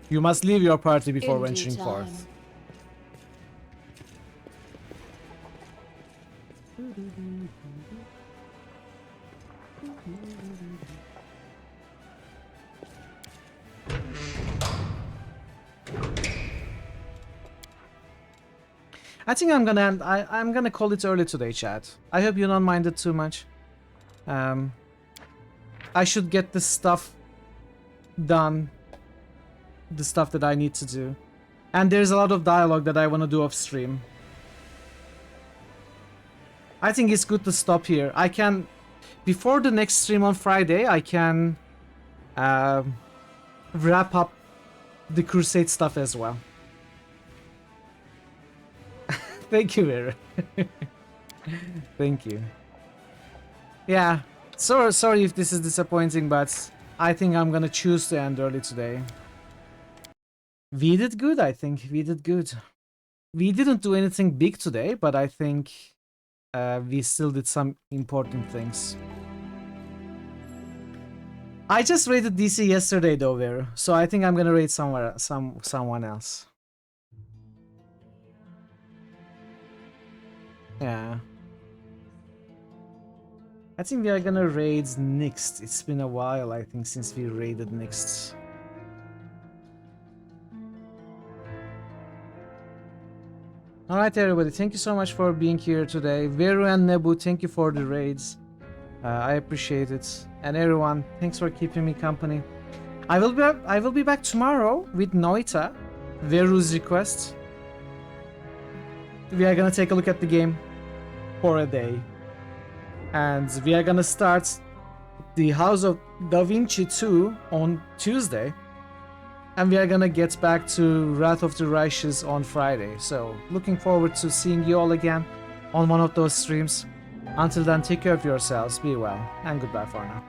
You must leave your party before In due venturing time. forth. I think I'm gonna end. I'm gonna call it early today, chat. I hope you don't mind it too much. I should get the stuff done. The stuff that I need to do. And there's a lot of dialogue that I want to do off stream. I think it's good to stop here. I can, before the next stream on Friday, I can wrap up the Crusade stuff as well. Thank you, Vera. Thank you. Yeah, sorry if this is disappointing, but I think I'm gonna choose to end early today. We did good, I think. We did good. We didn't do anything big today, but I think we still did some important things. I just rated DC yesterday though, Vera, so I think I'm gonna rate someone else. Yeah. I think we are gonna raid Nyx. It's been a while, I think, since we raided Nyx. Alright everybody, thank you so much for being here today. Veru and Nebu, thank you for the raids. I appreciate it. And everyone, thanks for keeping me company. I will be back tomorrow with Noita, Veru's request. We are gonna take a look at the game for a day. And we are gonna start the House of Da Vinci 2 on Tuesday. And we are gonna get back to Wrath of the Righteous on Friday. So, looking forward to seeing you all again on one of those streams. Until then, take care of yourselves, be well, and goodbye for now.